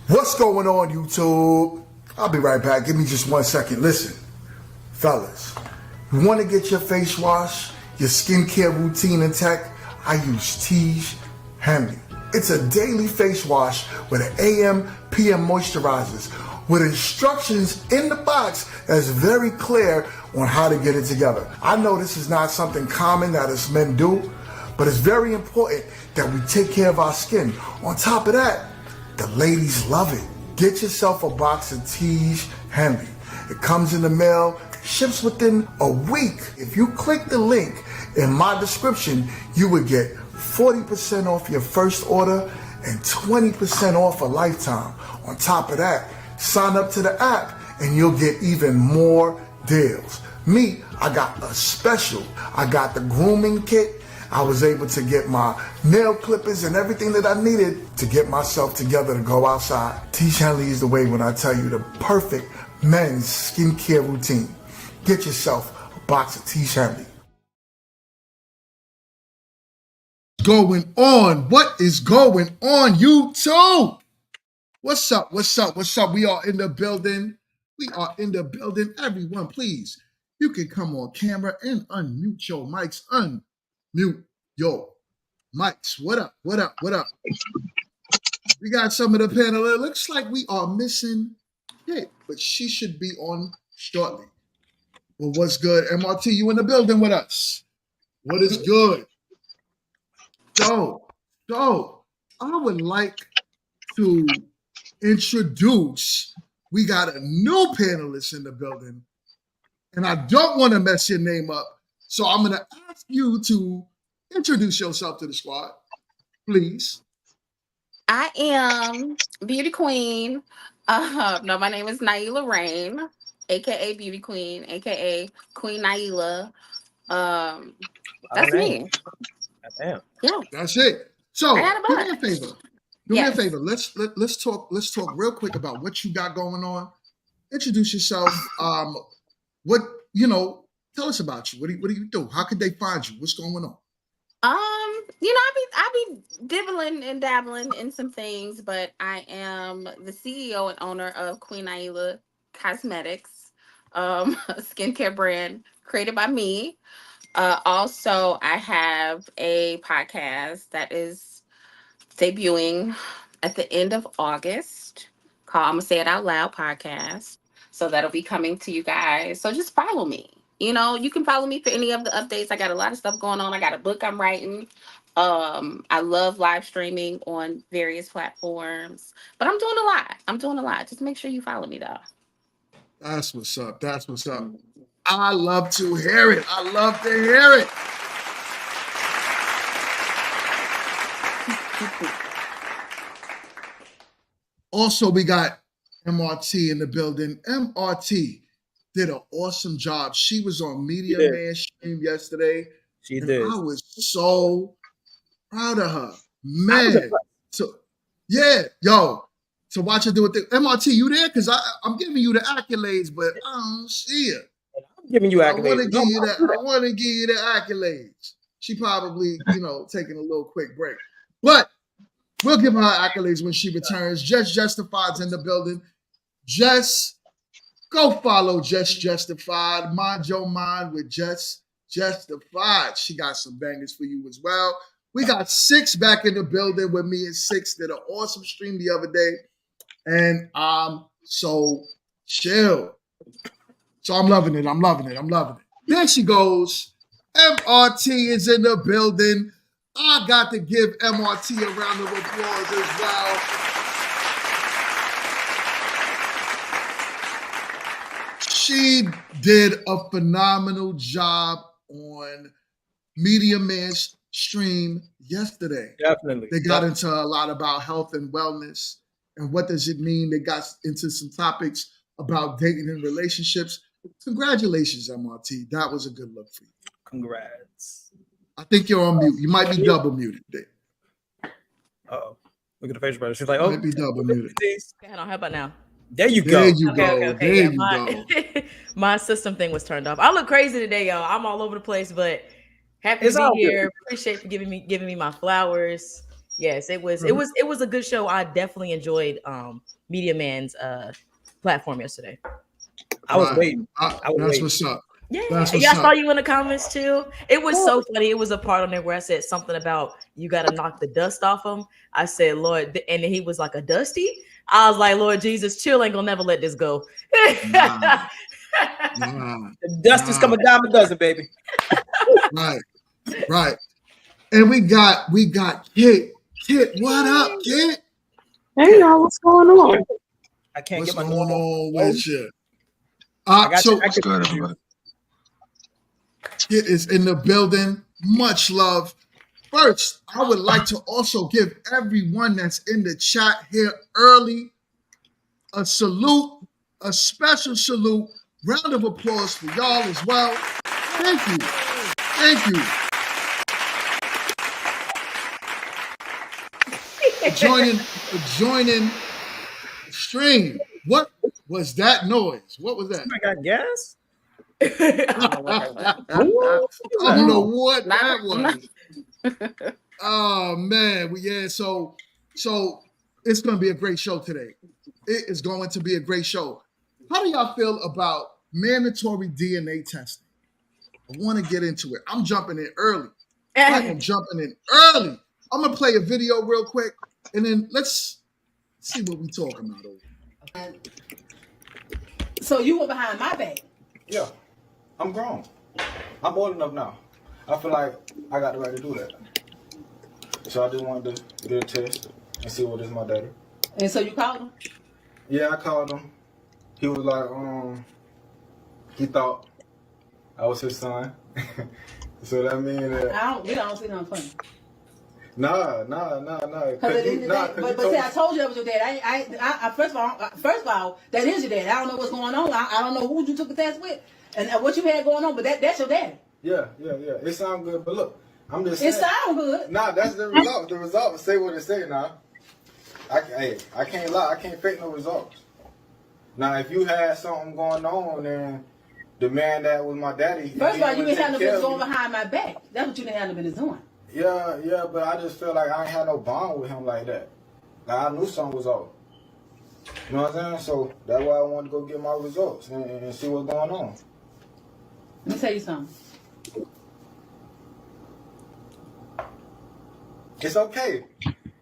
What's going on, YouTube? I'll be right back. Give me just 1 second. Listen, fellas, you want to get your face wash, your skincare routine intact? I use Tige Handy. It's a daily face wash with an AM, PM moisturizers with instructions in the box that's very clear on how to get it together. I know this is not something common that us men do, but it's very important that we take care of our skin. On top of that, the ladies love it. Get yourself a box of Tige Handy. It comes in the mail, ships within a week. If you click the link in my description, you would get 40% off your first order and 20% off a lifetime. On top of that, sign up to the app and you'll get even more deals. Me, I got a special. I got the grooming kit. I was able to get my nail clippers and everything that I needed to get myself together to go outside. Tige Handy is the way when I tell you the perfect men's skincare routine. Get yourself a box of Tige Handy. Going on? What is going on, YouTube? What's up? What's up? What's up? We are in the building. We are in the building. Everyone, please, you can come on camera and unmute your mics. Unmute your mics. What up? What up? What up? We got some of the panel. It looks like we are missing Kate, but she should be on shortly. Well, what's good? MRT, you in the building with us? What is good? So, I would like to introduce, we got a new panelist in the building, and I don't want to mess your name up, so I'm going to ask you to introduce yourself to the squad, please. I am Beauty Queen. No, my name is Naila Rain, aka Beauty Queen, aka Queen Naila. That's me. Damn. Yeah, That's it. So, I got a do me buzz. a favor. Do me a favor. Let's talk real quick about what you got going on. Introduce yourself. What tell us about you. What do you do? How could they find you? What's going on? I be dibbling and dabbling in some things, but I am the CEO and owner of Queen Naila Cosmetics, a skincare brand created by me. Also, I have a podcast that is debuting at the end of August called I'm Gonna Say It Out Loud podcast. So that'll be coming to you guys. So just follow me. You can follow me for any of the updates. I got a lot of stuff going on. I got a book I'm writing. I love live streaming on various platforms. But I'm doing a lot. Just make sure you follow me though. That's what's up. That's what's up. I love to hear it. I love to hear it. Also, we got MRT in the building. MRT did an awesome job. She was on Media Man stream yesterday. She did. I was so proud of her. Man. So, yeah, yo. So watch her do it. MRT, you there? Because I'm giving you the accolades, but I don't see it. I'm giving you accolades. I want to give you the accolades. She probably, taking a little quick break. But we'll give her accolades when she returns. Just Justified's in the building. Just go follow Just Justified. Mind your mind with Just Justified. She got some bangers for you as well. We got Six back in the building with me, and Six did an awesome stream the other day. And I'm so chill. So I'm loving it. There she goes. MRT is in the building. I got to give MRT a round of applause as well. She did a phenomenal job on Media Man's stream yesterday. Definitely. They got into a lot about health and wellness and what does it mean. They got into some topics about dating and relationships. Congratulations, MRT. That was a good look for you. Congrats. I think you're on mute. You might be double muted there. Uh-oh. Look at the face brother. She's like, oh. Might be double muted. Hold on, how about now? There you go. There you go. Okay. There Yeah, you go. my system thing was turned off. I look crazy today, y'all. I'm all over the place, but happy It's to all be here. Appreciate for giving me my flowers. Yes, it was. It was a good show. I definitely enjoyed Media Man's platform yesterday. I was Right. waiting. I was That's waiting. what's up. Yeah, That's yeah, what's I saw up. you in the comments too. It was so funny. It was a part on there where I said something about you got to knock the dust off him. I said, Lord, and then he was like a dusty. I was like, Lord Jesus, chill, ain't gonna never let this go. Nah, nah, The dust is nah. coming down a dozen, baby. Right, right. And we got Kit. Kit, what up, Kit? Hey y'all, what's going on? I can't What's get my going normal. on with you? I got So you. What's good, everybody? Kit is in the building. Much love. First, I would like to also give everyone that's in the chat here early a salute, a special salute. Round of applause for y'all as well. Thank you. Thank you. For joining the stream. What was that noise? What was that? I got gas. I don't know what that was. I don't know what Not that from- was. Oh man, so it's gonna be a great show today. It is going to be a great show. How do y'all feel about mandatory DNA testing? I want to get into it. I'm jumping in early. I am jumping in early. I'm gonna play a video real quick, and then let's see what we talking about over. So you were behind my back. Yeah, I'm grown. I'm old enough now. I feel like I got the right to do that. So I just wanted to get a test and see what is my daddy. And so you called him? Yeah, I called him. He was like, he thought I was his son. So that means that We don't see nothing funny. nah. But see, I told you that was your dad. I first of all, that is your dad. I don't know what's going on. I don't know who you took the test with and what you had going on, but that's your daddy. Yeah. It sounds good, but look, I'm just saying. It sounds good. Nah, that's the result. The result will say what it say now. I can't lie. I can't fake no results. Now, if you had something going on, then the man that was my daddy. First of all, you didn't have no business going behind my back. That's what you didn't have no business doing. Yeah, but I just feel like I ain't had no bond with him like that. Like I knew something was off. You know what I'm saying? So that's why I wanted to go get my results and see what's going on. Let me tell you something. It's okay.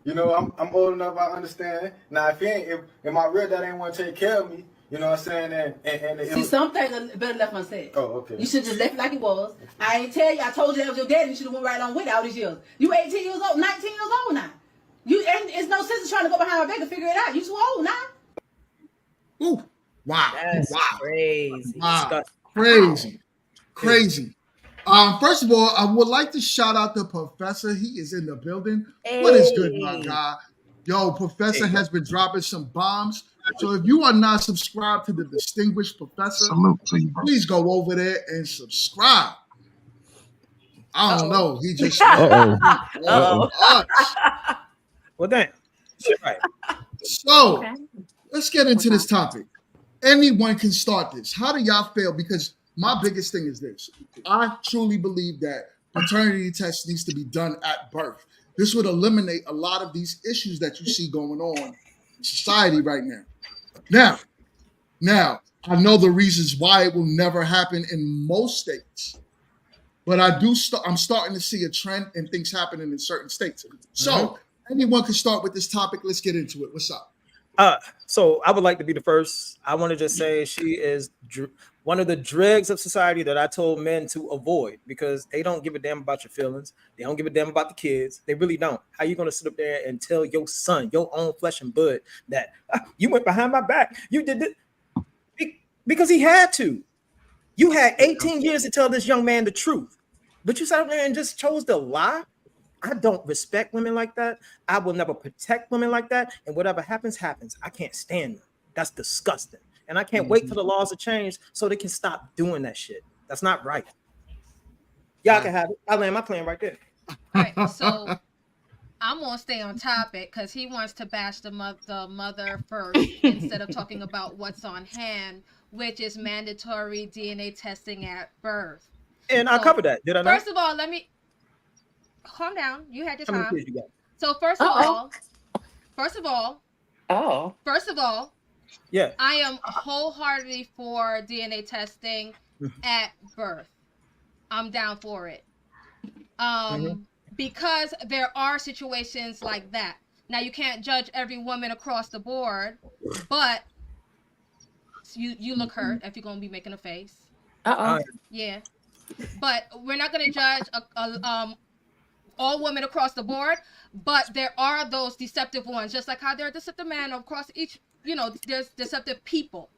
You know, I'm old enough, I understand. Now, if my real dad ain't want to take care of me, you know what I'm saying? And See, some things are better left unsaid. Oh, okay. You should just left it like it was. I ain't tell you. I told you that was your daddy. You should have went right on with it all these years. You 18 years old, 19 years old now. And it's no sense in trying to go behind my back and figure it out. You too old now. Ooh, wow, That's crazy. wow, crazy. First of all, I would like to shout out the professor. He is in the building. What is good, my guy? Yo, Professor has been dropping some bombs. So if you are not subscribed to the distinguished professor, Salute to you, bro. please go over there and subscribe. I don't know. He just Well, damn. Right. So let's get into this topic. Anyone can start this. How do y'all feel? Because my biggest thing is this. I truly believe that paternity test needs to be done at birth. This would eliminate a lot of these issues that you see going on in society right now. Now, I know the reasons why it will never happen in most states, but I'm starting to see a trend and things happening in certain states. So anyone can start with this topic. Let's get into it. What's up? So I would like to be the first. I want to just say she is one of the dregs of society that I told men to avoid because they don't give a damn about your feelings. They don't give a damn about the kids. They really don't. How you going to sit up there and tell your son, your own flesh and blood, that you went behind my back? You did it because he had to. You had 18 years to tell this young man the truth, but you sat there and just chose to lie. I don't respect women like that. I will never protect women like that. And whatever happens, happens. I can't stand them. That's disgusting. And I can't wait for the laws to change so they can stop doing that shit. That's not right. Y'all can have it. I land my plan right there. All right, so I'm gonna stay on topic because he wants to bash the mother first instead of talking about what's on hand, which is mandatory DNA testing at birth. And I covered that. Did I not? First of all, let me calm down. You had your How many time. kids you got? So first of all, Yeah. I am wholeheartedly for DNA testing at birth. I'm down for it. Because there are situations like that. Now you can't judge every woman across the board, but you look hurt if you're gonna be making a face. Yeah, but we're not gonna judge all women across the board. But there are those deceptive ones, just like how there are deceptive men across each. There's deceptive people.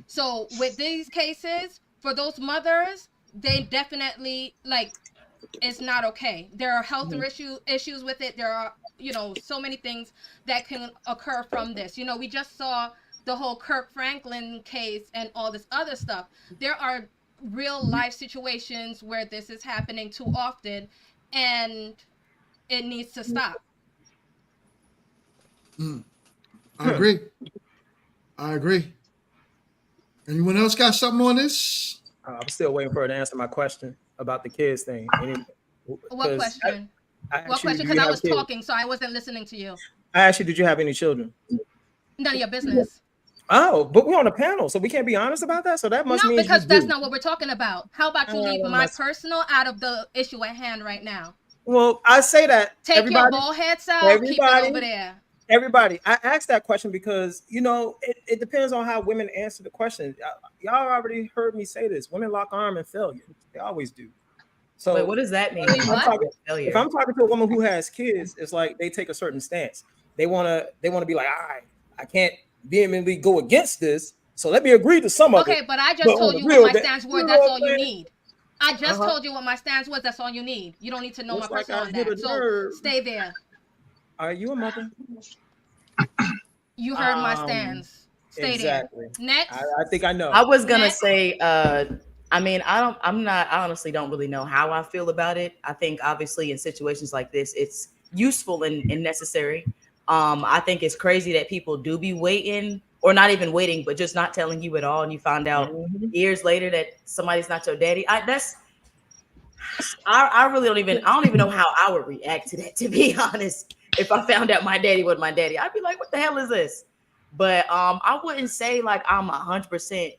So with these cases, for those mothers, they definitely it's not okay. There are health issues with it. There are, so many things that can occur from this. We just saw the whole Kirk Franklin case and all this other stuff. There are real life situations where this is happening too often, and it needs to stop. I agree. Anyone else got something on this? I'm still waiting for her to answer my question about the kids thing. What question? What question? Because I was talking, so I wasn't listening to you. I asked you, did you have any children? None of your business. Oh, but we're on a panel, so we can't be honest about that. So that must mean because that's not what we're talking about. How about you leave my personal out of the issue at hand right now? Well, I say that. Take your ball heads out. Keep it over there. Everybody, I asked that question because it depends on how women answer the question. Y'all already heard me say this. Women lock arm in failure. They always do. So wait, what does that mean? If I'm talking to a woman who has kids, it's like they take a certain stance. They wanna be like, I can't vehemently go against this. So let me agree to some of it. Okay, but I just told you what my stance was. That's all you need. I just told you what my stance was. That's all you need. You don't need to know my personal on that. So stay there. Are you a mother? You heard my stance. Stay there. Next. I think I know. I was gonna say, I honestly don't really know how I feel about it. I think obviously in situations like this, it's useful and necessary. I think it's crazy that people do be waiting, or not even waiting, but just not telling you at all, and you find out years later that somebody's not your daddy. I don't even know how I would react to that, to be honest. If I found out my daddy wasn't my daddy, I'd be like, what the hell is this? But I wouldn't say like I'm 100%.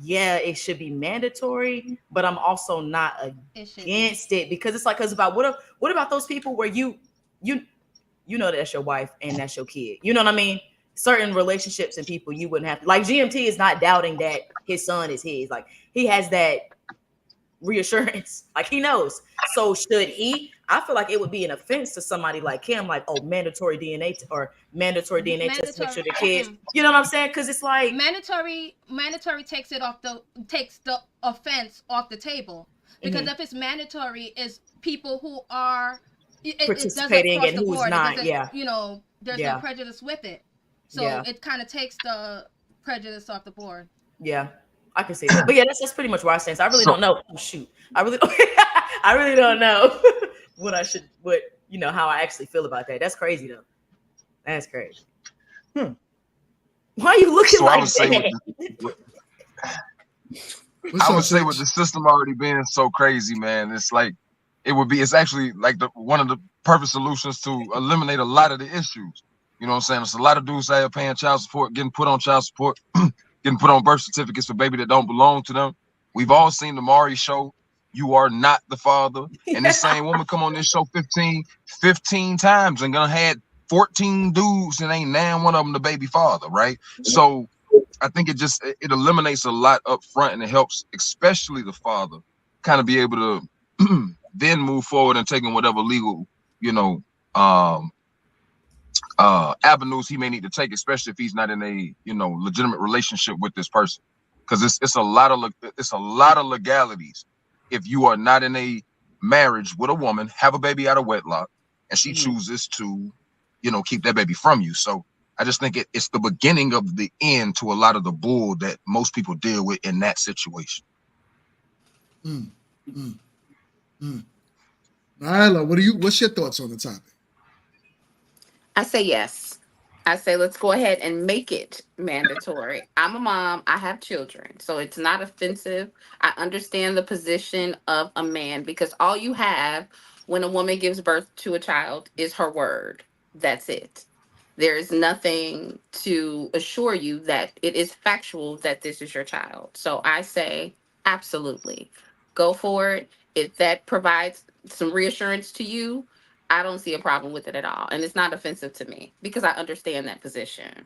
Yeah, it should be mandatory, but I'm also not against it because it's like, what about those people where you know that's your wife and that's your kid? You know what I mean? Certain relationships and people you wouldn't have to, like GMT is not doubting that his son is his. Like he has that reassurance, like he knows. So should he? I feel like it would be an offense to somebody like him, like, oh, mandatory DNA test to make sure the kids. You know what I'm saying? Because it's like mandatory takes the offense off the table. Because if it's mandatory, it's people who are participating and who's not. There's no prejudice with it. So it kind of takes the prejudice off the board. Yeah. I can see that. But yeah, that's pretty much where I stand. So I really don't know. Oh, shoot. I really don't know how I actually feel about that. That's crazy though. That's crazy. Why are you looking like that? I would say with the system already being so crazy, man, it's actually like one of the perfect solutions to eliminate a lot of the issues. You know what I'm saying? It's a lot of dudes out here paying child support, getting put on child support, getting put on birth certificates for baby that don't belong to them. We've all seen the Maury show. You are not the father. And this same woman come on this show 15 times and gonna had 14 dudes and ain't now one of them the baby father, right? So I think it eliminates a lot up front, and it helps, especially the father, kind of be able to then move forward and taking whatever legal, avenues he may need to take, especially if he's not in a legitimate relationship with this person, because it's a lot of legalities if you are not in a marriage with a woman, have a baby out of wedlock, and she chooses to keep that baby from you. So I just think it's the beginning of the end to a lot of the bull that most people deal with in that situation. Nyla, what's your thoughts on the topic? I say yes. I say let's go ahead and make it mandatory. I'm a mom. I have children. So it's not offensive. I understand the position of a man because all you have when a woman gives birth to a child is her word. That's it. There is nothing to assure you that it is factual that this is your child. So I say, absolutely. Go for it. If that provides some reassurance to you, I don't see a problem with it at all. And it's not offensive to me because I understand that position.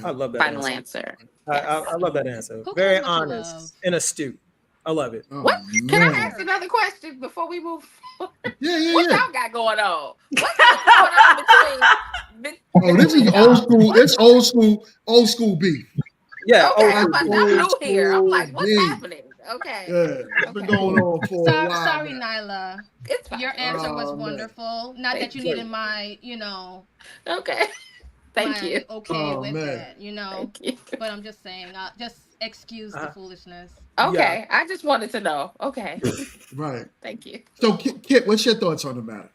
I love that Final answer. answer. I Yes. love that answer. Who Very cares what you love? honest and astute. I love it. What? Oh Can I man. ask another question before we move forward? Yeah. What y'all got going on? What's going on Oh, this is between old y'all? school. It's old school beef. Yeah. Okay, Oh, I'm new here. I'm Old like, what's school happening? Okay. Yeah, it's been Okay. going on for a while. Sorry, now. Nyla. It's fine. Your answer was Oh, man. wonderful. Not Thank that you you. needed my, you know, Okay. Thank you. my okay Oh, with man. it, you know. Thank you. But I'm just saying, just excuse the foolishness. Okay. I just wanted to know. Okay. Right. Thank you. So, Kit, what's your thoughts on the matter?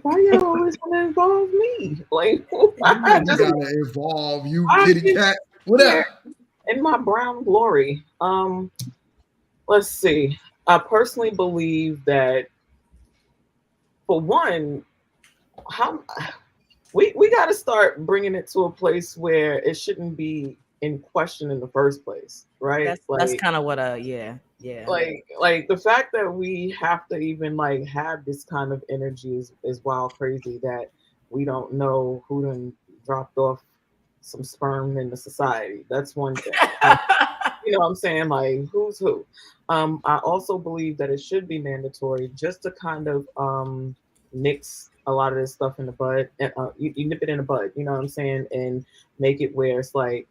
Why y'all always want to involve me? Like, You I just gotta involve you, I kitty just- cat. What up? in my brown glory. Let's see. I personally believe that, for one, how we got to start bringing it to a place where it shouldn't be in question in the first place, right? That's kind of what Like the fact that we have to even like have this kind of energy is wild crazy that we don't know who done dropped off some sperm in the society. That's one thing. You know what I'm saying? Like, who's who? I also believe that it should be mandatory just to kind of nix a lot of this stuff in the bud. You nip it in the bud, you know what I'm saying? And make it where it's like,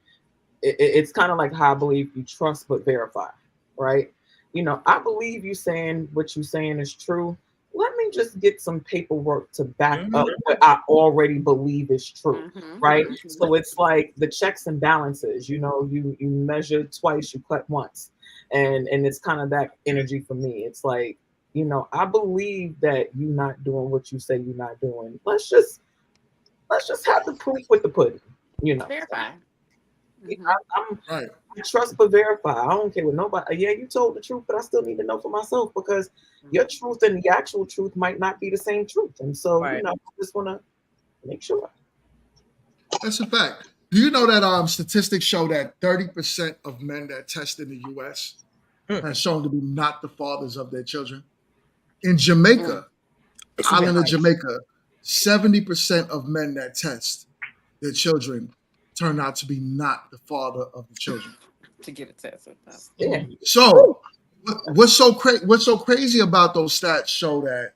it's kind of like how I believe you trust but verify, right? You know, I believe you saying what you saying is true. Let me just get some paperwork to back up what I already believe is true, right? So it's like the checks and balances. You know, you measure twice, you cut once, and it's kind of that energy for me. It's like, you know, I believe that you're not doing what you say you're not doing. Let's just have the proof with the pudding. You know, Verify. I'm Right. trust but verify. I don't care what nobody. Yeah, you told the truth, but I still need to know for myself because your truth and the actual truth might not be the same truth. And so, you know, I just want to make sure. That's a fact. Do you know that statistics show that 30% of men that test in the U.S. has shown to be not the fathers of their children? In Jamaica, island of Jamaica, 70% of men that test their children turn out to be not the father of the children. To get a test. Yeah. So what's so crazy about those stats show that,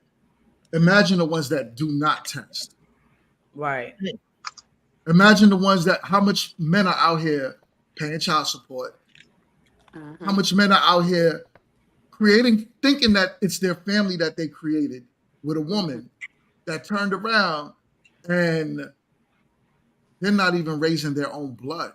imagine the ones that do not test. Right. Imagine the ones that, how much men are out here paying child support. How much men are out here thinking that it's their family that they created with a woman that turned around and they're not even raising their own blood.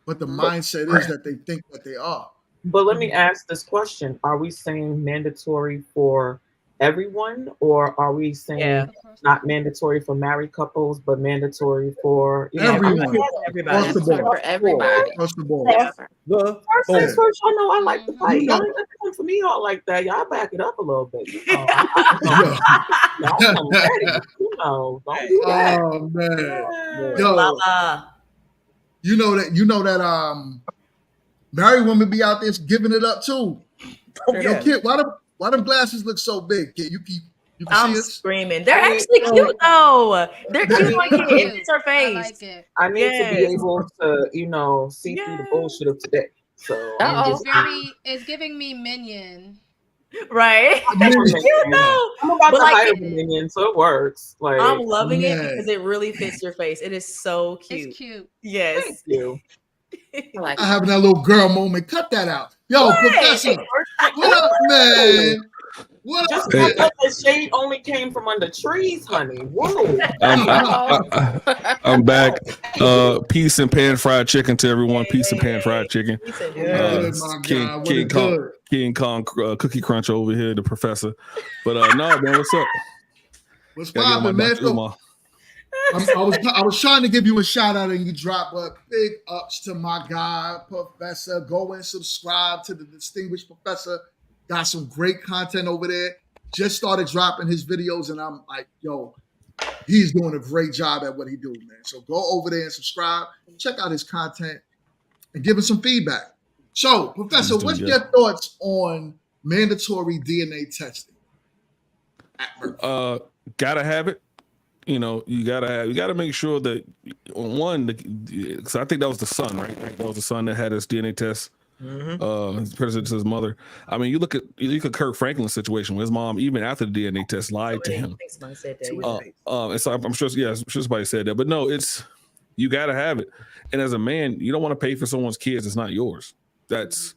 But the mindset is that they think that they are. But let me ask this question. Are we saying mandatory for everyone, or are we saying not mandatory for married couples, but mandatory for everyone? Everybody. Across the board. For everybody. Across the board. First things first, y'all know I like to fight. Y'all ain't got to come for me all like that. Y'all back it up a little bit. You know, I'm ready. You know, don't do that. Oh man. Yeah. Yo, you know that married women be out there giving it up too. Yo, Kid, why them glasses look so big? Kid, you can I'm see us? screaming. They're actually cute though. They're cute like Cute. it. It's her I face. like it. I need to be able to, you know, see through the bullshit of today. So It's giving me Minion. Right. It's cute though. I'm about to like hire the minion, so it works. Like, I'm loving it man. because it really fits your face. It is so cute. It's cute. Yes. thank you. Like I having that little girl moment. Cut that out. Yo, Professor. What up, man? What Just up, man? because the shade only came from under trees, honey. Whoa. I'm back. Peace and pan fried chicken to everyone. Peace and pan fried chicken. Good, my guy. What is good? King Kong Cookie Crunch over here, the professor. But no, man, what's up? What's Gotta get poppin', my man? Dr. Umar. I was trying to give you a shout out and you drop, but big ups to my guy, Professor. Go and subscribe to the distinguished professor got some great content over there. Just started dropping his videos, and I'm like, yo, he's doing a great job at what he do, man. So go over there and subscribe. Check out his content and give us some feedback. So, Professor, what's your thoughts on mandatory DNA testing at birth? Gotta have it. You know, you gotta make sure that one, because I think that was the son, right? That was the son that had his DNA test. His president to his mother. I mean, you look at Kirk Franklin's situation where his mom, even after the DNA test, lied to him. I think somebody said that. And so I'm sure, I'm sure somebody said that, but no, you gotta have it. And as a man, you don't want to pay for someone's kids that's not yours. It's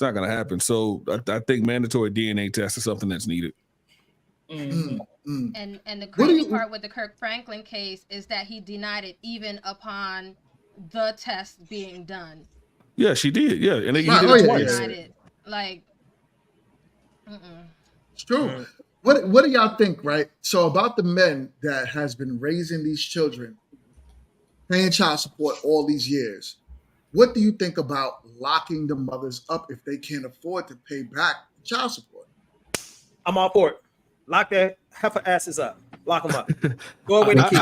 not gonna happen. So I think mandatory DNA test is something that's needed. And the crazy part with the Kirk Franklin case is that he denied it even upon the test being done. Yeah, she did. Yeah, and he did it twice. Denied it. Like, it's true. What do y'all think, right? So about the men that has been raising these children, paying child support all these years, what do you think about locking the mothers up if they can't afford to pay back child support? I'm all for it. Lock their heifer asses up. Lock them up. Throw away the key.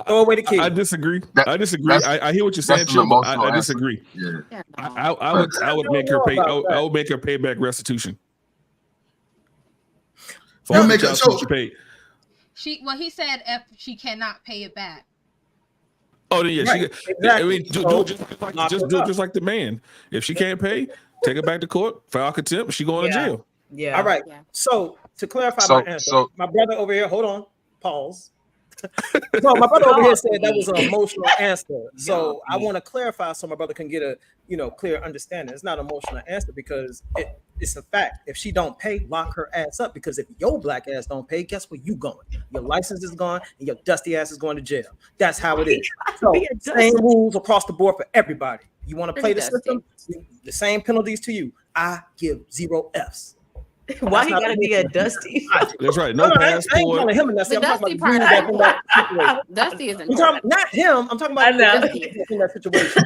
Throw away the key. I disagree. I hear what you're saying, Chill, but I disagree. Yeah. I would make her pay. I would make her pay back restitution. He said if she cannot pay it back. Oh yeah, right. Exactly. I mean, just like the man. If she can't pay, take her back to court, file contempt. She going to jail. Yeah. All right. Yeah. So to clarify my answer, my brother over here. Hold on. Pause. So my brother over here said that was an emotional answer. So I want to clarify so my brother can get a clear understanding. It's not an emotional answer because it's a fact. If she don't pay, lock her ass up. Because if your black ass don't pay, guess where you going? Your license is gone and your dusty ass is going to jail. That's how it is. So same rules across the board for everybody. You want to play the system? The same penalties to you. I give 0 Fs. Why he gotta be a Dusty? That's right. No passport. I ain't calling him a Dusty. I'm Dusty talking about Dusty is not him. I'm talking about Dusty in that situation.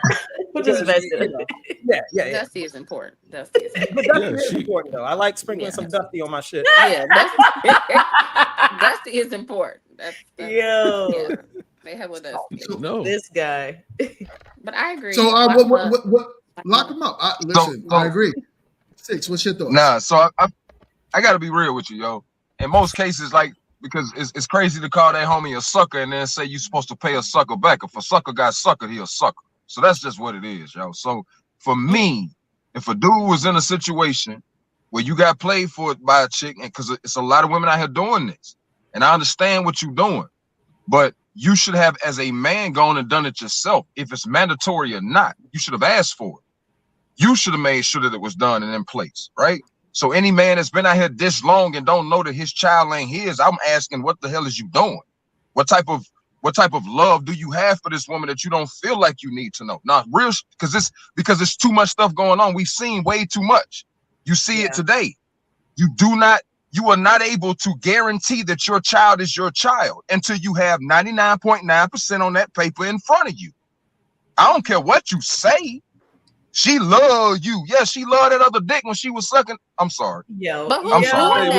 Yeah. Dusty is important. Dusty is important though. I like sprinkling some Dusty on my shit. Yeah, Dusty is important. Yo, they have with Dusty. No, this guy. But I agree. So what? Lock him up. I agree. Six. What's your thoughts? Nah, so I got to be real with you, yo. In most cases, like, because it's crazy to call that homie a sucker and then say you're supposed to pay a sucker back. If a sucker got suckered, he a sucker. So that's just what it is, yo. So for me, if a dude was in a situation where you got played for it by a chick, and because it's a lot of women out here doing this, and I understand what you're doing, but you should have, as a man, gone and done it yourself. If it's mandatory or not, you should have asked for it. You should have made sure that it was done and in place, right? So any man that's been out here this long and don't know that his child ain't his, I'm asking, what the hell is you doing? What type of love do you have for this woman that you don't feel like you need to know? Not real, because it's too much stuff going on. We've seen way too much. You see it today. You are not able to guarantee that your child is your child until you have 99.9% on that paper in front of you. I don't care what you say. She loved you. Yeah, she loved that other dick when she was sucking. I'm sorry. Yo, I'm sorry. Let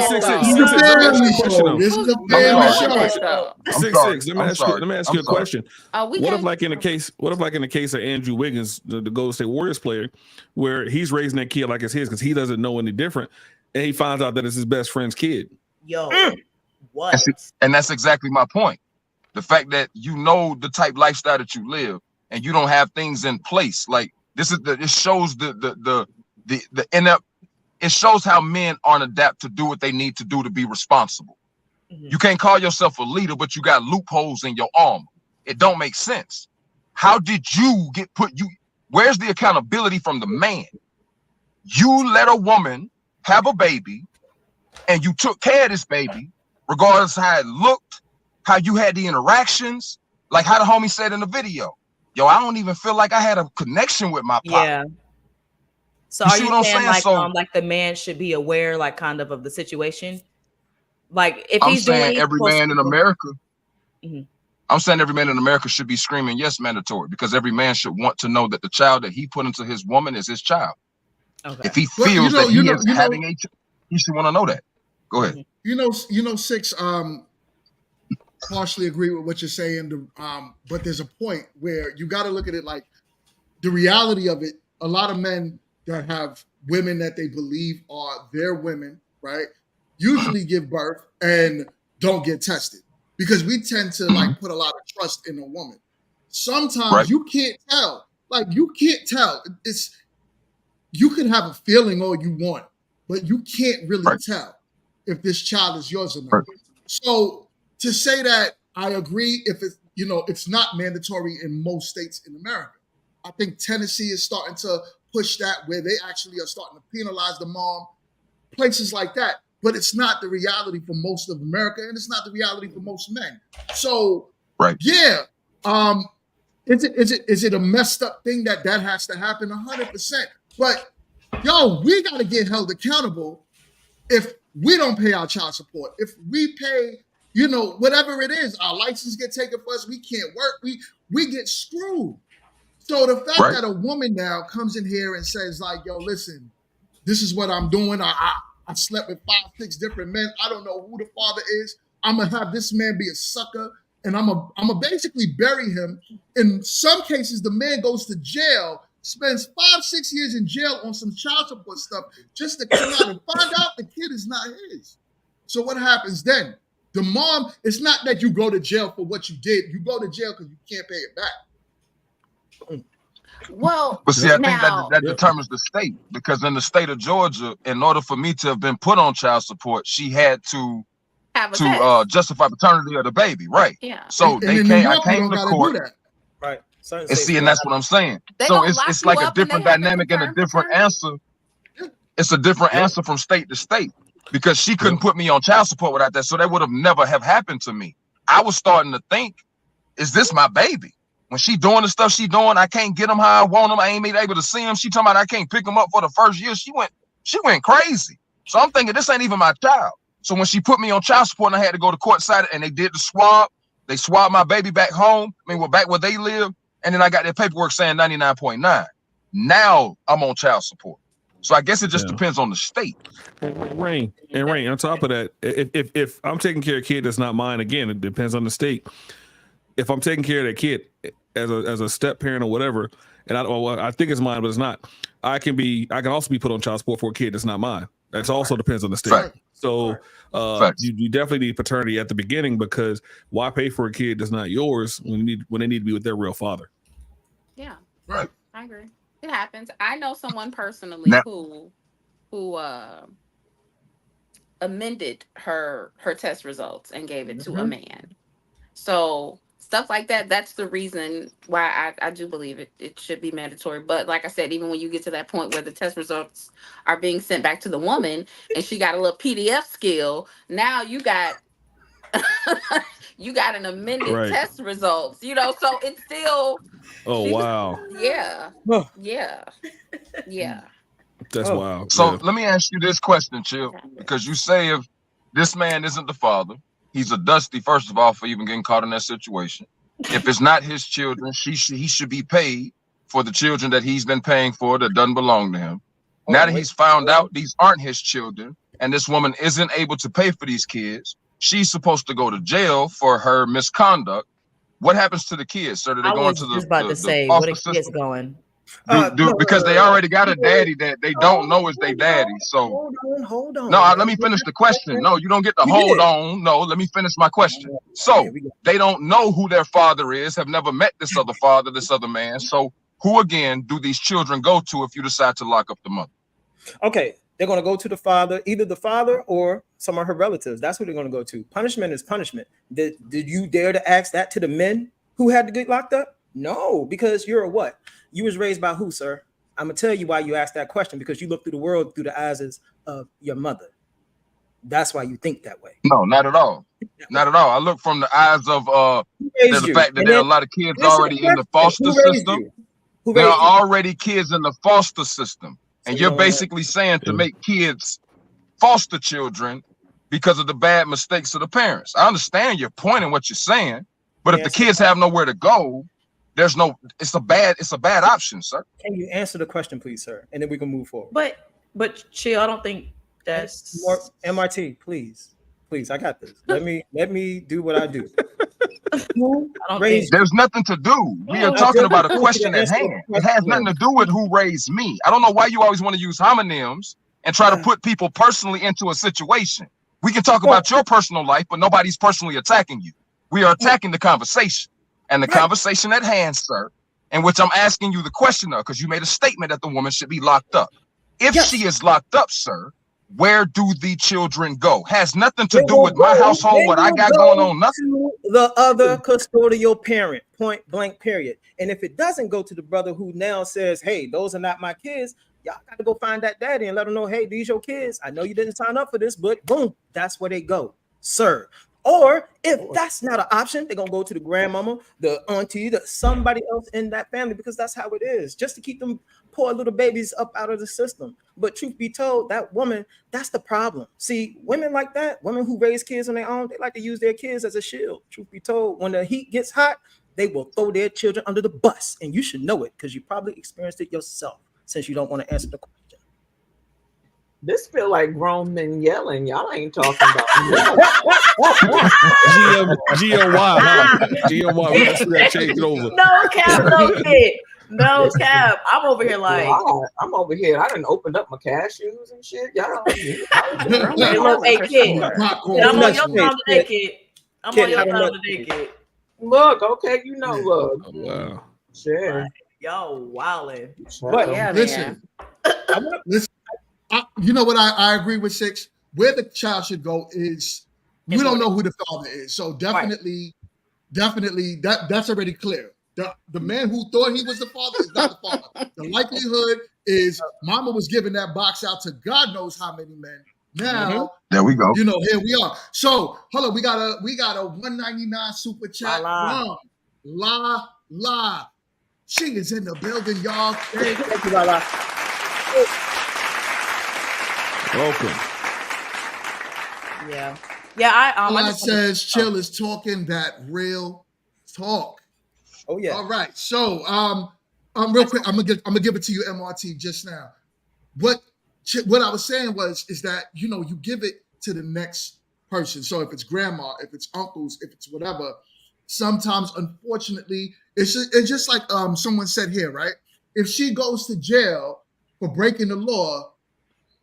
me ask you a question. What if, like in the case of Andrew Wiggins, the Golden State Warriors player, where he's raising that kid like it's his because he doesn't know any different, and he finds out that it's his best friend's kid? Yo, what? And that's exactly my point. The fact that you know the type lifestyle that you live, and you don't have things in place like. It shows it shows how men aren't adapt to do what they need to do to be responsible. You can't call yourself a leader, but you got loopholes in your armor. It don't make sense. How did you where's the accountability from the man? You let a woman have a baby and you took care of this baby, regardless of how it looked, how you had the interactions, like how the homie said in the video. Yo, I don't even feel like I had a connection with my pop. Yeah. So are you saying like the man should be aware, like kind of the situation? Like if he's doing every man in America. I'm saying every man in America should be screaming yes, mandatory, because every man should want to know that the child that he put into his woman is his child. Okay. If he But feels that he is having a, he should want to know that. Go ahead. Six. Partially agree with what you're saying. But there's a point where you got to look at it like the reality of it. A lot of men that have women that they believe are their women, right? Usually give birth and don't get tested because we tend to like put a lot of trust in a woman. Sometimes you can't tell. Like you can't tell. You can have a feeling all you want, but you can't really tell if this child is yours or not. So to say that I agree, if it's not mandatory in most states in America. I think Tennessee is starting to push that where they actually are starting to penalize the mom, places like that. But it's not the reality for most of America, and it's not the reality for most men. So, yeah, is it a messed up thing that has to happen? 100%. But yo, we got to get held accountable if we don't pay our child support. If we pay, whatever it is, our license get taken for us. We can't work. We get screwed. So the fact that a woman now comes in here and says like, yo, listen, this is what I'm doing. I slept with 5, 6 different men. I don't know who the father is. I'm going to have this man be a sucker and I'm gonna basically bury him. In some cases, the man goes to jail, spends 5, 6 years in jail on some child support stuff just to come out and find out the kid is not his. So what happens then? The mom, it's not that you go to jail for what you did. You go to jail because you can't pay it back. Well, but see, I think that determines the state, because in the state of Georgia, in order for me to have been put on child support, she had to justify paternity of the baby, right? Yeah. So I came to court, right? And see, and that's what I'm saying. So it's like a different dynamic and a different answer. It's a different answer from state to state, because she couldn't put me on child support without that, so that would have never have happened to me. I was starting to think, is this my baby? When she doing the stuff she doing, I can't get them how I want them. I ain't able to see them. She talking about I can't pick them up for the first year. She went crazy. So I'm thinking this ain't even my child. So when she put me on child support and I had to go to court side and they did the swab, they swabbed my baby back home. Back where they live. And then I got their paperwork saying 99.9. Now I'm on child support. So I guess it just depends on the state. And Rain, on top of that, if I'm taking care of a kid that's not mine, again, it depends on the state. If I'm taking care of that kid as a step parent or whatever, and I think it's mine, but it's not, I can also be put on child support for a kid that's not mine. That also depends on the state. Fact. So you definitely need paternity at the beginning, because why pay for a kid that's not yours when they need to be with their real father? Yeah, right. I agree. It happens. I know someone personally who amended her test results and gave it to a man. So stuff like that, that's the reason why I do believe it should be mandatory. But like I said, even when you get to that point where the test results are being sent back to the woman and she got a little PDF skill, now you got you got an amended test results, so it's still wow. Yeah. That's wild. So let me ask you this question, Chill, because you say if this man isn't the father, he's a dusty, first of all, for even getting caught in that situation. If it's not his children, he should be paid for the children that he's been paying for that doesn't belong to him. Now that he's found out these aren't his children and this woman isn't able to pay for these kids, she's supposed to go to jail for her misconduct. What happens to the kids? So do they go into the foster system? Because they already got a daddy that they don't know is their daddy. So hold on. No, let me finish the question. No, you don't get to hold on. No, let me finish my question. So they don't know who their father is, have never met this other father, this other man. So who again do these children go to if you decide to lock up the mother? Okay, they're going to go to the father, either the father or some of her relatives. That's who they're going to go to. Punishment is punishment. Did you dare to ask that to the men who had to get locked up? No, because you're a what? You was raised by who, sir? I'm going to tell you why you asked that question, because you look through the world through the eyes of your mother. That's why you think that way. No, not at all. Not at all. I look from the eyes of the fact that there are a lot of kids already in the foster system. There are already kids in the foster system. And you're basically saying to make kids foster children because of the bad mistakes of the parents. I understand your point and what you're saying, but if the kids have nowhere to go, there's no. It's a bad option, sir. Can you answer the question, please, sir? And then we can move forward. But chill, I don't think that's more MRT, please. Please, I got this. Let me do what I do. There's nothing to do. We are talking about a question at hand. It has nothing to do with who raised me. I don't know why you always want to use homonyms and try to put people personally into a situation. We can talk about your personal life, but nobody's personally attacking you. We are attacking the conversation. And the conversation at hand, sir, in which I'm asking you the question of, because you made a statement that the woman should be locked up. If she is locked up, sir, where do the children go? Has nothing to do with my household, what I got going on, nothing. The other custodial parent, point blank, period. And if it doesn't go to the brother who now says, hey, those are not my kids, y'all got to go find that daddy and let him know, hey, these your kids. I know you didn't sign up for this, but boom, that's where they go, sir. Or if that's not an option, they're going to go to the grandmama, the auntie, somebody else in that family, because that's how it is, just to keep them poor little babies up out of the system. But truth be told, that woman, that's the problem. See, women like that, women who raise kids on their own, they like to use their kids as a shield. Truth be told, when the heat gets hot, they will throw their children under the bus. And you should know it because you probably experienced it yourself, since you don't want to answer the question. This feel like grown men yelling. Y'all ain't talking about GMY, huh? GMY, we got to change it over. No cap, no fit. No cap. I'm over here like I'm over here. I done opened up my cashews and shit. Y'all. Hey, look, hey kid. I'm on your time today, kid. I'm on your time today, kid. Look, okay, you know, look. Oh, wow. Sure. Y'all wildin'. But Yeah, Listen, you know what? I agree with Six. Where the child should go is we don't know who the father is, so definitely that's already clear. The man who thought he was the father is not the father. The likelihood is Mama was giving that box out to God knows how many men. Now there we go. You know, here we are. So hold on, we got a 199 super chat from La. She is in the building, y'all. Thank you, La. Welcome. Yeah. I says Chill is talking that real talk. Oh yeah. All right. So real quick, I'm gonna give it to you, MRT, just now. What I was saying is that you give it to the next person. So if it's grandma, if it's uncles, if it's whatever, sometimes unfortunately it's just like someone said here, right? If she goes to jail for breaking the law,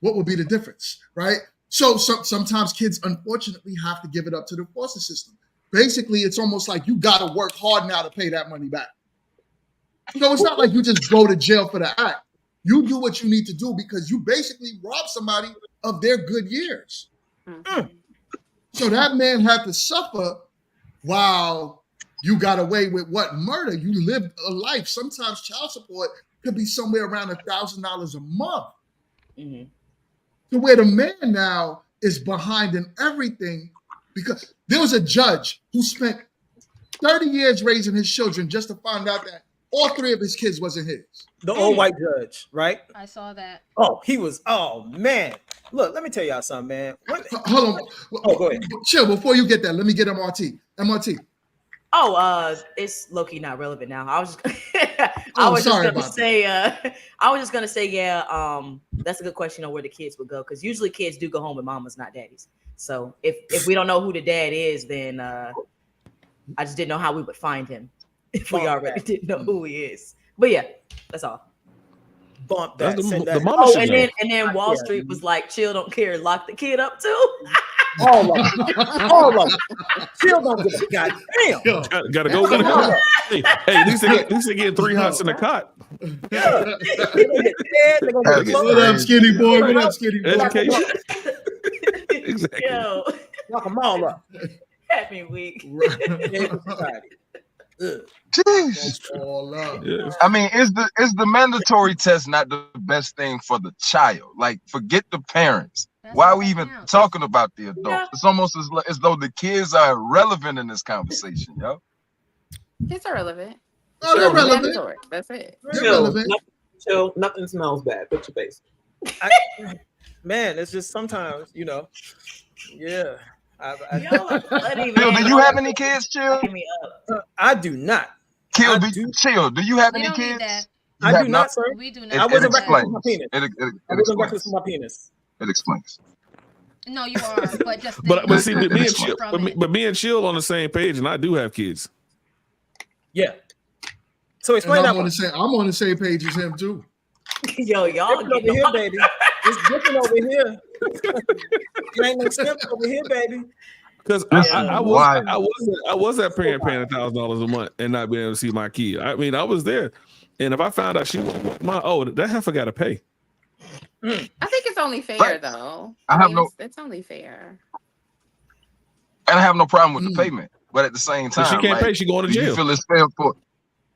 what will be the difference, right? So sometimes kids, unfortunately, have to give it up to the foster system. Basically, it's almost like you got to work hard now to pay that money back. So it's not like you just go to jail for the act. You do what you need to do because you basically robbed somebody of their good years. So that man had to suffer while you got away with what? Murder. You lived a life. Sometimes child support could be somewhere around $1,000 a month. To where the man now is behind in everything because there was a judge who spent 30 years raising his children just to find out that all 3 of his kids wasn't his. The old white judge, right? I saw that. Oh, he was. Oh man, look. Let me tell y'all something, man. Hold on. Oh, go ahead. Chill. Before you get that, let me get MRT. It's low-key not relevant now. I was just gonna say, yeah, that's a good question on where the kids would go because usually kids do go home with mamas, not daddies. So if we don't know who the dad is, then I just didn't know how we would find him if we already didn't know who he is. But yeah, that's all. Bump that. The mama and then Wall Street was like, Chill don't care, lock the kid up too. All of them. Chill don't give a goddamn. Gotta go. Hey, at least they get 3 hots in the cot. Yeah. What up, skinny boy? What up, skinny boy? Education. Exactly. Yo, Knock them all up. happy week. Jeez. All up. Yeah. I mean, is the mandatory test not the best thing for the child? Like, forget the parents. Why are we even talking about the adults? Yeah. It's almost as though the kids are irrelevant in this conversation, yo. It's irrelevant. Oh, they're relevant. Mandatory. That's it. They're relevant. Chill. Nothing smells bad. Put your face. Man, it's just sometimes, yeah. Y'all are funny, Chill, man. do you have any kids, Chill? Hit me up. I do not. Kill, I do do. chill. Do you have We any don't need kids? that. You I have do no. not, sir. We do It, not I it need wasn't that. reckless with my explains. penis. I It wasn't reckless explains. with my penis. It explains. No, you are, but just But think see, It me and explains. Chill, from it. but me and Chill on the same page, and I do have kids. Yeah. So And explain that I'm one. on the same page as him too. Yo, y'all Different over getting here, on. baby. It's different over here. It ain't no simp over here, baby. Because Why? I was at paying $1,000 a month and not being able to see my kid. I mean, I was there, and if I found out she was that heifer got to pay. I think it's only fair, Right. though. I I have mean, no- it's only fair. And I have no problem with the payment, but at the same If time, she can't like, pay, she going to do you jail. feel it's fair for?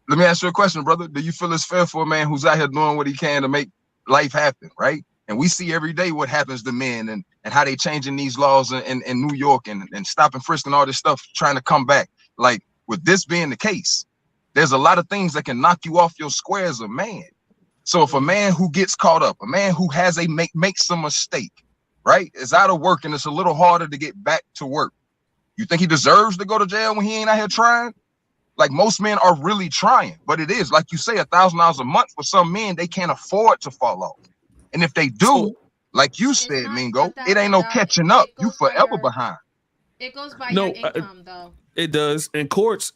Let me ask you a question, brother. Do you feel it's fair for a man who's out here doing what he can to make life happen, right? And we see every day what happens to men and how they changing these laws in New York and stopping frisk and all this stuff trying to come back. Like, with this being the case, there's a lot of things that can knock you off your square as a man. So if a man who gets caught up, a man who has makes a mistake, right, is out of work and it's a little harder to get back to work, you think he deserves to go to jail when he ain't out here trying? Like, most men are really trying, but it is, like you say, $1,000 a month for some men, they can't afford to fall off. And if they do, like you said, not Mingo, it ain't $1,000. no catching up. You goes by forever your- behind. It goes by No, your income, though. It does. And courts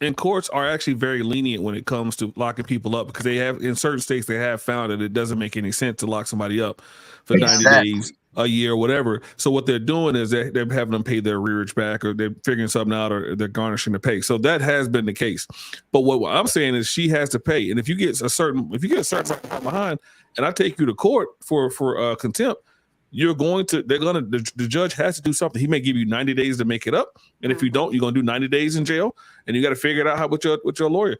are actually very lenient when it comes to locking people up, because they have, in certain states, they have found that it doesn't make any sense to lock somebody up for 90 days, a year, whatever. So what they're doing is they're having them pay their rearage back, or they're figuring something out, or they're garnishing the pay. So that has been the case. But what I'm saying is she has to pay. And if you get a certain amount behind, and I take you to court for contempt, the judge has to do something. He may give you 90 days to make it up, and if you don't, you're gonna do 90 days in jail, and you got to figure it out with your lawyer.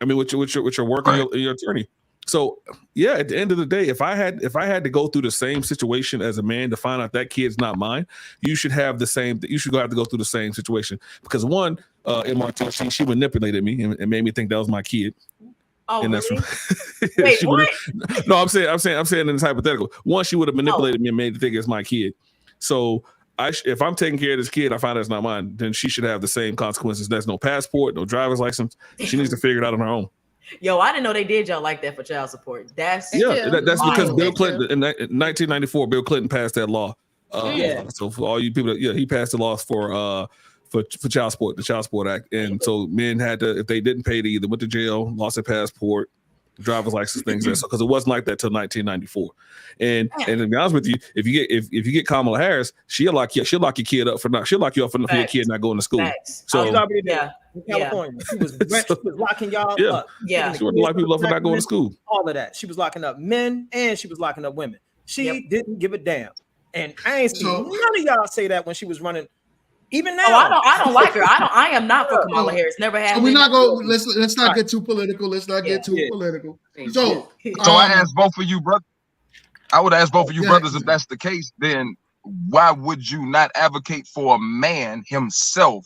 I mean, with your work and your attorney. So yeah, at the end of the day, if I had to go through the same situation as a man to find out that kid's not mine, you should have the same. You should have to go through the same situation, because one, MRT, she manipulated me and made me think that was my kid. Oh, And really? that's Wait, what? No, I'm saying in this hypothetical. One, she would have manipulated me and made me think it's my kid. So if I'm taking care of this kid, I find out it's not mine, then she should have the same consequences. There's no passport, no driver's license. She needs to figure it out on her own. Yo, I didn't know they did y'all like that for child support. That's that's because wild. Bill Clinton in 1994, Bill Clinton passed that law. So for all you people, he passed the law for child support, the Child Support Act, and so men had to, if they didn't pay, they either went to jail, lost their passport, driver's license, things like that. Because it wasn't like that till 1994. And to be honest with you, if you get Kamala Harris, she'll lock your kid up for your kid not going to school. So in California, she was locking y'all up. Yeah, she would lock people up for not going to school. All of that. She was locking up men and she was locking up women. She didn't give a damn. And I ain't seen none of y'all say that when she was running. Even now, I don't like her. I am not for Kamala Harris. Never have. So we're not going. Let's not get too political. Let's not get too political. So I ask both of you, brother. I would ask both of you brothers, if that's the case, then why would you not advocate for a man himself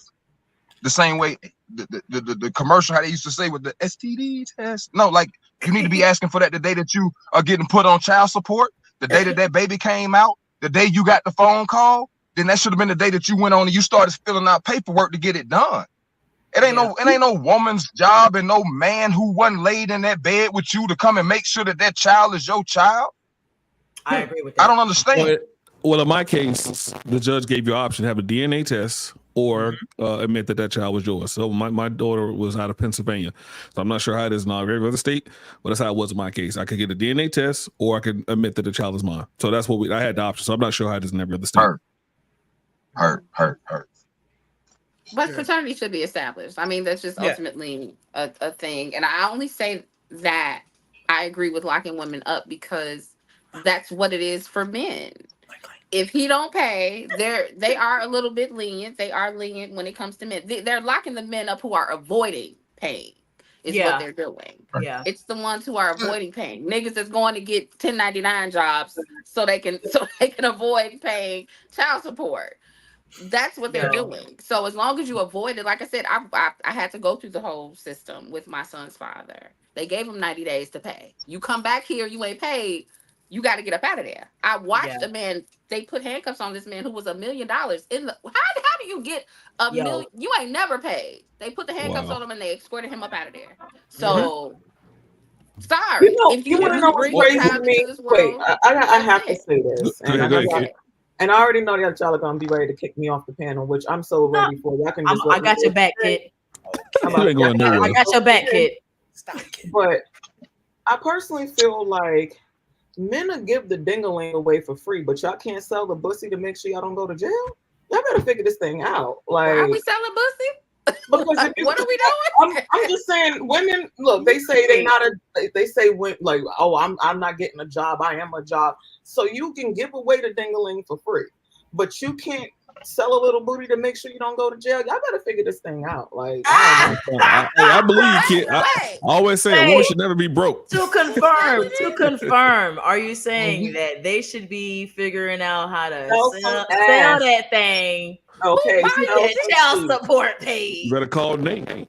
the same way the commercial, how they used to say with the STD test? No, like, you need to be asking for that the day that you are getting put on child support, the day that baby came out, the day you got the phone call. Then that should have been the day that you went on and you started filling out paperwork to get it done. It ain't no woman's job and no man who wasn't laid in that bed with you to come and make sure that child is your child. I agree with that. I don't understand. Well, in my case, the judge gave you an option to have a DNA test or admit that child was yours. So my daughter was out of Pennsylvania. So I'm not sure how it is in every other state, but that's how it was in my case. I could get a DNA test or I could admit that the child is mine. So that's what I had the option. So I'm not sure how it is in every other state. Hurt. But paternity should be established. I mean, that's just ultimately a thing. And I only say that I agree with locking women up because that's what it is for men. If he don't pay, they are a little bit lenient. They are lenient when it comes to men. They're locking the men up who are avoiding paying. Is what they're doing. Yeah, it's the ones who are avoiding paying. Niggas that's going to get 1099 jobs so they can avoid paying child support. That's what they're doing. So as long as you avoid it, like I said, I had to go through the whole system with my son's father. They gave him 90 days to pay. You come back here, you ain't paid, you got to get up out of there. I watched a man, they put handcuffs on this man who was $1 million in the. How do you get a Yo. million? You ain't never paid. They put the handcuffs Wow. on him and they escorted him up out of there. So You sorry know, if you you want to know what's bring your crazy to child me? into this Wait, world. I That's have to it. say this, Go and I ahead, know go ahead, y'all, Kate. and I already know that y'all are gonna be ready to kick me off the panel, which I'm so ready for. Y'all can just I let me got your know. back, kid. How You about ain't y'all going can nowhere. I got your back, kid. Stop it. But I personally feel like men will give the dingaling away for free, but y'all can't sell the pussy to make sure y'all don't go to jail. Y'all better figure this thing out. Why are we Like, selling pussy? because if you, What are we doing? I'm just saying, women look. They say they not a. They say when like, oh, I'm not getting a job. I am a job. So you can give away the dingaling for free, but you can't sell a little booty to make sure you don't go to jail. Y'all better figure this thing out. Like, I don't know. I believe you, kid. I Wait. always say a woman should never be broke. To confirm, are you saying that they should be figuring out how to Sell some sell ass. that thing? Okay, Who so buying That child support paid. You better call Nate.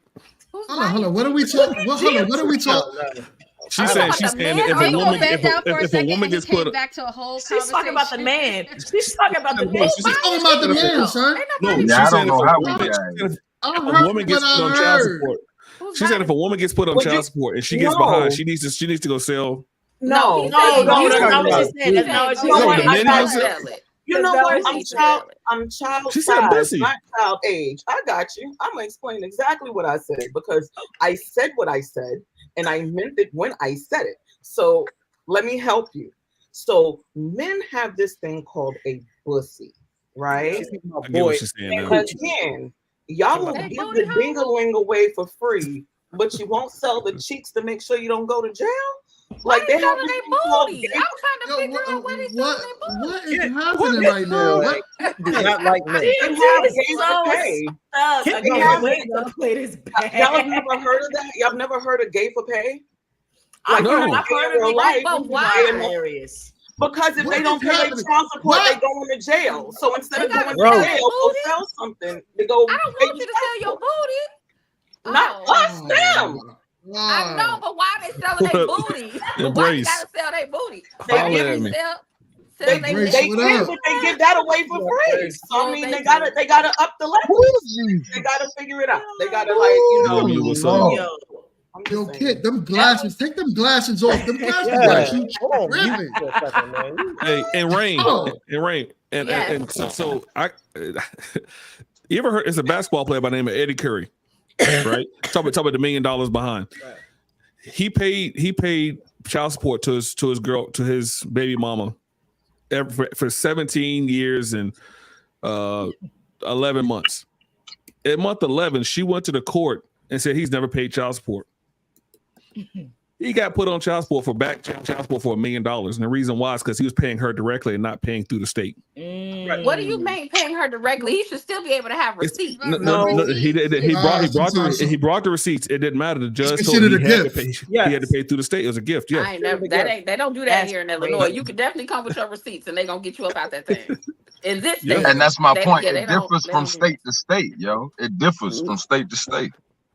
Who's Hold on. buying What are we these? talking? Well, hold on. What are we talking? No. She's Are you saying talking she's about saying the that if man a or the woman woman? bent down for a if a second woman and he gets came put back to a whole She's conversation. talking about the man. She's talking about the no, man. she's Talking about the man, son. Ain't no, nobody Yeah, she's I don't saying if know a how we woman, got here. I if a heard woman what gets put I on child heard. support, Who's she said buying if a woman gets put on Would you- child support and she gets behind, she needs to go sell. No, he No, said no, you. that's not what she said. That's He not what said she No, No, what? the you I men need got need to to you. sell it. You know That's what? not what I'm she said. child. I'm child She said size, pussy. not child age. I got you. I'm gonna explain exactly what I said because I said what I said and I meant it when I said it. So let me help you. So men have this thing called a pussy, right? She's talking about I get what boy. she's saying And now. again, y'all will That give booty the hole? dingaling away for free, but you won't sell the cheeks to make sure you don't go to jail. Why Like they they have selling this their thing called booties? gay. I'm trying to Yo, figure out why they selling their booties. what is Kid, happening what? right now? Like, What? Do not like men. they have gay for pay. stuck. Kid I don't can't like wait men. to play this back. Y'all have never heard of that? Y'all have never heard of gay for pay? I've No. heard, I've Gay heard in of real it, life, But which is why? hilarious. because if What they is don't pay their happening? child support, What? they go into jail. So instead They of gotta going to sell Bro. their jail, go booty? sell something to go I don't pay want your you to child sell your support. booty. Not us, them. I know, but why they selling their booty? Why you Embrace. gotta sell their booty? They Why Holla give can't at they me. sell their Embrace, they what legs? can, up? but they give that away for free. So I Oh, mean, they they gotta up the level. They gotta figure it out. They gotta like, you know. Yo, what's up? Lord. Yo, I'm just Yo, saying. kid, them glasses. Take them glasses off. Them glasses Yeah. got you Hold on mute tripping. for a second, man. Hey, and rain, Oh, and Yes. and so I. You ever heard? It's a basketball player by the name of Eddie Curry, right? Talk about $1 million behind. Right. He paid child support to his baby mama for 17 years and 11 months. At month 11, she went to the court and said he's never paid child support. He got put on child support for $1 million, and the reason why is because he was paying her directly and not paying through the state. What do you mean paying her directly? He should still be able to have receipts. No, he brought the receipts. It didn't matter. The judge told him he had to pay. He had to pay through the state. It was a gift. Yeah. I ain't never. They don't do that here in Illinois. You can definitely come with your receipts, and they gonna get you up out that thing. In this state, And that's my point. they It differs they from don't do state to state, yo. It differs from state to state.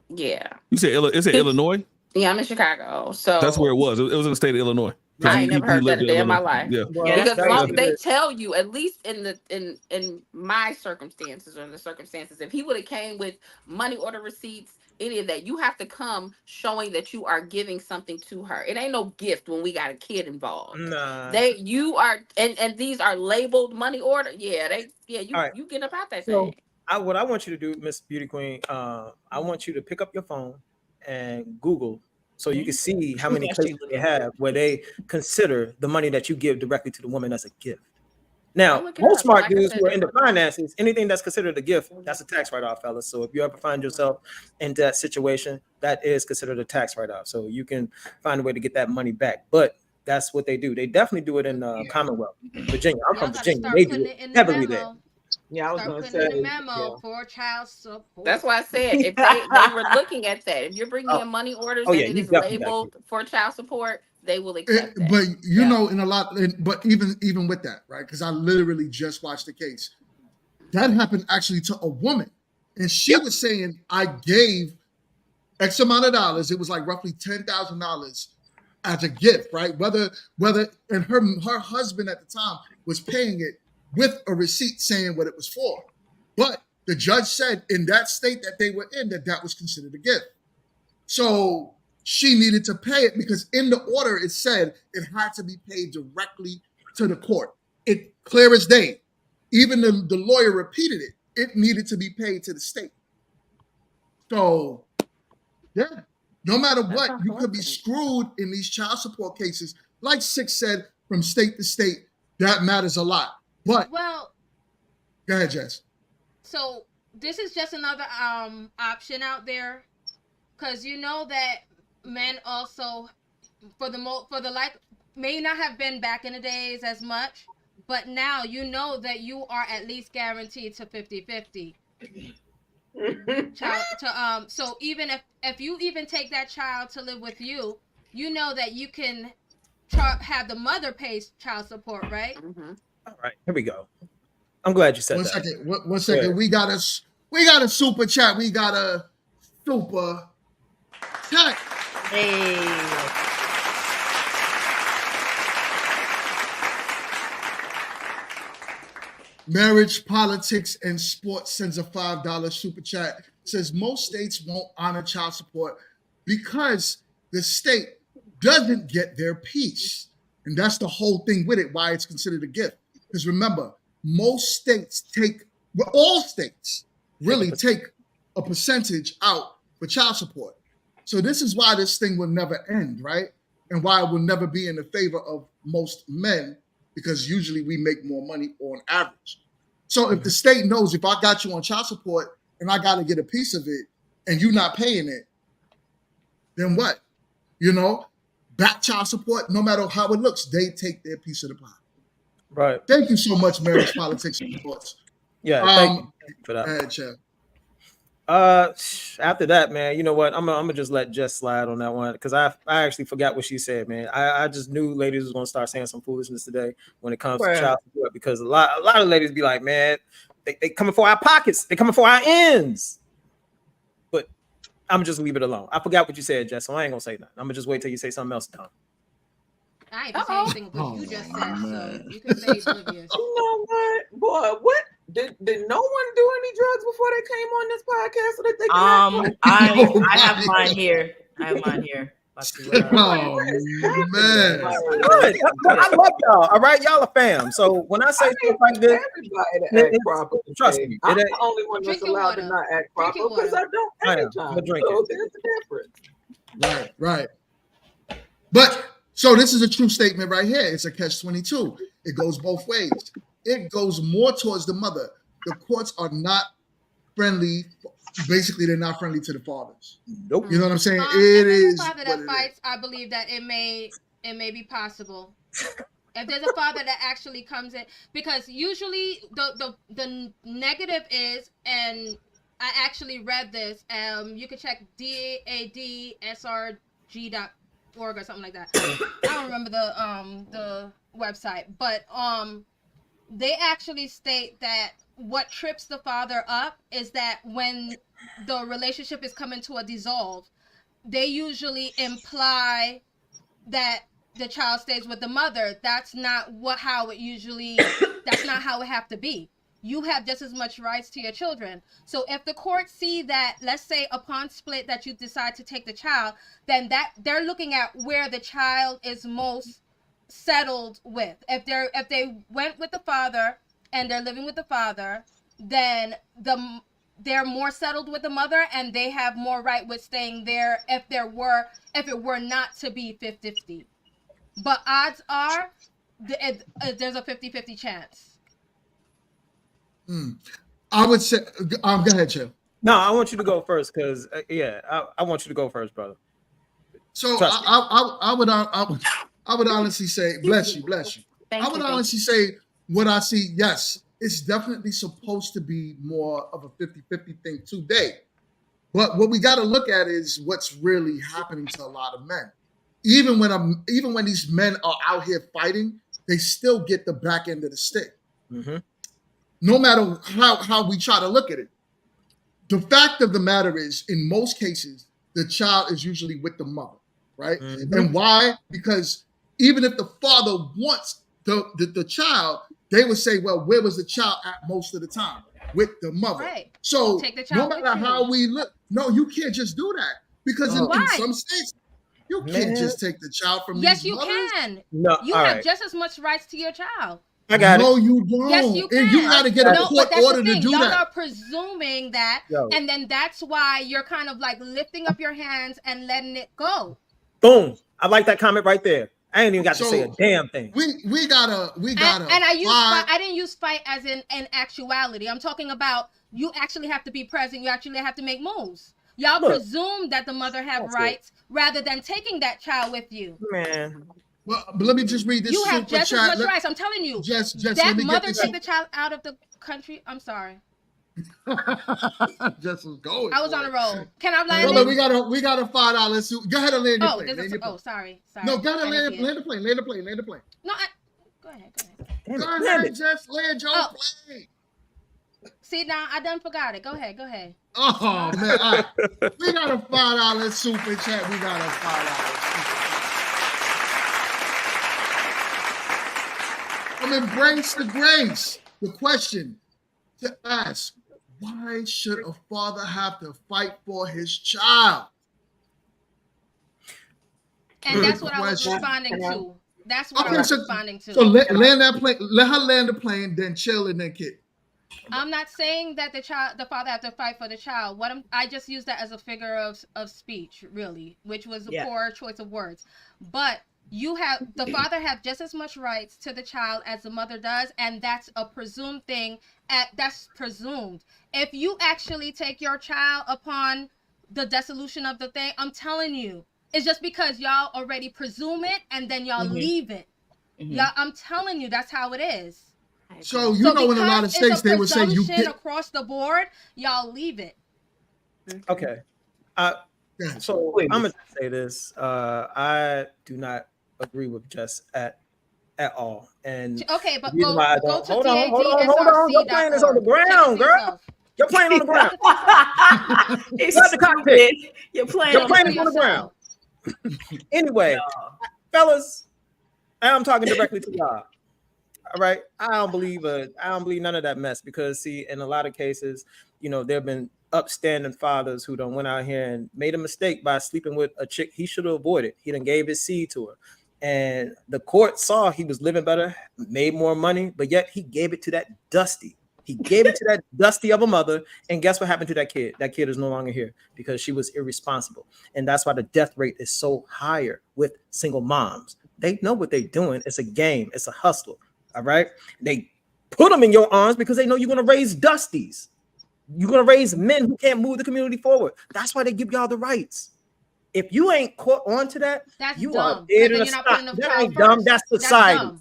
that. Yeah. You said it's in Illinois? Yeah, I'm in Chicago, so That's where it was. It was in the state of Illinois. I ain't never heard that a day in my life. Yeah. Because long, they tell you, at least in my circumstances or in the circumstances, if he would have came with money order receipts, any of that, you have to come showing that you are giving something to her. It ain't no gift when we got a kid involved. Nah. You are, and these are labeled money order. Yeah, right. you get up out that So thing. what I want you to do, Miss Beauty Queen, I want you to pick up your phone and Google so you can see how many places they have where they consider the money that you give directly to the woman as a gift. Now, most smart dudes who are into finances, anything that's considered a gift, that's a tax write-off, fellas. So if you ever find yourself in that situation, that is considered a tax write-off. So you can find a way to get that money back. But that's what they do. They definitely do it in Commonwealth, Virginia. I'm from Virginia. They do it heavily there. Yeah, I was Start gonna putting say in the memo for child support. That's why I said if they were looking at that, if you're bringing in money orders and it is labeled for child support, they will accept that. But you know, in a lot, but even with that, right? Because I literally just watched the case. That happened actually to a woman, and she was saying, "I gave X amount of dollars. It was like roughly $10,000 as a gift, right? Whether and her husband at the time was paying it with a receipt saying what it was for, but the judge said in that state that they were in that was considered a gift. So she needed to pay it because in the order it said it had to be paid directly to the court. It clear as day. Even the lawyer repeated it. It needed to be paid to the state. So, yeah, no matter what, you could be screwed in these child support cases. Like Six said, from state to state, that matters a lot. But, well, go ahead, Jess. So this is just another option out there, because you know that men also, for the like, may not have been back in the days as much, but now you know that you are at least guaranteed to 50-50. So even if you even take that child to live with you, you know that you can have the mother pay child support, right? All right, here we go. I'm glad you said One that. second. One second. We got a super chat. We got a super chat. Hey. Marriage, Politics, and Sports sends a $5 super chat. Says most states won't honor child support because the state doesn't get their piece. And that's the whole thing with it, why it's considered a gift. Because remember, most states all states really take a percentage out for child support. So this is why this thing will never end, right? And why it will never be in the favor of most men, because usually we make more money on average. So if the state knows if I got you on child support and I got to get a piece of it and you're not paying it, then what? Back child support, no matter how it looks, they take their piece of the pie. Right. Thank you so much, Marriage, Politics, and Sports. Yeah, thank you for that. Go ahead, Chad. After that, man, you know what? I'm gonna just let Jess slide on that one because I actually forgot what she said, man. I just knew ladies was gonna start saying some foolishness today when it comes to child support because a lot of ladies be like, man, they coming for our pockets, they coming for our ends. But I'm just leave it alone. I forgot what you said, Jess, so I ain't gonna say nothing. I'm gonna just wait till you say something else, Tom. I ain't saying anything what you just said, so you can say oblivious. You know what, boy? What did no one do any drugs before they came on this podcast so that they can I have mine here. Oh man! I love y'all. All right, y'all are fam. So when I say stuff like this, everybody act proper. Trust me, I'm the only one that's allowed to not act proper because I don't every time. So there's a difference. Right. But so this is a true statement right here. It's a catch-22. It goes both ways. It goes more towards the mother. The courts are not friendly. Basically, they're not friendly to the fathers. Nope. You know what I'm saying? It is. If there's a father that fights, I believe that it may be possible. If there's a father that actually comes in, because usually the negative is, and I actually read this. You can check DADSRG.org or something like that. I don't remember the website, but they actually state that what trips the father up is that when the relationship is coming to a dissolve, they usually imply that the child stays with the mother. That's not how it have to be. You have just as much rights to your children. So if the court see that, let's say upon split that you decide to take the child, then that they're looking at where the child is most settled with. If they went with the father and they're living with the father, then they're more settled with the mother and they have more right with staying there if it were not to be 50-50. But odds are there's a 50-50 chance. I would say, go ahead, Chip. No, I want you to go first because I want you to go first, brother. So I would honestly say, bless you. I would honestly say what I see, yes, it's definitely supposed to be more of a 50-50 thing today. But what we got to look at is what's really happening to a lot of men. Even when these men are out here fighting, they still get the back end of the stick. Mm-hmm. No matter how we try to look at it. The fact of the matter is, in most cases, the child is usually with the mother, right? Mm-hmm. And why? Because even if the father wants the child, they would say, well, where was the child at most of the time? with the mother. Right. So Take the no child with matter you. how we look, no, you can't just do that because in Why? some states you Man. can't just take the child from Yes, these you mothers. can. No, You all have right. just as much rights to your child. I got No, it. you don't. Yes, you And you can. got to get a No, court but that's order the to thing. do Y'all that. are presuming that, Yo. and then that's why you're kind of like lifting up your hands and letting it go. Boom. I like that comment right there. I ain't even got to say a damn thing. We gotta. And I use fight. I didn't use fight as in actuality. I'm talking about you actually have to be present. You actually have to make moves. Y'all presume that the mother have rights rather than taking that child with you. Man. Well, but let me just read this. You have super just chat. as much rights. I'm telling you. Just that let me mother get this. take the child out of the country. I'm sorry. Just was going. I was on a roll. Can I land? Well, we got a $5 suit. Go ahead and land your plane. Sorry. No, go ahead and land the plane. Land the plane. No, go ahead. Go ahead, just land your plane. See, now I done forgot it. Go ahead. Oh man, all right. We got a $5 super chat. We got a $5 super chat. Embrace the grace. The question to ask: why should a father have to fight for his child? And that's what I was responding to. That's what I was responding to. So land that plane. Let her land the plane, then chill and then kick. I'm not saying that the father have to fight for the child. I just used that as a figure of speech, really, which was a poor choice of words. But the father have just as much rights to the child as the mother does, and that's a presumed thing. That's presumed. If you actually take your child upon the dissolution of the thing, I'm telling you, it's just because y'all already presume it and then y'all leave it. Y'all, I'm telling you, that's how it is. So in a lot of states they would say you get across the board, y'all leave it. Okay. So I'm gonna say this. I do not agree with Jess at all. And okay, but go to hold on. Your plane is on the ground, girl. Your plane on the ground. It's the cockpit. Your plane is on the ground. Anyway, fellas, I'm talking directly to y'all. All right, I don't believe none of that mess because see, in a lot of cases, there have been upstanding fathers who done went out here and made a mistake by sleeping with a chick he should have avoided. He done gave his seed to her, and the court saw he was living better, made more money, but yet he gave it to that dusty. He gave it to that dusty of a mother, and guess what happened to that kid? That kid is no longer here because she was irresponsible, and that's why the death rate is so higher with single moms. They know what they're doing. It's a game. It's a hustle. All right. They put them in your arms because they know you're going to raise dusties. You're going to raise men who can't move the community forward. That's why they give y'all the rights. If you ain't caught on to that, you are dead in the spot. That ain't dumb. That's society.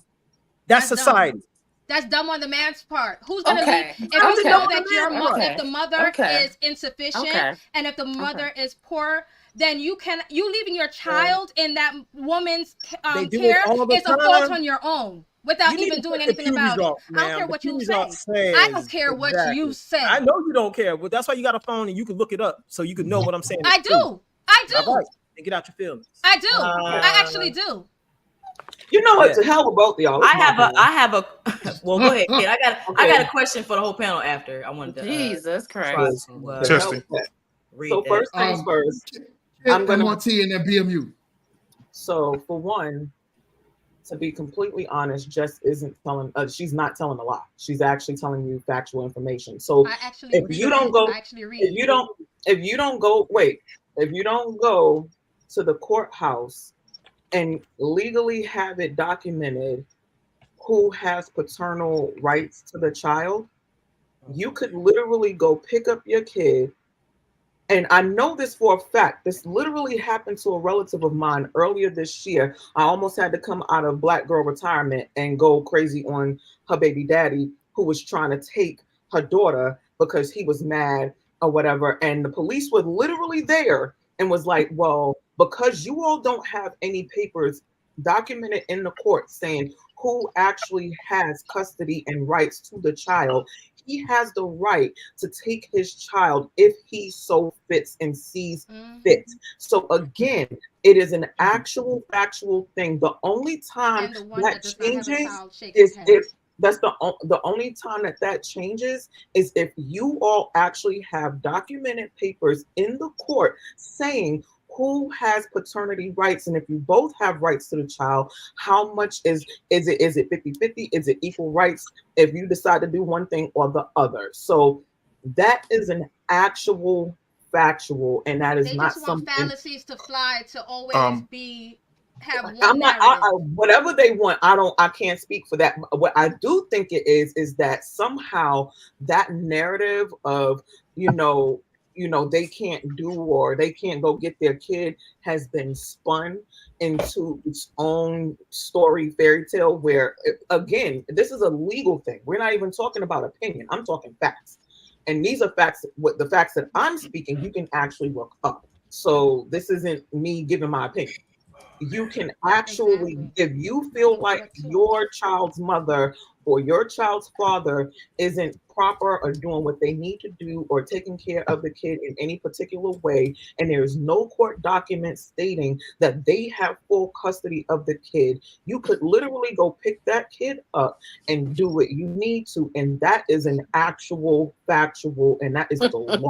That's society. That's dumb on the man's part. Who's going to leave? If you know that if the mother is insufficient and if the mother is poor, then you leaving your child in that woman's care is a fault on your own without even doing anything about it. I don't care what you say. I don't care what you say. I know you don't care, but that's why you got a phone and you can look it up so you can know what I'm saying. I do. All right. And get out your feelings. I do. I actually do. You know what? To hell with both of y'all. I have a. Well, go ahead, kid. I got a question for the whole panel after. I wanted to. Jesus Christ. Testing. So first things first. I'm going to and then BMU. So for one, to be completely honest, Jess isn't telling. She's not telling a lie. She's actually telling you factual information. So if you don't go to the courthouse and legally have it documented who has paternal rights to the child, you could literally go pick up your kid. And I know this for a fact. This literally happened to a relative of mine earlier this year. I almost had to come out of Black girl retirement and go crazy on her baby daddy, who was trying to take her daughter because he was mad or whatever. And the police were literally there and was like, well, because you all don't have any papers documented in the court saying who actually has custody and rights to the child, he has the right to take his child if he so fits and sees fit. So again, it is an actual factual thing. The only time that changes is if That's the only time that changes is if you all actually have documented papers in the court saying who has paternity rights, and if you both have rights to the child, how much is it 50-50? Is it equal rights if you decide to do one thing or the other? So that is an actual factual, and that is They not just want something. fallacies to fly to always have one I'm not. narrative. Whatever they want, I can't speak for that. What I do think it is that somehow that narrative of they can't do or they can't go get their kid has been spun into its own story fairy tale. Where again, this is a legal thing. We're not even talking about opinion. I'm talking facts, and these are facts. What the facts that I'm speaking, you can actually look up. So this isn't me giving my opinion. You can actually, if you feel like your child's mother or your child's father isn't proper or doing what they need to do or taking care of the kid in any particular way, and there is no court document stating that they have full custody of the kid, you could literally go pick that kid up and do what you need to. And that is an actual factual, and that is the law.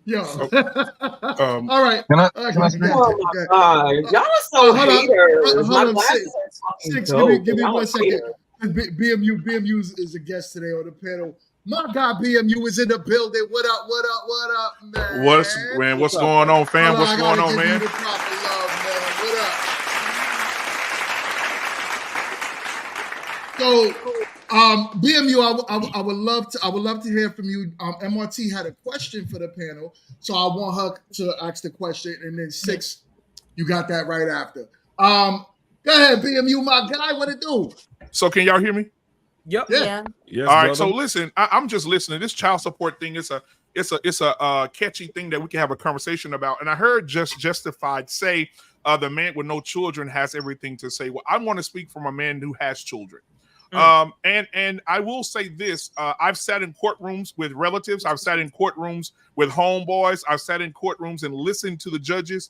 Yo. All right. Can I Okay, Oh my God. Y'all are so haters. Hold My on, glasses are fucking Six, dope. give me Y'all 1 are second. haters. BMU is a guest today on the panel. My guy BMU is in the building. What up, man? What's going on, fam? Hold What's I going gotta on, give man? you the proper love, man. What up? So, BMU, I would love to hear from you. MRT had a question for the panel, so I want her to ask the question, and then Six, you got that right after. Go ahead, BMU, my guy. What it do? So can y'all hear me? Yep. Yeah. Yes, All right. brother. So listen, I'm just listening. This child support thing is a catchy thing that we can have a conversation about. And I heard Justified say the man with no children has everything to say. Well, I want to speak from a man who has children. And I will say this: I've sat in courtrooms with relatives. I've sat in courtrooms with homeboys. I've sat in courtrooms and listened to the judges.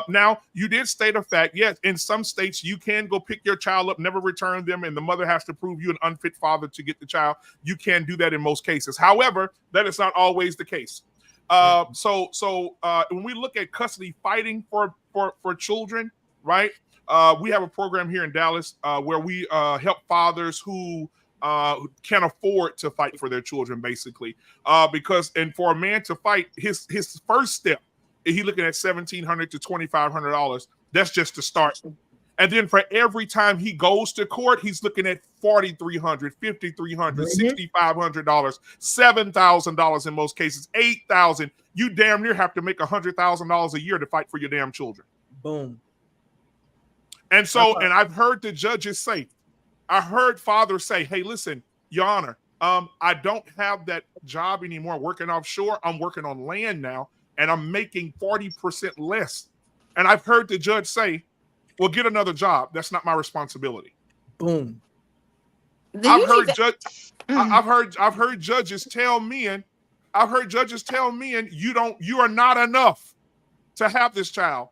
Now, you did state a fact. Yes, in some states, you can go pick your child up, never return them, and the mother has to prove you an unfit father to get the child. You can do that in most cases. However, that is not always the case. So when we look at custody fighting for children, right? We have a program here in Dallas where we help fathers who can afford to fight for their children, basically. Because for a man to fight, his first step, he looking at $1,700 to $2,500. That's just to start. And then for every time he goes to court, he's looking at $4,300, $5,300, $6,500, $7,000 in most cases, $8,000. You damn near have to make $100,000 a year to fight for your damn children. Boom. And so, and I've heard the judges say, I heard fathers say, hey, listen, Your Honor, I don't have that job anymore working offshore. I'm working on land now, and I'm making 40% less. And I've heard the judge say, well, get another job. That's not my responsibility. Boom. I've heard judges tell men, you are not enough to have this child.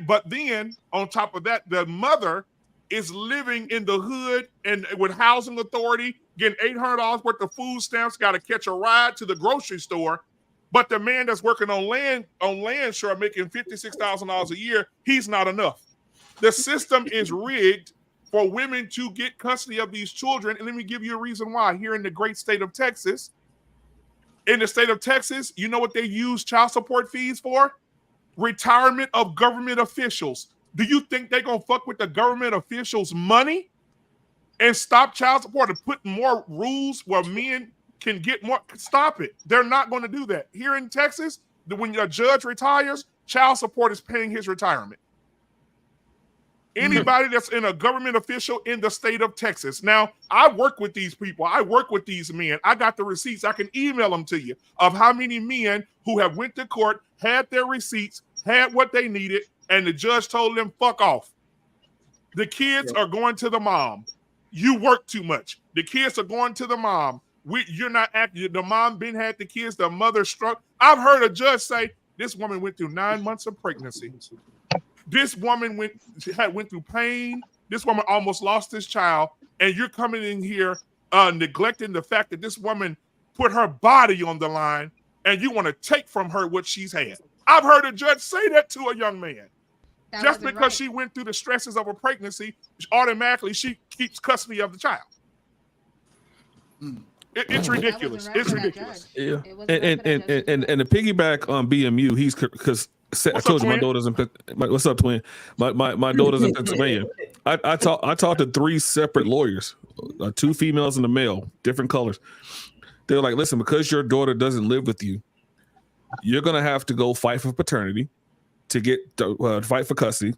But then on top of that, the mother is living in the hood and with housing authority, getting $800 worth of food stamps, got to catch a ride to the grocery store. But the man that's working on land shore, making $56,000 a year, he's not enough. The system is rigged for women to get custody of these children. And let me give you a reason why. Here in the great state of Texas, you know what they use child support fees for? Retirement of government officials. Do you think they're going to fuck with the government officials' money and stop child support and put more rules where men can get more? Stop it. They're not going to do that. Here in Texas, when a judge retires, child support is paying his retirement. Anybody that's in a government official in the state of Texas. Now, I work with these people. I work with these men. I got the receipts. I can email them to you of how many men who have went to court, had their receipts, had what they needed, and the judge told them, fuck off. The kids are going to the mom. You work too much. The kids are going to the mom. You're not acting. The mom been had the kids. The mother struck. I've heard a judge say, this woman went through 9 months of pregnancy. This woman went through pain. This woman almost lost this child, and you're coming in here neglecting the fact that this woman put her body on the line, and you want to take from her what she's had. I've heard a judge say that to a young man. Just because she went through the stresses of a pregnancy, automatically she keeps custody of the child. It's ridiculous. It's ridiculous. Yeah, and the piggyback on BMU, he's because I told you my daughter's in. What's up, twin? My daughter's in Pennsylvania. I talked to 3 separate lawyers, 2 females and a male, different colors. They're like, listen, because your daughter doesn't live with you, you're gonna have to go fight for paternity to get fight for custody.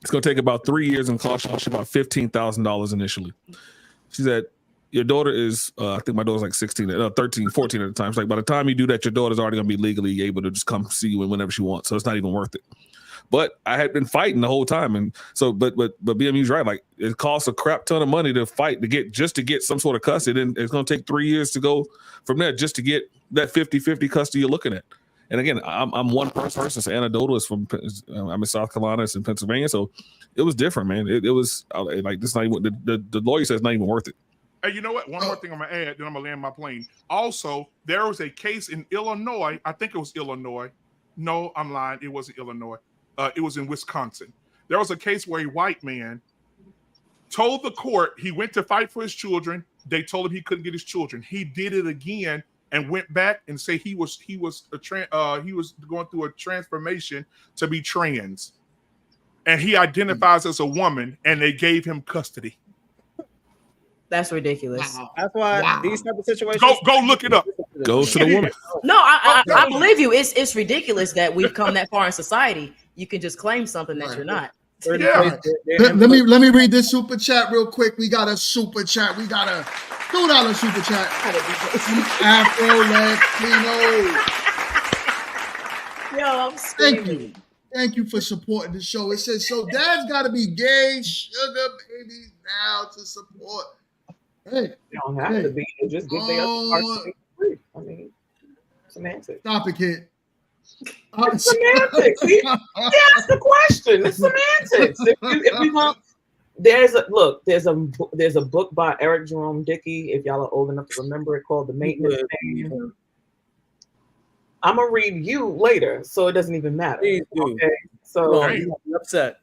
It's gonna take about 3 years and cost you about $15,000 initially. She said, your daughter is, I think my daughter's like 13, 14 at the time. It's like by the time you do that, your daughter's already gonna be legally able to just come see you whenever she wants. So it's not even worth it. But I had been fighting the whole time, and so but BMU's right. Like it costs a crap ton of money to fight to get some sort of custody. And it's gonna take 3 years to go from there just to get that 50-50 custody you're looking at. And again, I'm one person. It's anecdotal. From I'm in South Carolina. It's in Pennsylvania. So it was different, man. It was like this. Not even the lawyer says it's not even worth it. Hey, you know what? One more thing I'm gonna add, then I'm gonna land my plane. Also, there was a case in Illinois. I think it was Illinois. No, I'm lying. It wasn't Illinois. It was in Wisconsin. There was a case where a white man told the court he went to fight for his children. They told him he couldn't get his children. He did it again and went back and say he was going through a transformation to be trans, and he identifies as a woman, and they gave him custody. That's ridiculous. Wow. That's why these type of situations. Go look it up. Go to the woman. No, I believe you. It's ridiculous that we've come that far in society. You can just claim something that you're not. Yeah. Let me read this super chat real quick. We got a super chat. We got a $2 super chat. Afro Latino. Yo, I'm screaming. Thank you for supporting the show. It says, so dad's got to be gay sugar babies now to support. Hey, you don't have to be. Just give the other parts free. I mean, semantics. Stop it, kid. It's semantics. He asked the question. It's semantics. If we want, there's a book by Eric Jerome Dickey. If y'all are old enough to remember it, called The Maintenance Man. I'm gonna read you later, so it doesn't even matter. Okay, so I'm upset.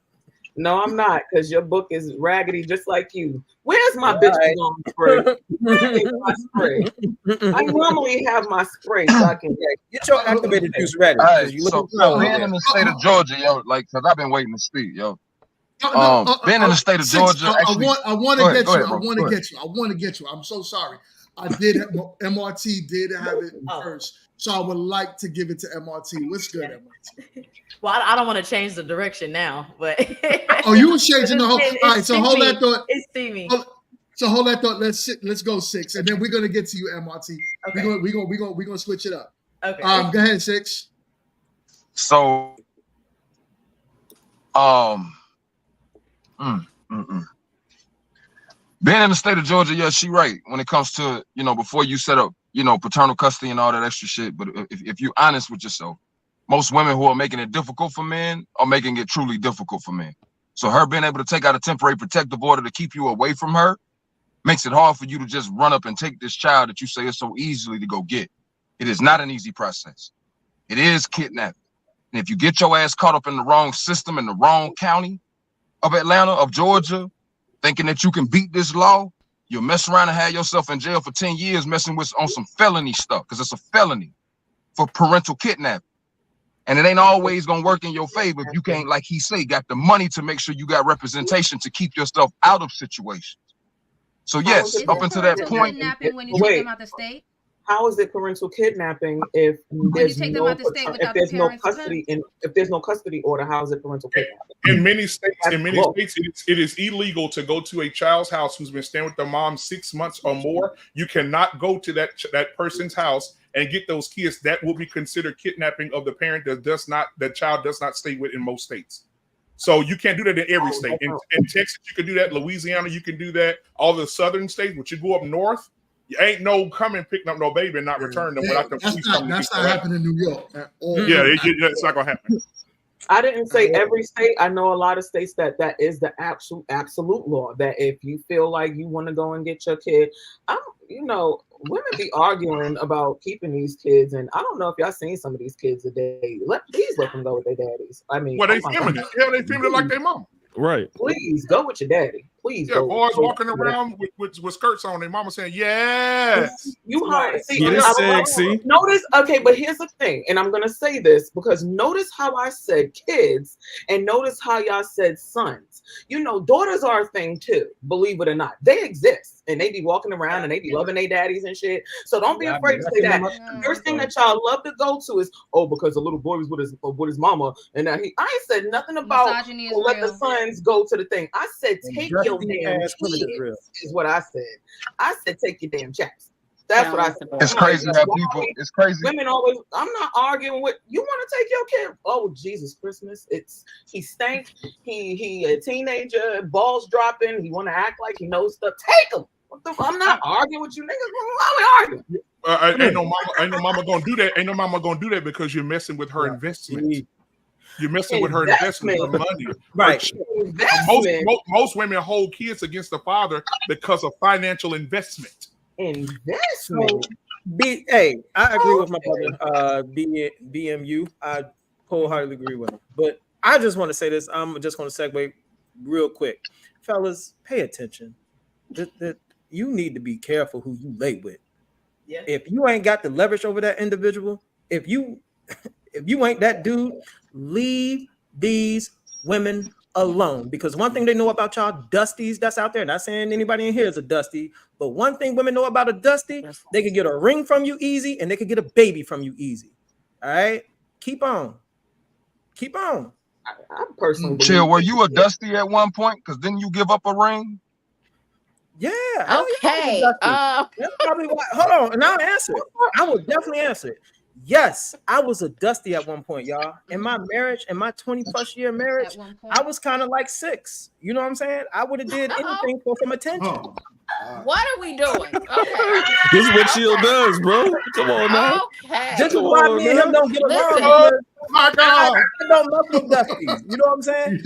No, I'm not, because your book is raggedy, just like you. Where's my bitch on spray? My spray. I normally have my spray, so I can get your activated juice ready. Right, so being in the state of Georgia, yo, like, because I've been waiting to speak, yo. Being in the state of Georgia, actually, I want to get you. I'm so sorry. I did. MRT did have it first, so I would like to give it to MRT. What's good, MRT? Well, I don't want to change the direction now, but you were changing the whole. All right, so hold that thought. It's steamy. So hold that thought. Let's go 6, and then we're gonna get to you, MRT. Okay. We're gonna switch it up. Okay. Go ahead, 6. So, being in the state of Georgia, yeah, she right when it comes to, before you set up, paternal custody and all that extra shit. But if you're honest with yourself, most women who are making it difficult for men are making it truly difficult for men. So her being able to take out a temporary protective order to keep you away from her makes it hard for you to just run up and take this child that you say is so easily to go get. It is not an easy process. It is kidnapping. And if you get your ass caught up in the wrong system in the wrong county of Atlanta, of Georgia, thinking that you can beat this law, you'll mess around and have yourself in jail for 10 years messing with on some felony stuff, because it's a felony for parental kidnapping. And it ain't always gonna work in your favor if you can't, like he say, got the money to make sure you got representation to keep yourself out of situations. So yes, up until that point. When you take them out the state? How is it parental kidnapping if there's no custody and if there's no custody order? How is it parental kidnapping? In many states, it is illegal to go to a child's house who's been staying with their mom 6 months or more. You cannot go to that person's house and get those kids. That will be considered kidnapping of the parent that child does not stay with in most states. So you can't do that in every state. In Texas, you can do that. Louisiana, you can do that. All the southern states, but you go up north, you ain't no coming picking up no baby and not returning them without the police coming. That's not happening in New York at all. Yeah, it's not gonna happen. I didn't say every state. I know a lot of states that is the absolute law. That if you feel like you want to go and get your kid, women be arguing about keeping these kids, and I don't know if y'all seen some of these kids today. Please let them go with their daddies. I mean, well, they feminine. Yeah, they feminine like their mama. Right. Please go with your daddy. Please Yeah, go. boys walking around with skirts on. Their mama saying, "Yes." You hard. See, Get it sexy. Notice, okay, but here's the thing, and I'm gonna say this because notice how I said kids, and notice how y'all said sons. Daughters are a thing too. Believe it or not, they exist, and they be walking around and they be loving their daddies and shit. So don't be afraid to say that. The first thing that y'all love to go to is, because the little boy was with his mama, and I ain't said nothing about let the sons go to the thing. I said take your damn kids, is what I said. I said take your damn chaps. That's what I said. It's crazy how people. It's crazy. Women always. I'm not arguing with you. Want to take your kid? Oh Jesus, Christmas! He stank. He a teenager. Balls dropping. He want to act like he knows stuff. Take him. I'm not arguing with you niggas. Why are we arguing? Ain't no mama gonna do that. Ain't no mama gonna do that because you're messing with her investment. You're messing with her investment, her money. Right. Most women hold kids against the father because of financial investment. Investment. Hey, I agree with my brother. BMU. I wholeheartedly agree with him. But I just want to say this. I'm just going to segue real quick, fellas. Pay attention. You need to be careful who you lay with. Yeah. If you ain't got the leverage over that individual, if you ain't that dude, leave these women alone. Because one thing they know about y'all dusties that's out there, not saying anybody in here is a dusty, but one thing women know about a dusty, they can get a ring from you easy and they can get a baby from you easy. All right? Keep on. I personally Chill, were you a dusty at one point? Because didn't you give up a ring? Yeah. Okay. That's probably why. Hold on, and I'll answer it. I will definitely answer it. Yes, I was a dusty at one point, y'all. In my marriage, in my 20+ year marriage, I was kind of like 6. You know what I'm saying? I would have did anything for some attention. What are we doing? Okay. This is what Chill does, bro. Come on now. Okay. This is why me and him don't get along. Listen. My God. I don't love no dusties. You know what I'm saying?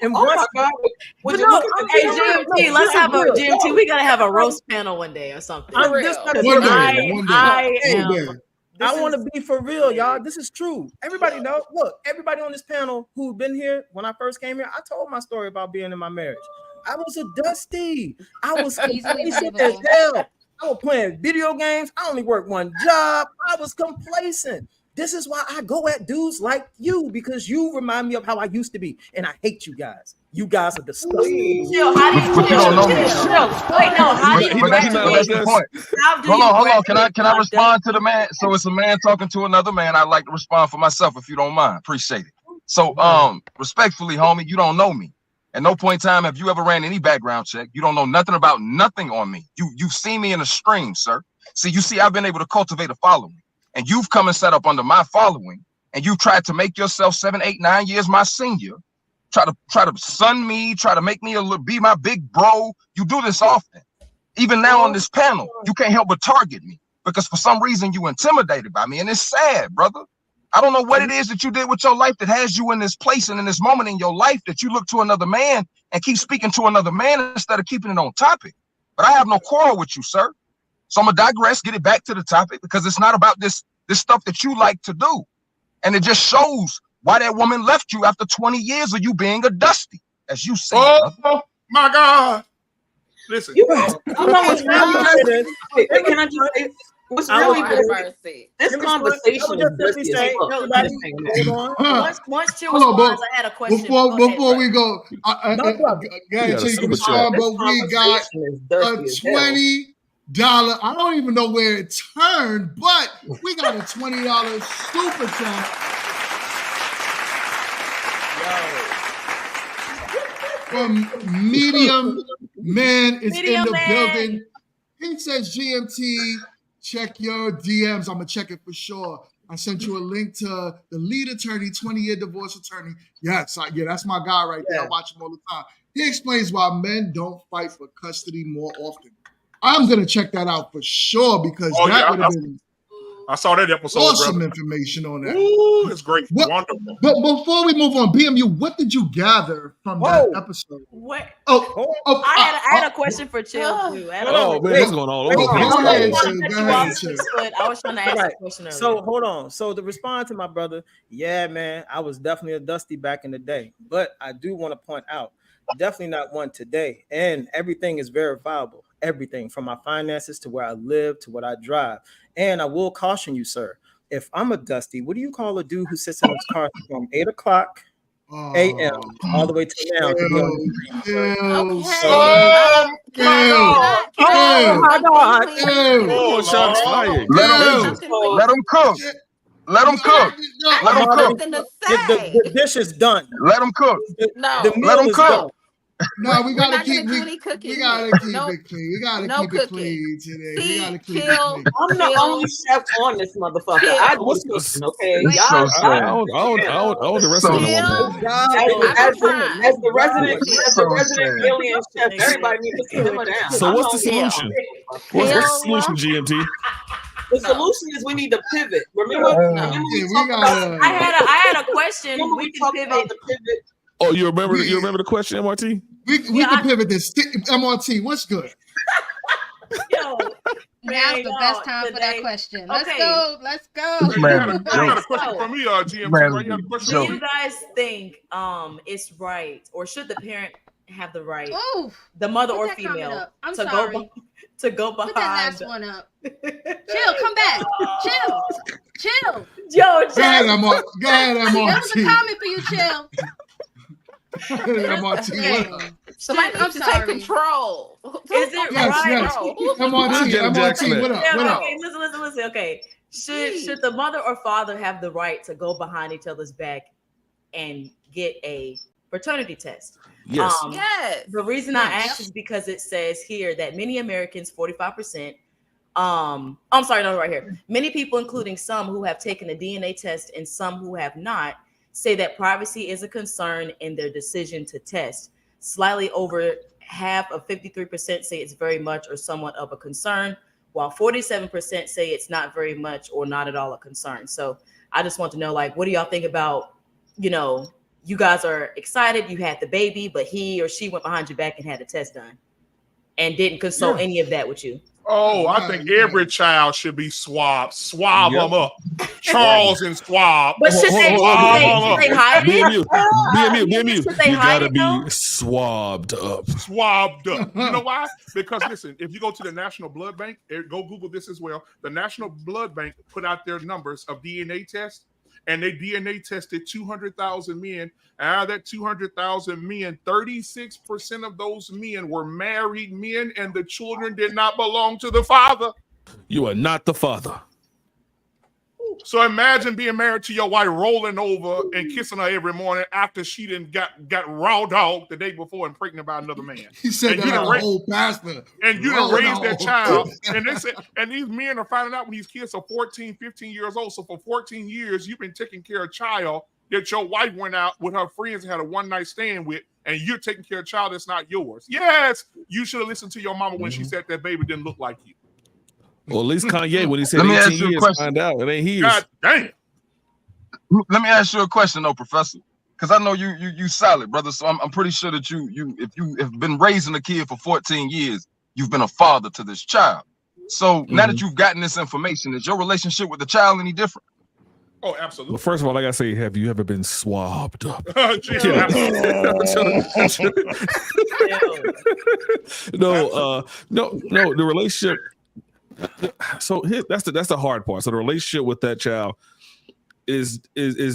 And once, hey, GMT, let's have a GMT. We gotta have a roast panel one day or something. I One want to be for real, y'all. This is true. Everybody know. Look, everybody on this panel who've been here when I first came here, I told my story about being in my marriage. I was a dusty. I was complacent as hell. I was playing video games. I only worked one job. I was complacent. This is why I go at dudes like you, because you remind me of how I used to be, and I hate you guys. You guys are disgusting. Chill, how do you But you don't know me. Wait, no, how do you That's the point. Hold on. Can I respond to the man? So it's a man talking to another man. I'd like to respond for myself if you don't mind. Appreciate it. So respectfully, homie, you don't know me. At no point in time have you ever ran any background check. You don't know nothing about nothing on me. You've seen me in a stream, sir. See, I've been able to cultivate a following. And you've come and set up under my following, and you tried to make yourself 7, 8, 9 years my senior. Try to son me, try to make me be my big bro. You do this often. Even now on this panel, you can't help but target me because for some reason you intimidated by me, and it's sad, brother. I don't know what it is that you did with your life that has you in this place and in this moment in your life that you look to another man and keep speaking to another man instead of keeping it on topic. But I have no quarrel with you, sir. So I'm gonna digress, get it back to the topic because it's not about this stuff that you like to do. And it just shows why that woman left you after 20 years of you being a dusty, as you say. Oh my God. Listen. You know what's really can I just say what's really this conversation is dusty as fuck. Once Chill responds, I had a question. Before we go, we got a $20. I don't even know where it turned, but we got a $20 super chat. From Medium Man is in the building. He says, GMT, check your DMs. I'm going to check it for sure. I sent you a link to the lead attorney, 20-year divorce attorney. Yes, that's my guy right there. I watch him all the time. He explains why men don't fight for custody more often. I'm going to check that out for sure because that would have been I saw that episode. Awesome brother. information on that. Ooh, it's great. What, Wonderful. but before we move on, BMU, what did you gather from that episode? What? Oh, I had a question for Chill too. Oh man, this is going all over. Go ahead, Chill. Go ahead, Chill. But I was trying to ask a question earlier. So hold on. So to respond to my brother, yeah, man, I was definitely a dusty back in the day, but I do want to point out, definitely not one today. And everything is verifiable. Everything from my finances to where I live to what I drive. And I will caution you, sir. If I'm a dusty, what do you call a dude who sits in his car from 8 o'clock a.m. all the way to now? To be on the street? Oh my God! Oh, shots fired. Let them cook. Let them cook. Let them cook. The dish is done. Let them cook. The meal Let them is cook. done. No, we gotta keep it it clean. clean today. No We gotta cooking. keep it See, clean. I'm the only chef on this motherfucker. I do cooking, okay? It's so sad. I own the rest of them. As the resident sad. alien chef, everybody needs to simmer down. So what's the solution? What's the solution, GMT? The solution is we need to pivot. Remember I had a question. We can pivot. Oh, you remember the question, MRT? We can pivot this. MRT, what's good? Yo, Now's the best time for that question. Let's go. Let's go. You had a question for me, GMT. Right? You had a question Do for me? you guys think it's right, or should the parent have the right, the mother or female, I'm to sorry. go behind? Put that last one up. Chill, come back. Chill. Yo, Go ahead, MRT. That was a comment for you, Chill. MRT, Somebody needs to take control. Is it right? MRT, what up? Okay, listen. Okay, should the mother or father have the right to go behind each other's back and get a paternity test? Yes. Yes. The reason I ask is because it says here that many Americans, 45%. I'm sorry, no, right here. Many people, including some who have taken a DNA test and some who have not, say that privacy is a concern in their decision to test. Slightly over half of 53% say it's very much or somewhat of a concern, while 47% say it's not very much or not at all a concern. So I just want to know, like, what do y'all think about, you guys are excited, you had the baby, but he or she went behind your back and had the test done and didn't consult any of that with you? Oh, I think every child should be swabbed. Swab them up. Charles and swab. But should they hide it? BMU. You gotta be swabbed up. Swabbed up. You know why? Because listen, if you go to the National Blood Bank, go Google this as well. The National Blood Bank put out their numbers of DNA tests, and they DNA tested 200,000 men. And out of that 200,000 men, 36% of those men were married men, and the children did not belong to the father. You are not the father. So imagine being married to your wife, rolling over and kissing her every morning after she done got raw dog the day before and pregnant by another man. He said and that like a whole pastor. And you done raised that child. And they said, and these men are finding out when these kids are 14, 15 years old. So for 14 years, you've been taking care of a child that your wife went out with her friends and had a one-night stand with, and you're taking care of a child that's not yours. Yes, you should have listened to your mama when she said that baby didn't look like you. Well, at least Kanye, when he said 18 years, find out it ain't his. God damn. Let me ask you a question, though, Professor, because I know you solid, brother. So I'm pretty sure that if you have been raising a kid for 14 years, you've been a father to this child. So now that you've gotten this information, is your relationship with the child any different? Oh, absolutely. Well, first of all, I gotta say, have you ever been swabbed up? No, the relationship. So that's the hard part. So the relationship with that child is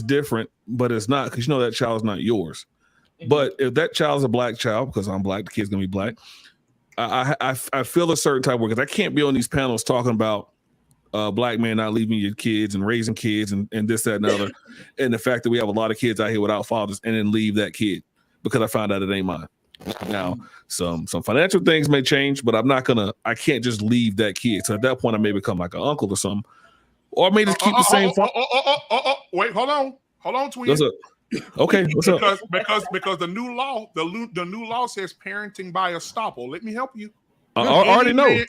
different, but it's not, because that child is not yours. But if that child's a black child, because I'm black, the kid's gonna be black. I feel a certain type of way, because I can't be on these panels talking about black men not leaving your kids and raising kids and this, that, and the other, and the fact that we have a lot of kids out here without fathers, and then leave that kid because I found out it ain't mine. Now, some financial things may change, but I can't just leave that kid. So at that point, I may become like an uncle or something, or I may just keep the same. Wait, hold on, twin. What's up? Okay, what's up? Because the new law says parenting by estoppel. Let me help you. I already know.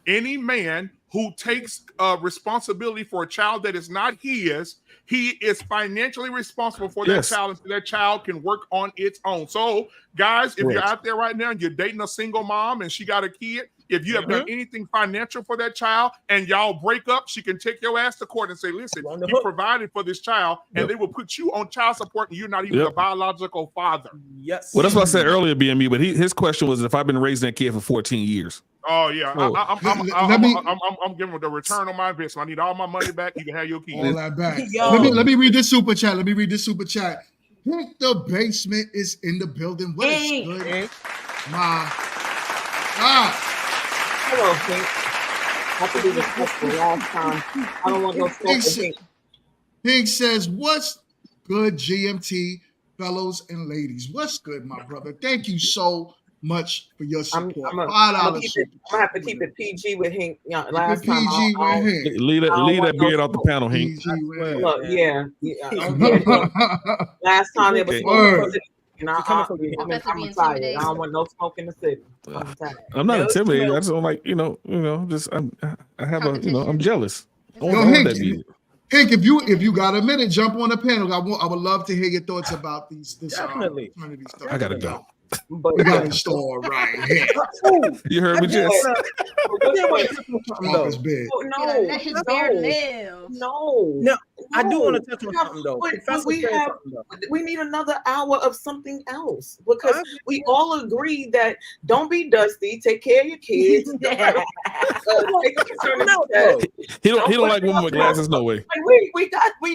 Any man who takes responsibility for a child that is not his. He is financially responsible for that child until that child can work on its own. So, guys, if you're out there right now and you're dating a single mom and she got a kid, if you have done anything financial for that child and y'all break up, she can take your ass to court and say, listen, you provided for this child, and they will put you on child support and you're not even the biological father. Yes. Well, that's what I said earlier, BME, but his question was if I've been raising that kid for 14 years. Oh yeah, So, I'm giving the return on my investment. I need all my money back. You can have your key. All that back. Let me read this super chat. Hink the Basement is in the building. What is good? My God. Hello, Hink. I have to be respectful last time. I don't want no smoke with Hink. Hink says, "What's good, GMT fellows and ladies? What's good, my brother? Thank you so much for your support. I'm gonna have to keep it PG with Hink. Last time, leave that beard off the panel, Hink. Look, last time there was smoke, and I'm tired. I don't want no smoke in the city. I'm not intimidated. I just don't like, I'm jealous. Hink, if you got a minute, jump on the panel. I would love to hear your thoughts about this. Definitely. I gotta go. We got a store right here. You heard me, Jess. Let his beard live. No, I do want to touch on something though. We need another hour of something else because we all agree that don't be dusty. Take care of your kids. He don't like women with glasses. No way. We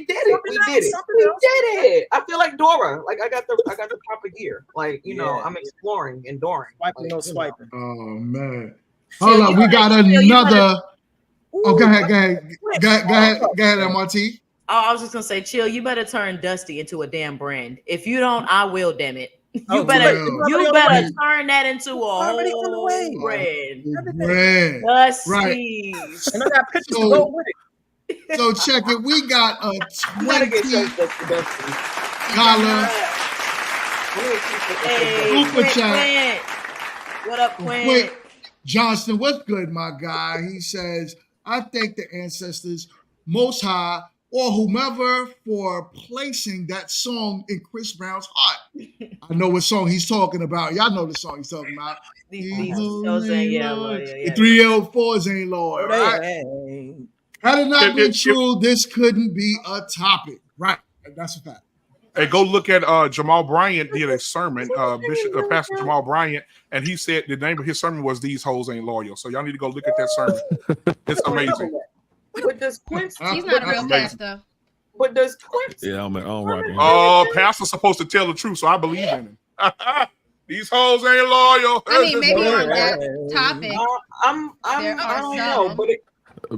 did it. I feel like Dora. Like I got the proper gear. Like I'm exploring, enduring. Swiping. Oh man. Hold on, we got another. Oh, go ahead, MRT. Oh, I was just gonna say, chill. You better turn Dusty into a damn brand. If you don't, I will. Damn it. You better turn that into a whole brand. Dusty. Right. And I got pictures to go with it. So check it. We got a $20 super chat. What up, Quinn? Johnston, what's good, my guy? He says, I thank the ancestors, Most High, or whomever for placing that song in Chris Brown's heart. I know what song he's talking about. Y'all know the song he's talking about. The 3L4s ain't loyal, right? Had it not been true, this couldn't be a topic. Right. That's a fact. Hey, go look at Jamal Bryant did a sermon, Pastor Jamal Bryant, and he said the name of his sermon was "These Hoes Ain't Loyal." So y'all need to go look at that sermon. It's amazing. But does Quince? He's not a real pastor. But does Quince? Yeah, I'm rocking. Oh, pastor's supposed to tell the truth, so I believe in him. These hoes ain't loyal. I mean, maybe on that topic. I don't know, but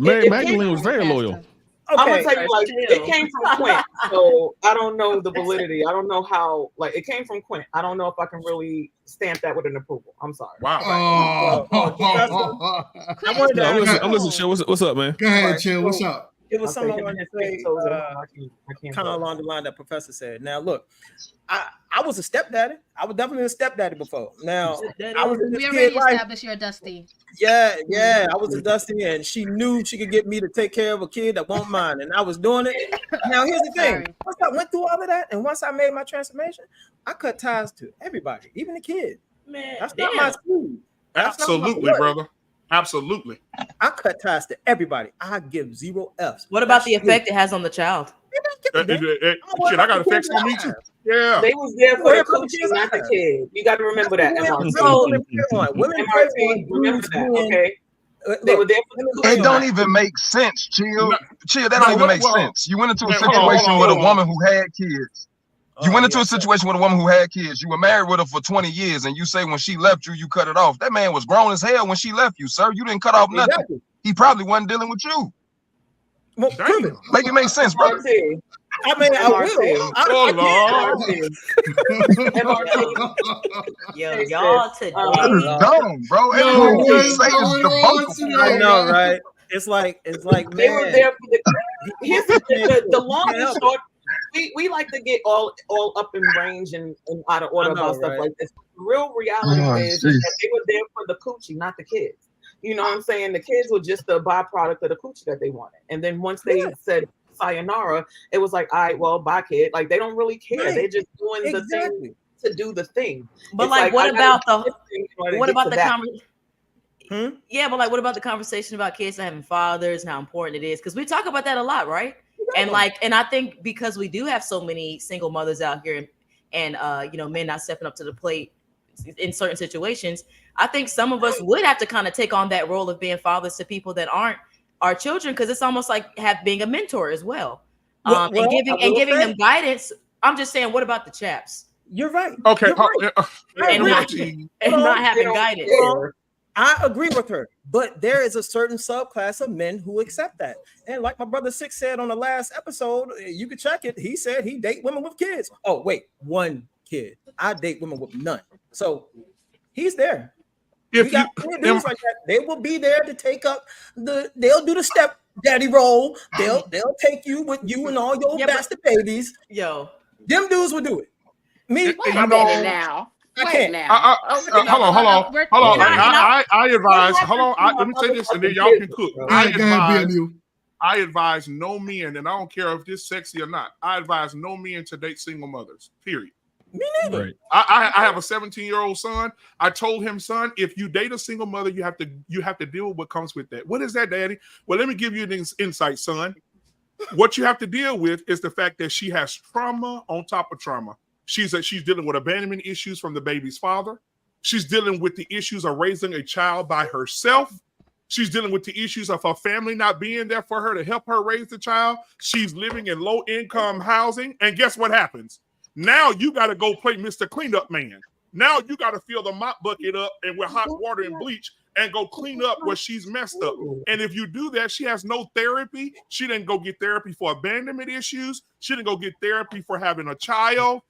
Mary Magdalene was very loyal. I'm gonna tell you, like, it came from Quint, so I don't know the validity. I don't know how, like, it came from Quint. I don't know if I can really stamp that with an approval. I'm sorry. Wow. I'm listening, Chill. What's up, man? Go ahead, Chill. What's up? It was something I wanted to say, kind of along the line that Professor said. Now, look, I was a stepdaddy. I was definitely a stepdaddy before. Now, I was we already established you're Dusty. Yeah, I was a Dusty, and she knew she could get me to take care of a kid that won't mind, and I was doing it. Now, here's the thing. Once I went through all of that, and once I made my transformation, I cut ties to everybody, even the kid. Man, that's not my school. Absolutely, brother. Absolutely. I cut ties to everybody. I give 0 Fs. What about the effect it has on the child? Shit, I got effects on me too. Yeah. They was there for the coach, not the kid. You got to remember that. Remember that, okay? They were there for the coach. It don't even make sense, Chill. That don't even make sense. You went into a situation with a woman who had kids. You went into a situation with a woman who had kids. You were married with her for 20 years, and you say when she left you, you cut it off. That man was grown as hell when she left you, sir. You didn't cut off nothing. Exactly. He probably wasn't dealing with you. Well, make it make sense, brother. I mean, I will. Yo, y'all today. That is dumb, bro. Everything you say is debunkable. I know, right? It's like they were there for the. Here's the long and short. We like to get all up in range and out of order about stuff like this. The real reality is that they were there for the coochie, not the kids. You know what I'm saying? The kids were just the byproduct of the coochie that they wanted. And then once they said sayonara, it was like, all right, well, bye, kid. Like they don't really care. Right. They're just doing the thing Exactly. to do the thing. But It's like, what about the conversation? Yeah, but like, what about the conversation about kids having fathers and how important it is? Because we talk about that a lot, right? And like, and I think because we do have so many single mothers out here, and you know, men not stepping up to the plate in certain situations, I think some of us would have to kind of take on that role of being fathers to people that aren't our children, because it's almost like being a mentor as well, and giving them guidance. I'm just saying, what about the chaps? You're right. Okay. You're right. And not having guidance. I agree with her, but there is a certain subclass of men who accept that. And like my brother Six said on the last episode, you can check it. He said he date women with kids. Oh, wait, one kid. I date women with none. So he's there. If we got dudes like that, they will be there to take up they'll do the step daddy role. They'll take you with you and all your bastard babies. Yo, them dudes will do it. Me, wait a minute now. Wait now. Hold on. I advise. Hold on. Let me say this, and then y'all can cook. I advise no men, and I don't care if this sexy or not. I advise no men to date single mothers. Period. Me neither. Right. I have a 17-year-old son. I told him, son, if you date a single mother, you have to deal with what comes with that. What is that, Daddy? Well, let me give you an insight, son. What you have to deal with is the fact that she has trauma on top of trauma. She's dealing with abandonment issues from the baby's father. She's dealing with the issues of raising a child by herself. She's dealing with the issues of her family not being there for her to help her raise the child. She's living in low-income housing. And guess what happens? Now you got to go play Mr. Cleanup Man. Now you got to fill the mop bucket up and with hot water and bleach and go clean up where she's messed up. And if you do that, she has no therapy. She didn't go get therapy for abandonment issues. She didn't go get therapy for having a child.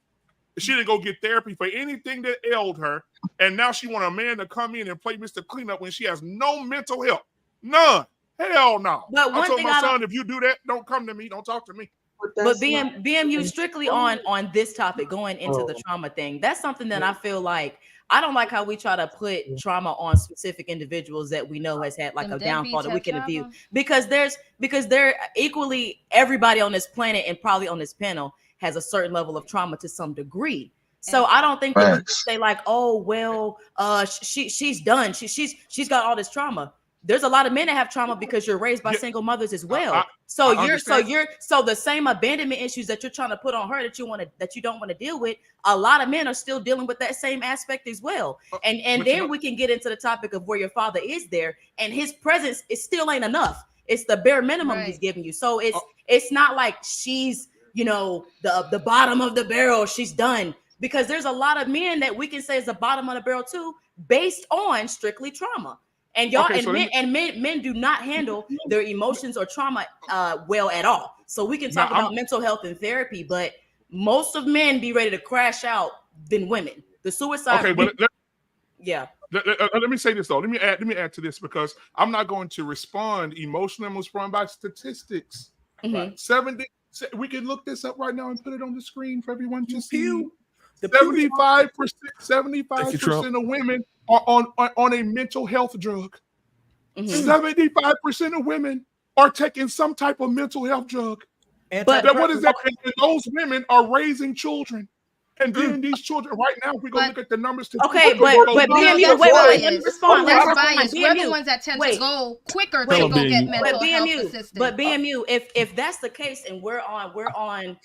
She didn't go get therapy for anything that ailed her. And now she want a man to come in and play Mr. Cleanup when she has no mental help. None. Hell no. But I told my son, if you do that, don't come to me. Don't talk to me. But BMU strictly on this topic, going into the trauma thing, that's something that I feel like I don't like how we try to put trauma on specific individuals that we know has had like a downfall that we can view, because they're equally, everybody on this planet and probably on this panel has a certain level of trauma to some degree. So I don't think that we can say like, oh well, she's done. She's got all this trauma. There's a lot of men that have trauma because you're raised by single mothers as well. So the same abandonment issues that you're trying to put on her that you don't want to deal with, a lot of men are still dealing with that same aspect as well. And then we can get into the topic of where your father is there and his presence is still ain't enough. It's the bare minimum he's giving you. So it's not like she's, you know, the bottom of the barrel, she's done, because there's a lot of men that we can say is the bottom of the barrel too, based on strictly trauma. And men do not handle their emotions or trauma well at all. So we can talk about mental health and therapy, but most of men be ready to crash out than women. The suicide. Okay, but let me say this though. Let me add to this, because I'm not going to respond emotionally. I'm going to respond by statistics. Mm-hmm. 70. We can look this up right now and put it on the screen for everyone to see. 75% of women are on a mental health drug. 75% of women are taking some type of mental health drug. But what is that? And those women are raising children. And then these children, right now, if we go look at the numbers. Okay, but BMU, wait, let me respond. That's bias. We're the ones that tend to go quicker to go get mental health assistance. But BMU, if that's the case, and we're on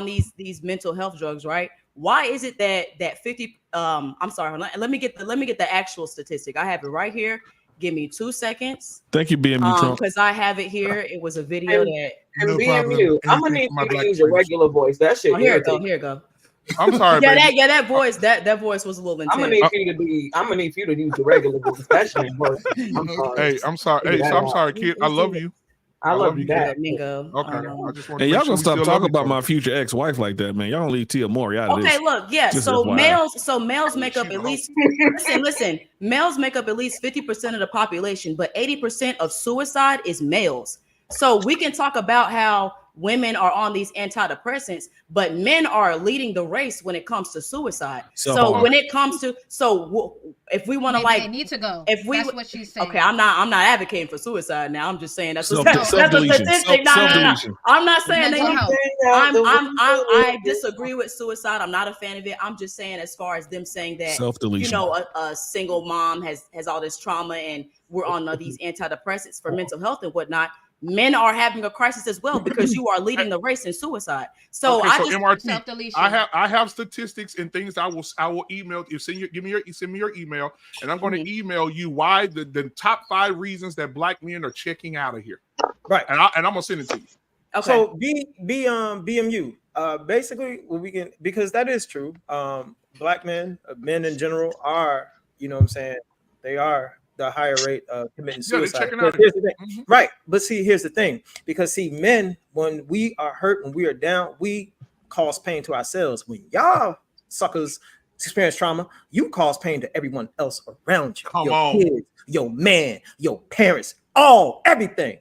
these mental health drugs, right? Why is it that 50? I'm sorry. Let me get the actual statistic. I have it right here. Give me 2 seconds. Thank you, BMU. Because I have it here. It was a video that. And BMU, I'm gonna need you to use your regular voice. That shit. Oh, here it go. Here it go. I'm sorry. That voice was a little intense. I'm gonna need you to use the regular voice. That shit works. I'm sorry. Hey, I'm sorry. Hey, I'm sorry, kid. I love you. I love you, Dad. Mingo. Okay. I just want and y'all gonna stop talking about my future ex-wife like that, man. Y'all don't leave Tia Mori out of this. Okay, look, yeah. So males make up at least listen. Males make up at least 50% of the population, but 80% of suicide is males. So we can talk about how women are on these antidepressants, but men are leading the race when it comes to suicide. So when it comes to, if we want to Maybe like, they need to go. if we, That's what she's saying. okay, I'm not advocating for suicide now. I'm just saying that's a Self-deletion. statistic. No. I'm not saying they Mental need. health. I disagree with suicide. I'm not a fan of it. I'm just saying, as far as them saying that, Self-deletion. you know, a single mom has all this trauma and we're on these antidepressants for mental health and whatnot. Men are having a crisis as well because you are leading the race in suicide. So okay, I so just MRT, self-deletion. I have statistics and things I will email you. Send me your email, and I'm going to email you why the top 5 reasons that black men are checking out of here. Right, and I'm gonna send it to you. Okay. So BMU. Basically, what we can, because that is true. Black men, men in general, are, you know what I'm saying, they are the higher rate of committing suicide. Checking out. Here's the thing. Right, but see, here's the thing. Because see, men, when we are hurt, when we are down, we cause pain to ourselves. When y'all suckers experience trauma, you cause pain to everyone else around you. Come on. Kids, your man, your parents, everything.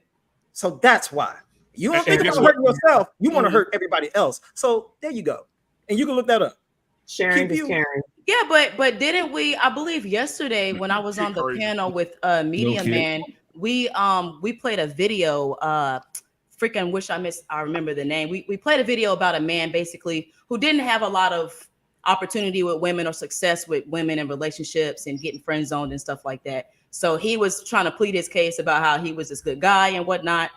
So that's why. You don't think about hurting yourself. You want to hurt everybody else. So there you go. And you can look that up. Sharing is caring. Yeah, but didn't we? I believe yesterday when I was on the panel with Media Man, we played a video. Freaking wish I remember the name. We played a video about a man basically who didn't have a lot of opportunity with women or success with women in relationships and getting friend zoned and stuff like that. So he was trying to plead his case about how he was this good guy and whatnot.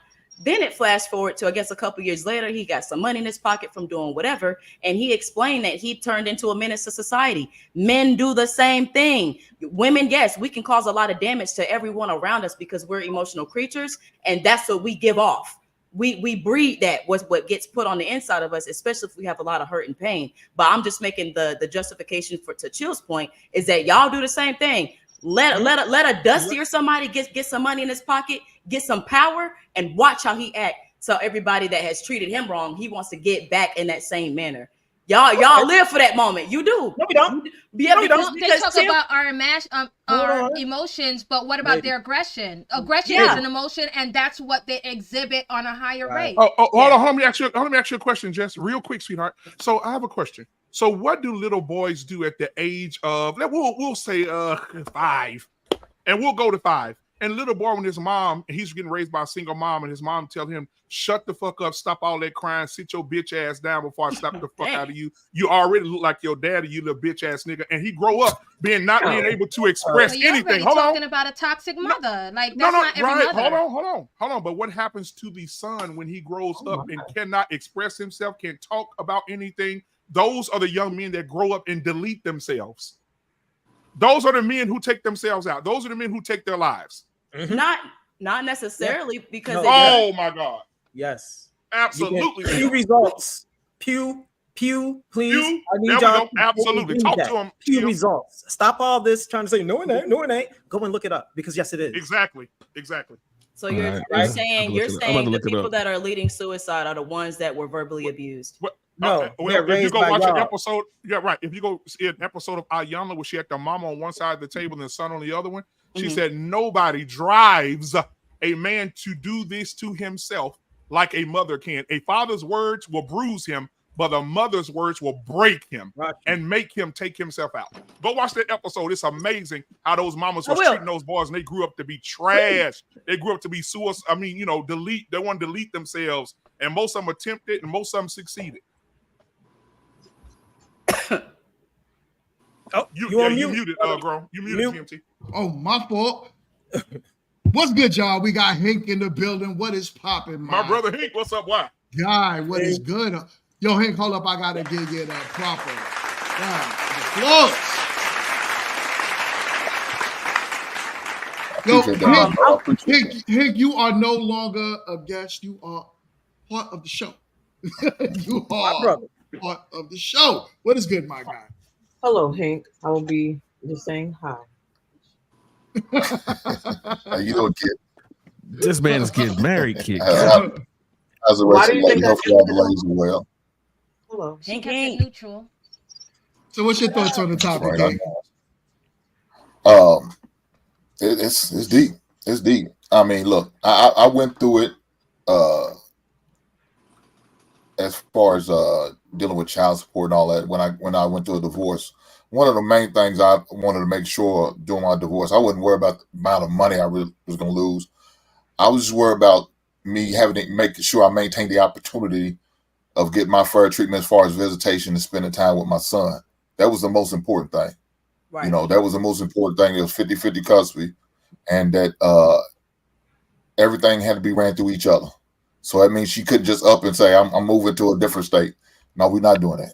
Then it flashed forward to, I guess, a couple years later, he got some money in his pocket from doing whatever. And he explained that he turned into a menace to society. Men do the same thing. Women, yes, we can cause a lot of damage to everyone around us because we're emotional creatures. And that's what we give off. We breed that, what gets put on the inside of us, especially if we have a lot of hurt and pain. But I'm just making the justification to Chill's point is that y'all do the same thing. Let a Dusty or somebody get some money in his pocket, get some power, and watch how he act. So everybody that has treated him wrong, he wants to get back in that same manner. Y'all live for that moment. You do. No, we don't. Yeah, They because talk Tim, about our emotions, but what about their aggression? Aggression is an emotion, and that's what they exhibit on a higher rate. Hold on. Let me ask you a question, Jess, real quick, sweetheart. So I have a question. So what do little boys do at the age of, we'll say 5, and we'll go to 5. And little boy, when his mom, he's getting raised by a single mom, and his mom tell him, shut the fuck up, stop all that crying, sit your bitch ass down before I slap the fuck out of you. You already look like your daddy, you little bitch ass nigga. And he grow up not being able to express anything. Hold on. Talking about a toxic mother. Like, that's not every mother. Hold on. But what happens to the son when he grows up and cannot express himself, can't talk about anything? Those are the young men that grow up and delete themselves. Those are the men who take themselves out. Those are the men who take their lives. Not necessarily because. Oh my God. Yes. Absolutely. Pew results. Pew, please. Pew? I need y'all. Absolutely. Talk to him. Pew results. Stop all this trying to say no, it ain't. Go and look it up because yes, it is. Exactly. So you're saying the people that are leading suicide are the ones that were verbally abused. No, if you go watch an episode, right. If you go see an episode of Ayanna where she had the mama on one side of the table and the son on the other one, she said nobody drives a man to do this to himself like a mother can. A father's words will bruise him, but a mother's words will break him and make him take himself out. Go watch that episode. It's amazing how those mamas were treating those boys, and they grew up to be trash. They grew up to be suicide. I mean, delete. They want to delete themselves, and most of them attempted, and most of them succeeded. You muted, girl. You muted, GMT. Oh, my fault. What's good, y'all? We got Hank in the building. What is popping, my brother Hank? What's up? Why? Guy, what is good? Yo, Hank, hold up. I gotta give you that proper applause. Yo, Hank, you are no longer a guest. You are part of the show. You are part of the show. What is good, my guy? Hello, Hank. I will be just saying hi. You don't get. This man is getting married, kid. How's the rest of you? Hope y'all the ladies are well. Hello. Hank neutral. So, what's your thoughts on the topic, Hank? It's deep. It's deep. I mean, look, I went through it as far as dealing with child support and all that, when I went through a divorce, one of the main things I wanted to make sure during my divorce, I wasn't worried about the amount of money I really was going to lose. I was just worried about me having to make sure I maintained the opportunity of getting my fair treatment as far as visitation and spending time with my son. That was the most important thing. Right. You know, that was the most important thing. It was 50-50 custody, and that everything had to be ran through each other. So that means she couldn't just up and say, I'm moving to a different state. No, we're not doing that.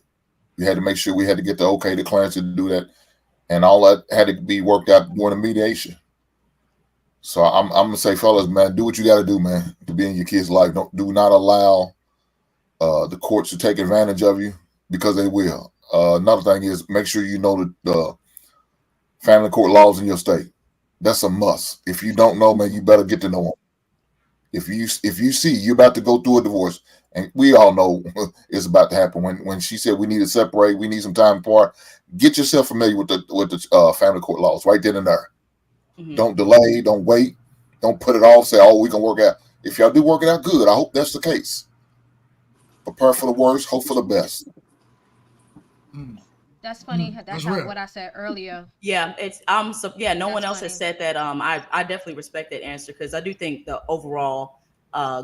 We had to make sure we had to get the okay to Clarence to do that. And all that had to be worked out during the mediation. So I'm going to say, fellas, man, do what you got to do, man, to be in your kid's life. Do not allow the courts to take advantage of you, because they will. Another thing is, make sure you know the family court laws in your state. That's a must. If you don't know, man, you better get to know them. If you see you're about to go through a divorce, and we all know it's about to happen. When she said we need to separate, we need some time apart, get yourself familiar with the family court laws right then and there. Mm-hmm. Don't delay, don't wait, don't put it off. Say, oh, we can work out. If y'all do work it out, good. I hope that's the case. Prepare for the worst, hope for the best. That's funny. That's not what I said earlier. Yeah, it's no one else has said that. I definitely respect that answer, because I do think the overall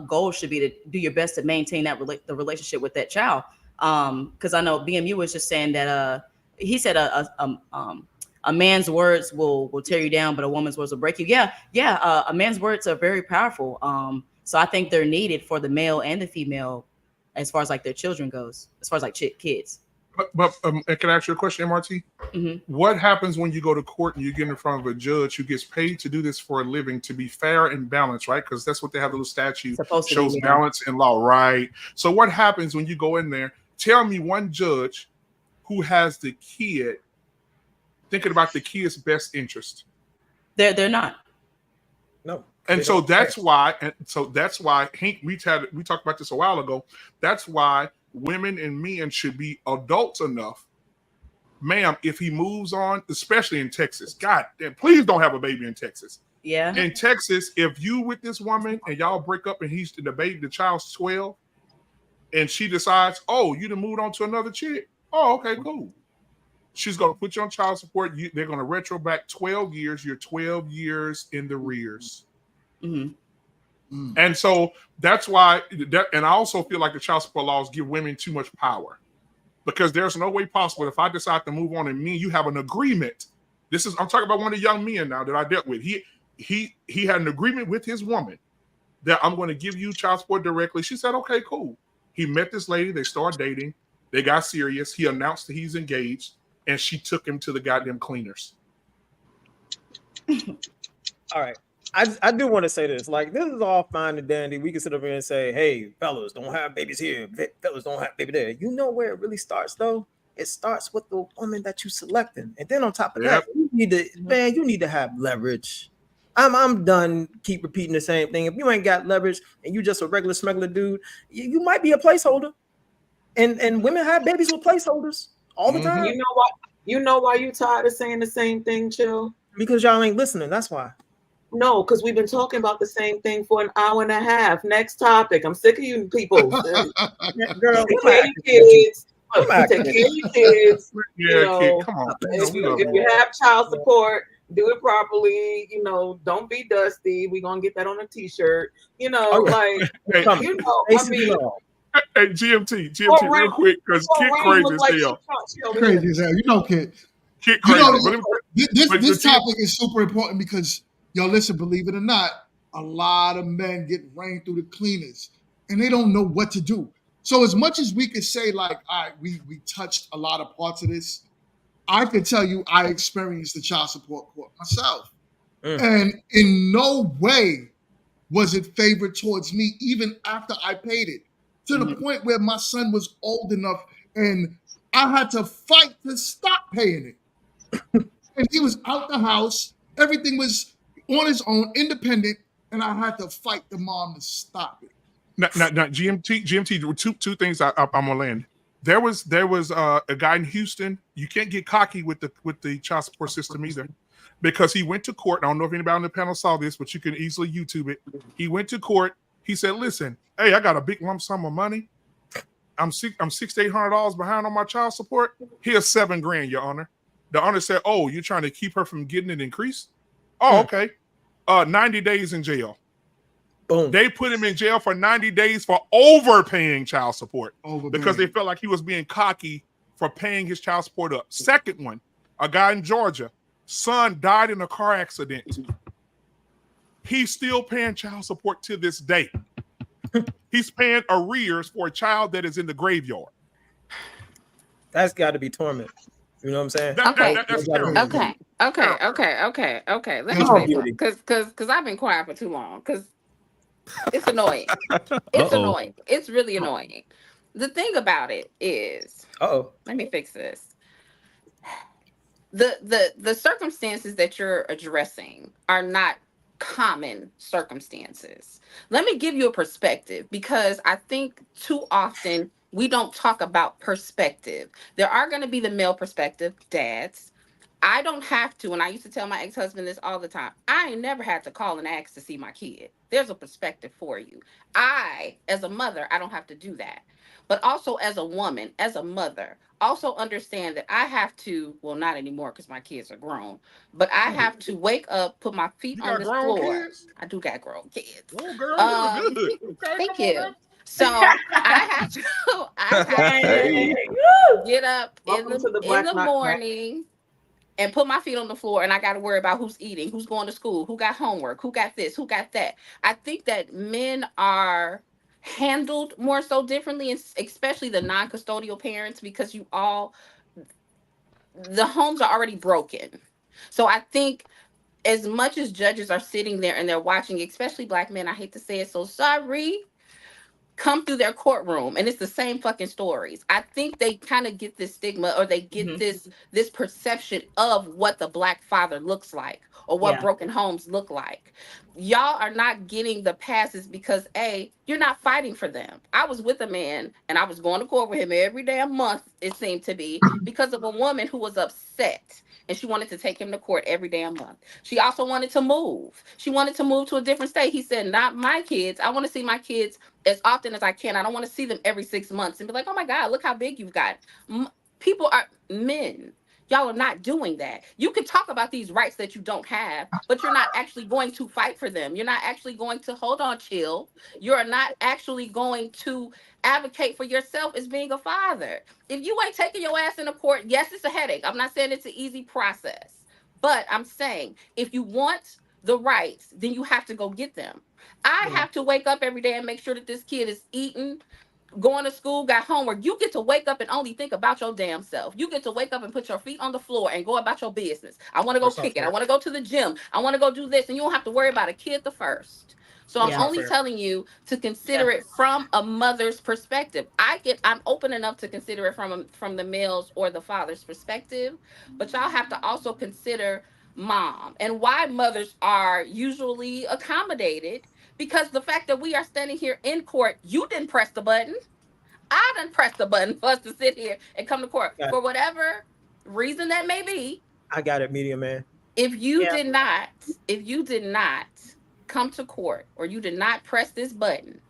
goal should be to do your best to maintain the relationship with that child. Because I know BMU was just saying that he said a man's words will tear you down, but a woman's words will break you. Yeah. A man's words are very powerful. So I think they're needed for the male and the female, as far as like their children goes, as far as like kids. But can I ask you a question, MRT? Mm-hmm. What happens when you go to court and you get in front of a judge who gets paid to do this for a living, to be fair and balanced, right? Because that's what they have, the little statute shows balance in law, right? So what happens when you go in there? Tell me one judge who has the kid thinking about the kid's best interest. They're not. No. And so that's why, Hank, we talked about this a while ago. That's why women and men should be adults enough, ma'am, if he moves on, especially in Texas. God damn, please don't have a baby in Texas. Yeah. In Texas, if you with this woman and y'all break up and the child's 12, and she decides, oh, you done moved on to another chick. Oh, okay, cool. She's gonna put you on child support. They're gonna retro back 12 years. You're 12 years in the rears. Mm-hmm. And so that's why and I also feel like the child support laws give women too much power, because there's no way possible if I decide to move on and you have an agreement. I'm talking about one of the young men now that I dealt with. He had an agreement with his woman that I'm going to give you child support directly. She said, okay, cool. He met this lady. They started dating. They got serious. He announced that he's engaged, and she took him to the goddamn cleaners. All right. I do want to say this. Like, this is all fine and dandy. We can sit over here and say, hey, fellas, don't have babies here. Fellas, don't have baby there. You know where it really starts, though? It starts with the woman that you selecting. And then on top of that, you need to have leverage. I'm done keep repeating the same thing. If you ain't got leverage and you just a regular smuggler dude, you might be a placeholder. And women have babies with placeholders all the time. You know why you tired of saying the same thing, Chill? Because y'all ain't listening. That's why. No, because we've been talking about the same thing for an hour and a half. Next topic. I'm sick of you people. Girl, take care of your kids. Take care of your kids. Come on. If you have child support, do it properly. Don't be dusty. We're gonna get that on a t-shirt. Hey, GMT, real quick, because Kid crazy as hell. Crazy as hell. Kid. Kid crazy. This topic is super important because, listen, believe it or not, a lot of men get rained through the cleaners and they don't know what to do. So as much as we could say, like, all right, we touched a lot of parts of this, I can tell you I experienced the child support court myself. And in no way was it favored towards me, even after I paid it, to the point where my son was old enough and I had to fight to stop paying it. And he was out the house. Everything was on his own, independent, and I had to fight the mom to stop it. Now, GMT, two things I'm gonna land. There was a guy in Houston. You can't get cocky with the child support system either, because he went to court. I don't know if anybody on the panel saw this, but you can easily YouTube it. He went to court. He said, "Listen, hey, I got a big lump sum of money. I'm $600-$800 behind on my child support. Here's $7,000, Your Honor. The Honor said, "Oh, you're trying to keep her from getting it increased? Oh, okay. 90 days in jail." Boom. They put him in jail for 90 days for overpaying child support because they Overpaying. felt like he was being cocky for paying his child support up. Second one, a guy in Georgia, son died in a car accident. He's still paying child support to this day. He's paying arrears for a child that is in the graveyard. That's got to be torment. You know what I'm saying? That's terrible. Okay. Let me say something, because I've been quiet for too long. Because it's annoying. It's annoying. It's really annoying. The thing about it is, let me fix this. The circumstances that you're addressing are not common circumstances. Let me give you a perspective, because I think too often we don't talk about perspective. There are going to be the male perspective, dads. I don't have to, and I used to tell my ex-husband this all the time, I ain't never had to call and ask to see my kid. There's a perspective for you. I, as a mother, I don't have to do that. But also as a woman, as a mother, also understand that I have to, well, not anymore because my kids are grown, but I have to wake up, put my feet on the floor. Kids? I do got grown kids. Oh, girl, you're good. Okay, Thank come on, you. man. So I have to get up in the morning and put my feet on the floor, and I got to worry about who's eating, who's going to school, who got homework, who got this, who got that. I think that men are handled more so differently, and especially the non-custodial parents, because the homes are already broken. So I think as much as judges are sitting there and they're watching, especially black men, I hate to say it, so sorry, come through their courtroom and it's the same fucking stories. I think they kind of get this stigma, or they get this perception of what the black father looks like, or what broken homes look like. Y'all are not getting the passes because you're not fighting for them. I was with a man and I was going to court with him every damn month, it seemed to be, because of a woman who was upset and she wanted to take him to court every damn month. She also wanted to move. She wanted to move to a different state. He said, "Not my kids. I want to see my kids as often as I can. I don't want to see them every 6 months and be like, oh my God, look how big you've got." People are men. Y'all are not doing that. You can talk about these rights that you don't have, but you're not actually going to fight for them. You're not actually going to hold on, chill. You're not actually going to advocate for yourself as being a father. If you ain't taking your ass into court, yes, it's a headache. I'm not saying it's an easy process, but I'm saying if you want the rights, then you have to go get them. I have to wake up every day and make sure that this kid is eating, going to school, got homework. You get to wake up and only think about your damn self. You get to wake up and put your feet on the floor and go about your business. I want to go kick it. I want to go to the gym. I want to go do this. And you don't have to worry about a kid the first. So I'm only telling you to consider it from a mother's perspective. I'm open enough to consider it from the male's or the father's perspective, but y'all have to also consider mom and why mothers are usually accommodated, because the fact that we are standing here in court, you didn't press the button. I didn't press the button for us to sit here and come to court for whatever reason that may be. I got it, media man. If you did not come to court, or you did not press this button,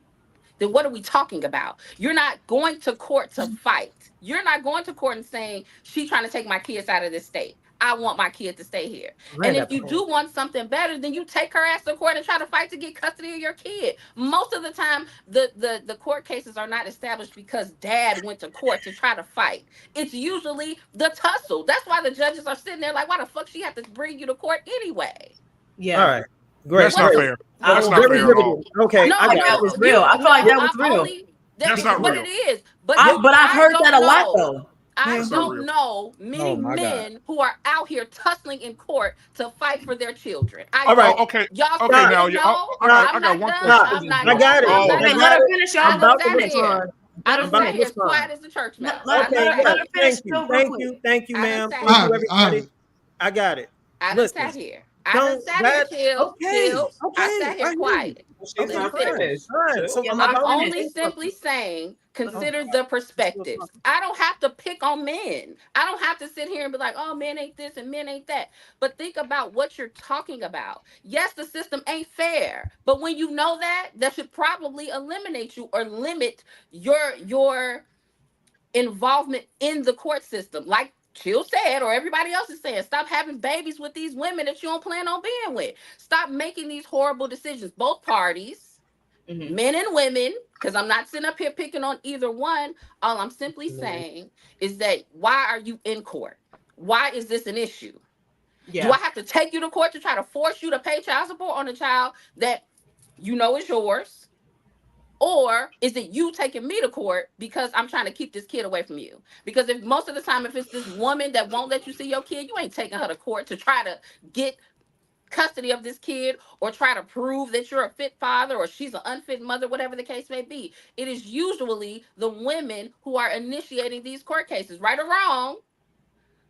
then what are we talking about? You're not going to court to fight. You're not going to court and saying, she's trying to take my kids out of this state. I want my kid to stay here. And if you do want something better, then you take her ass to court and try to fight to get custody of your kid. Most of the time, the court cases are not established because dad went to court to try to fight. It's usually the tussle. That's why the judges are sitting there like, why the fuck she have to bring you to court anyway? Yeah. All right. Great. That's not fair. That's not fair at all. Okay. No, that was real. I feel like that was real. That's not real. But it is. But I've heard that a lot though. I don't know many men who are out here tussling in court to fight for their children. All right. Okay. Y'all okay. Now, I got one question. I got it. Okay, let her finish, y'all. I'm about to respond. I don't sat here as quiet as the church mouse. Thank you, ma'am. Thank you, everybody. I got it. I just sat here. I just sat here chill. I sat here quiet. I'm only simply saying, consider the perspectives. I don't have to pick on men. I don't have to sit here and be like, oh, men ain't this and men ain't that. But think about what you're talking about. Yes, the system ain't fair. But when you know that, that should probably eliminate you or limit your involvement in the court system. Like Chill said, or everybody else is saying, stop having babies with these women that you don't plan on being with. Stop making these horrible decisions. Both parties, men and women, because I'm not sitting up here picking on either one. All I'm simply saying is that why are you in court? Why is this an issue? Yeah. Do I have to take you to court to try to force you to pay child support on a child that you know is yours? Or is it you taking me to court because I'm trying to keep this kid away from you? Because if most of the time, if it's this woman that won't let you see your kid, you ain't taking her to court to try to get custody of this kid or try to prove that you're a fit father or she's an unfit mother, whatever the case may be. It is usually the women who are initiating these court cases, right or wrong,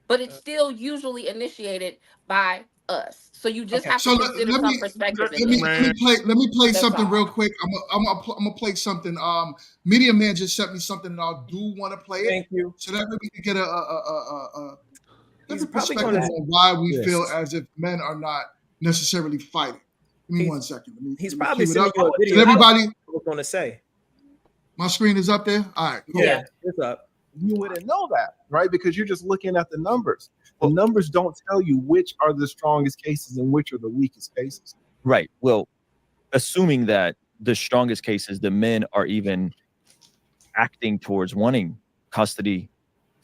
but it's still usually initiated by us. So you just have So to consider some perspective in let there. me play That's something all. real quick. I'm gonna play something. Media Man just sent me something, and I do want to play it. Thank you. So that we can get a He's different probably perspective gonna- on why we Yes. feel as if men are not necessarily fighting. Give me 1 second. He's let me probably cue it sending up. you a So video. everybody, I was going to say. my screen is up there. All right, cool. Yeah, it's up. You wouldn't know that, right? Because you're just looking at the numbers. The numbers don't tell you which are the strongest cases and which are the weakest cases. Right. Well, assuming that the strongest cases, the men are even acting towards wanting custody,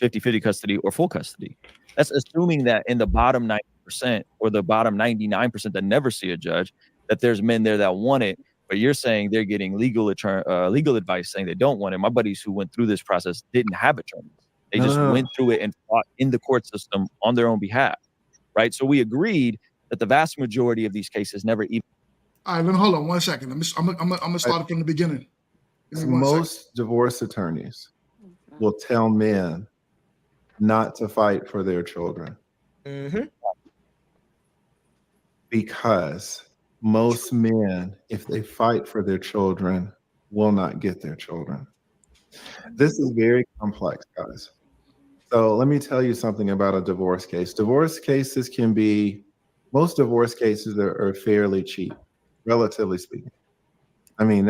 50-50 custody or full custody. That's assuming that in the bottom 90% or the bottom 99% that never see a judge, that there's men there that want it, but you're saying they're getting legal advice saying they don't want it. My buddies who went through this process didn't have attorneys. They just went through it and fought in the court system on their own behalf, right? So we agreed that the vast majority of these cases never even. All right, let me hold on 1 second. I'm gonna start it from the beginning. Give me 1 second. Most divorce attorneys will tell men not to fight for their children. Because most men, if they fight for their children, will not get their children. This is very complex, guys. So let me tell you something about a divorce case. Divorce cases can be, most divorce cases are fairly cheap, relatively speaking. I mean,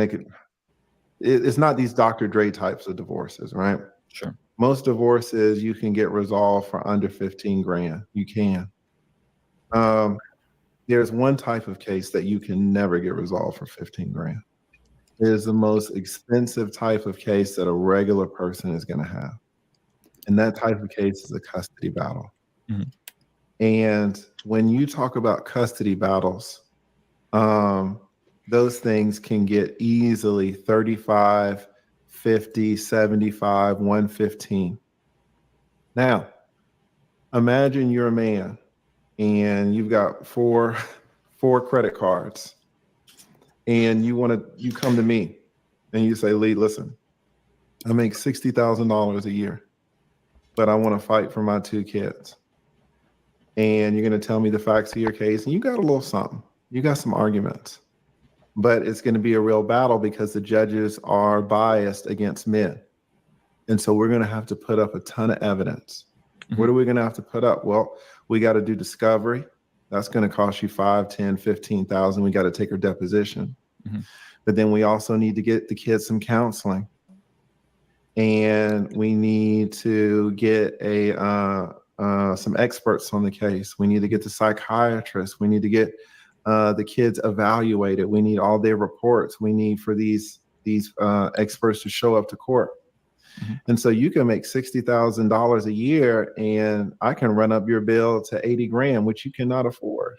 it's not these Dr. Dre types of divorces, right? Sure. Most divorces you can get resolved for under 15 grand. You can. There's one type of case that you can never get resolved for 15 grand. It is the most expensive type of case that a regular person is going to have. And that type of case is a custody battle. And when you talk about custody battles, those things can get easily 35, 50, 75, 115. Now, imagine you're a man and you've got four credit cards, and you come to me and you say, Lee, listen, I make $60,000 a year, but I want to fight for my 2 kids. And you're going to tell me the facts of your case, and you got a little something. You got some arguments, but it's going to be a real battle because the judges are biased against men. And so we're going to have to put up a ton of evidence. What are we going to have to put up? Well, we got to do discovery. That's going to cost you 5, 10, 15,000. We got to take her deposition. But then we also need to get the kids some counseling. And we need to get some experts on the case. We need to get the psychiatrist. We need to get the kids evaluated. We need all their reports. We need for these experts to show up to court. And so you can make $60,000 a year, and I can run up your bill to 80 grand, which you cannot afford.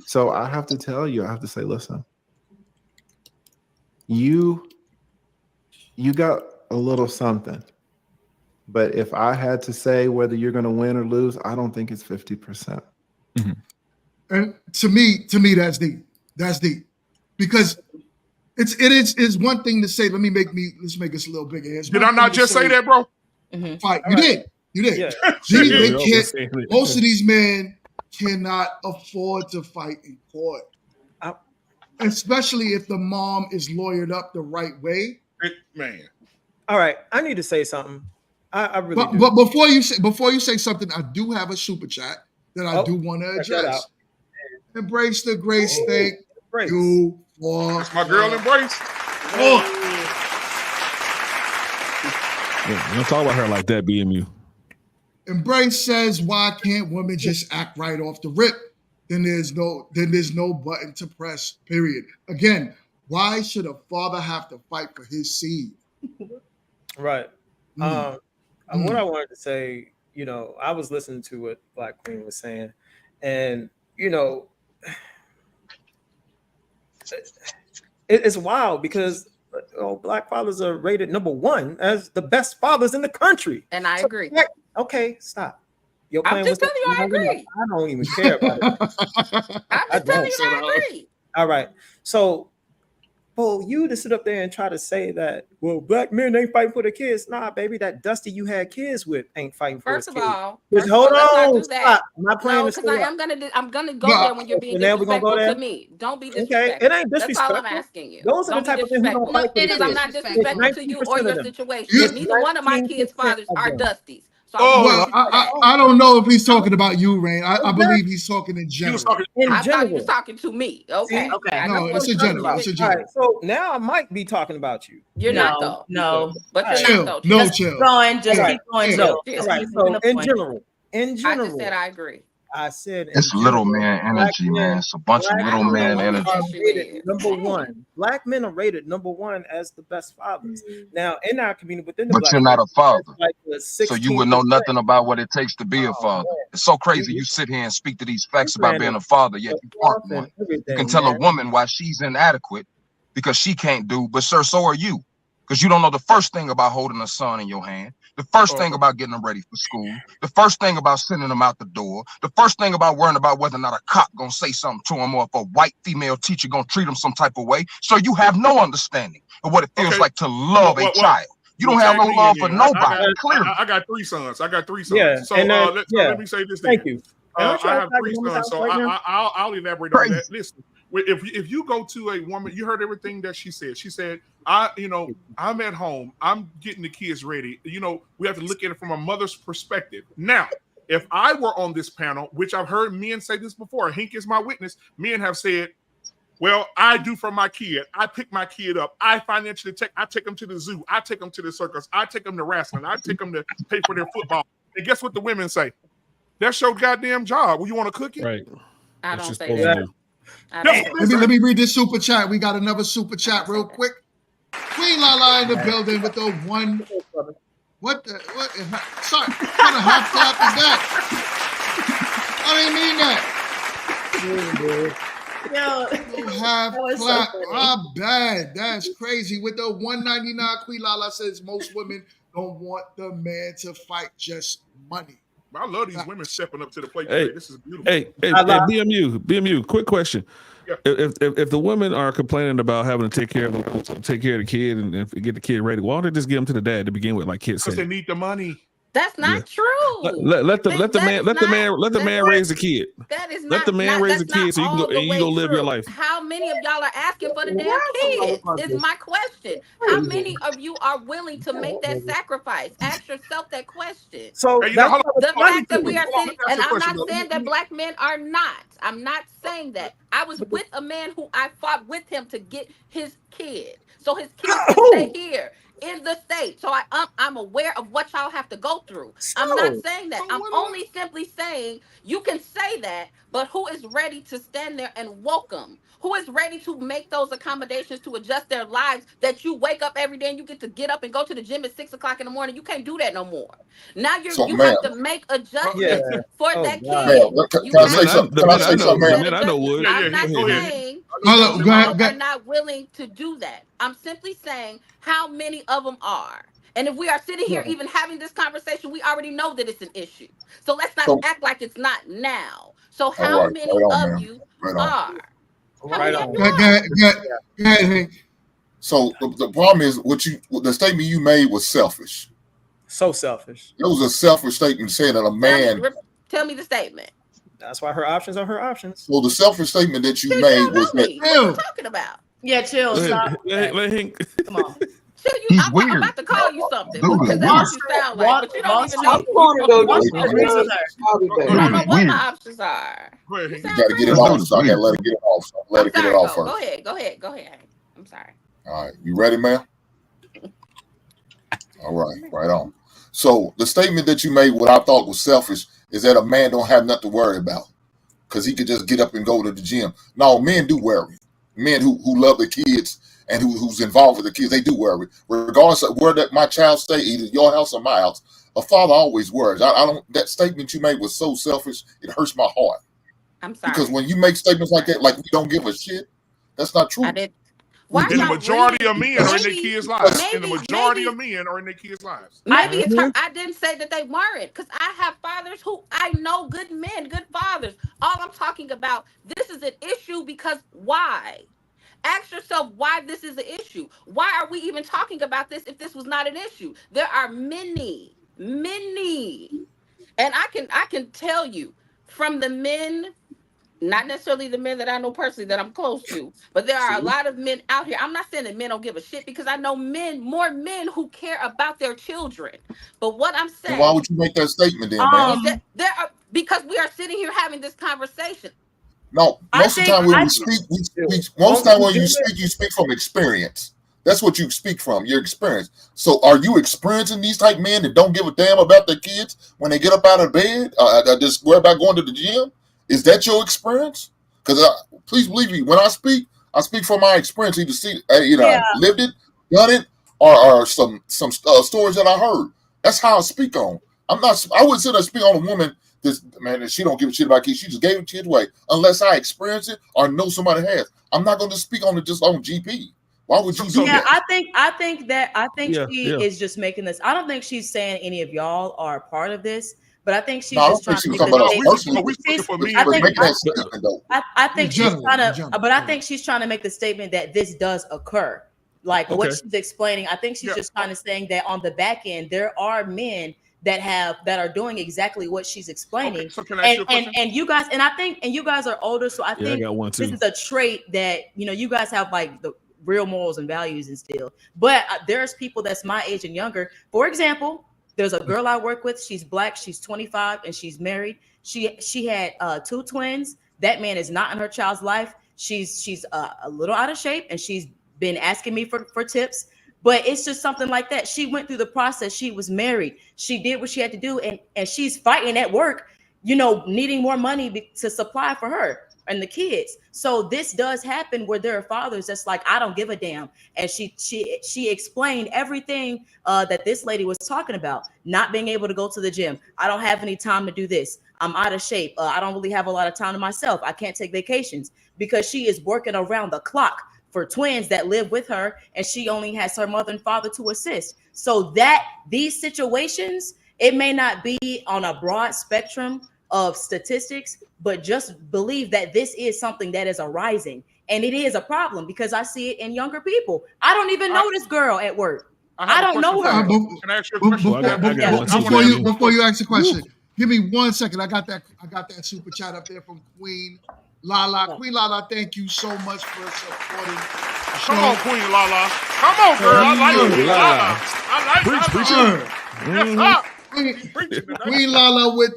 So I have to tell you, I have to say, listen, you got a little something, but if I had to say whether you're going to win or lose, I don't think it's 50%. And to me, that's deep. That's deep, because it is one thing to say. Let's make this a little bigger. Did I not just say that, bro? Fight. You did. Yeah. Most of these men cannot afford to fight in court, especially if the mom is lawyered up the right way. Man. All right, I need to say something. I really do. But before you say something, I do have a super chat that I do want to address. Embrace the grace. Thank you for That's my girl, Embrace. Don't talk about her like that, BMU. Embrace says, why can't women just act right off the rip? Then there's no button to press, period. Again, why should a father have to fight for his seed? Right. What I wanted to say, I was listening to what Black Queen was saying, and it's wild because Black fathers are rated #1 as the best fathers in the country. And I agree. Okay, stop. I'm just telling you, I agree. I don't even care about it. I'm just telling you, I agree. All right. So, you to sit up there and try to say that, well, black men ain't fighting for their kids. Nah, baby, that Dusty you had kids with ain't fighting for his kids. Hold on, stop. I'm not playing because I'm gonna go there when you're being disrespectful to me. Don't be disrespectful. Okay, it ain't disrespectful. That's all I'm asking you. Those are the type of things who don't fight for because I'm not disrespectful to you or your situation. Neither one of my kids' fathers are Dusties. So I don't know if he's talking about you, Rain. I believe he's talking in general. I thought he was talking to me. Okay. No, it's in general. It's in general. Right, so now I might be talking about you. You're not though. No. But you're Chill. not though. Just keep going. Just keep going. No. Right. So in general, I just said I agree. I said it's little man energy, man. It's a bunch of little man energy. #1. Black men are rated #1 as the best fathers. Now, in our community, within the but you're not a father, like so you would know nothing about what it takes to be a father. It's so crazy. You sit here and speak to these facts about being a father, yet you aren't one. You can tell a woman why she's inadequate because she can't do, but sir, so are you. Because you don't know the first thing about holding a son in your hand, the first thing about getting them ready for school, the first thing about sending them out the door, the first thing about worrying about whether or not a cop gonna say something to them or if a white female teacher gonna treat them some type of way. So you have no understanding of what it feels like to love a child. You don't have no love for nobody. Clearly, I got 3 sons. Yeah, So let me say this. Thank you. I have 3 sons, so I'll elaborate on that. Listen, if you go to a woman, you heard everything that she said. She said, I'm at home. I'm getting the kids ready. We have to look at it from a mother's perspective. Now, if I were on this panel, which I've heard men say this before, Hink is my witness, men have said, well, I do for my kid. I pick my kid up. I financially I take them to the zoo. I take them to the circus. I take them to wrestling. I take them to pay for their football. And guess what the women say? That's your goddamn job. Well, you want to cook it? Right. I don't say that. Let me read this super chat. We got another super chat real quick. Queen Lala in the building with the one. What? Sorry, what kind of half clap is that? I didn't mean that. Half clap. So bad. That's crazy. With the 199, Queen Lala says most women don't want the man to fight, just money. I love these women stepping up to the plate. Hey, this is beautiful. Hey, BMU. Quick question: if the women are complaining about having to take care of the kid and get the kid ready, why don't they just give them to the dad to begin with, like kids? Because they need the money. That's not true. Let the man raise the kid. That is not. Let the man raise the kid so you can go live your life. How many of y'all are asking for the damn kids? Is my question. How many of you are willing to make that sacrifice? Ask yourself that question. So the fact that we are sitting, and I'm not saying that black men are not. I'm not saying that. I was with a man who I fought with him to get his kid, so his kid can stay here in the state. So I'm aware of what y'all have to go through. I'm not saying that. I'm only simply saying you can say that, but who is ready to stand there and welcome? Who is ready to make those accommodations to adjust their lives that you wake up every day and you get to get up and go to the gym at 6 o'clock in the morning? You can't do that no more. Now you have to make adjustments for that kid. Can I say something? I know would. I'm not saying you are not willing to do that. I'm simply saying how many of them are. And if we are sitting here even having this conversation, we already know that it's an issue. So let's not act like it's not now. So how many of you are? Right on. Go ahead, Hank. So the problem is the statement you made was selfish. So selfish. It was a selfish statement saying that a man. Tell me the statement. That's why her options are her options. Well, the selfish statement that you made was that. What are you talking about? Yeah, chill. Stop. Let Hank. Come on. I'm about to call you something because that's what you sound like, but you don't even know. You don't know what my options are. You gotta get it off. So I gotta let it get it off. Let it get it off first. Go ahead. I'm sorry. All right, you ready, man? All right, right on. So the statement that you made, what I thought was selfish, is that a man don't have nothing to worry about because he could just get up and go to the gym. No, men do worry. Men who love the kids and who's involved with the kids, they do worry. Regardless of where that my child stay, either your house or my house, a father always worries. I don't. That statement you made was so selfish. It hurts my heart. I'm sorry. Because when you make statements like that, like we don't give a shit, that's not true. I did. Why And the y'all majority of reading? men are in their Maybe- kids' lives. maybe- And the majority maybe- of men are in their kids' lives. Maybe it's her. I didn't say that they weren't, because I have fathers who I know, good men, good fathers. All I'm talking about, this is an issue because why? Ask yourself why this is an issue. Why are we even talking about this if this was not an issue? There are many, and I can tell you from the men. Not necessarily the men that I know personally that I'm close to, but there are a lot of men out here. I'm not saying that men don't give a shit, because I know more men who care about their children. But what I'm saying, why would you make that statement then, man? is that there are, because we are sitting here having this conversation. No, most of the time when we speak, most time when you speak from experience. That's what you speak from, your experience. So are you experiencing these type men that don't give a damn about their kids when they get up out of bed? Just worry about going to the gym? Is that your experience? Because please believe me, when I speak from my experience. Either I lived it, done it, or some stories that I heard. That's how I speak on. I wouldn't sit there and speak on a woman that she don't give a shit about kids. She just gave kids away. Unless I experience it or know somebody has. I'm not going to speak on it just on GP. Why would you do that? I think she is just making this. I don't think she's saying any of y'all are part of this, but I think she's just trying to make I think she's trying to, but I think she's trying to make the statement that this does occur. Like what she's explaining, I think she's just kind of saying that on the back end, there are men that are doing exactly what she's explaining. So can I ask you a question? And you guys, and you guys are older, so I think this is a trait that you guys have, like the real morals and values instilled. But there's people that's my age and younger. For example, there's a girl I work with. She's Black. She's 25 and she's married. She had 2 twins. That man is not in her child's life. She's a little out of shape, and she's been asking me for tips. But it's just something like that. She went through the process. She was married. She did what she had to do, and she's fighting at work, needing more money to supply for her and the kids. So this does happen where there are fathers that's like, I don't give a damn. And she explained everything that this lady was talking about, not being able to go to the gym. I don't have any time to do this. I'm out of shape. I don't really have a lot of time to myself. I can't take vacations, because she is working around the clock for twins that live with her, and she only has her mother and father to assist. So that these situations, it may not be on a broad spectrum of statistics, but just believe that this is something that is arising, and it is a problem, because I see it in younger people. I don't even know this girl at work. I don't know her. Can I ask you a question? Before you ask the question, give me 1 second. I got that super chat up there from Queen Lala. Queen Lala, thank you so much for supporting the show. Come on, Queen Lala. Come on, girl. I like Queen Lala. I like Queen Lala with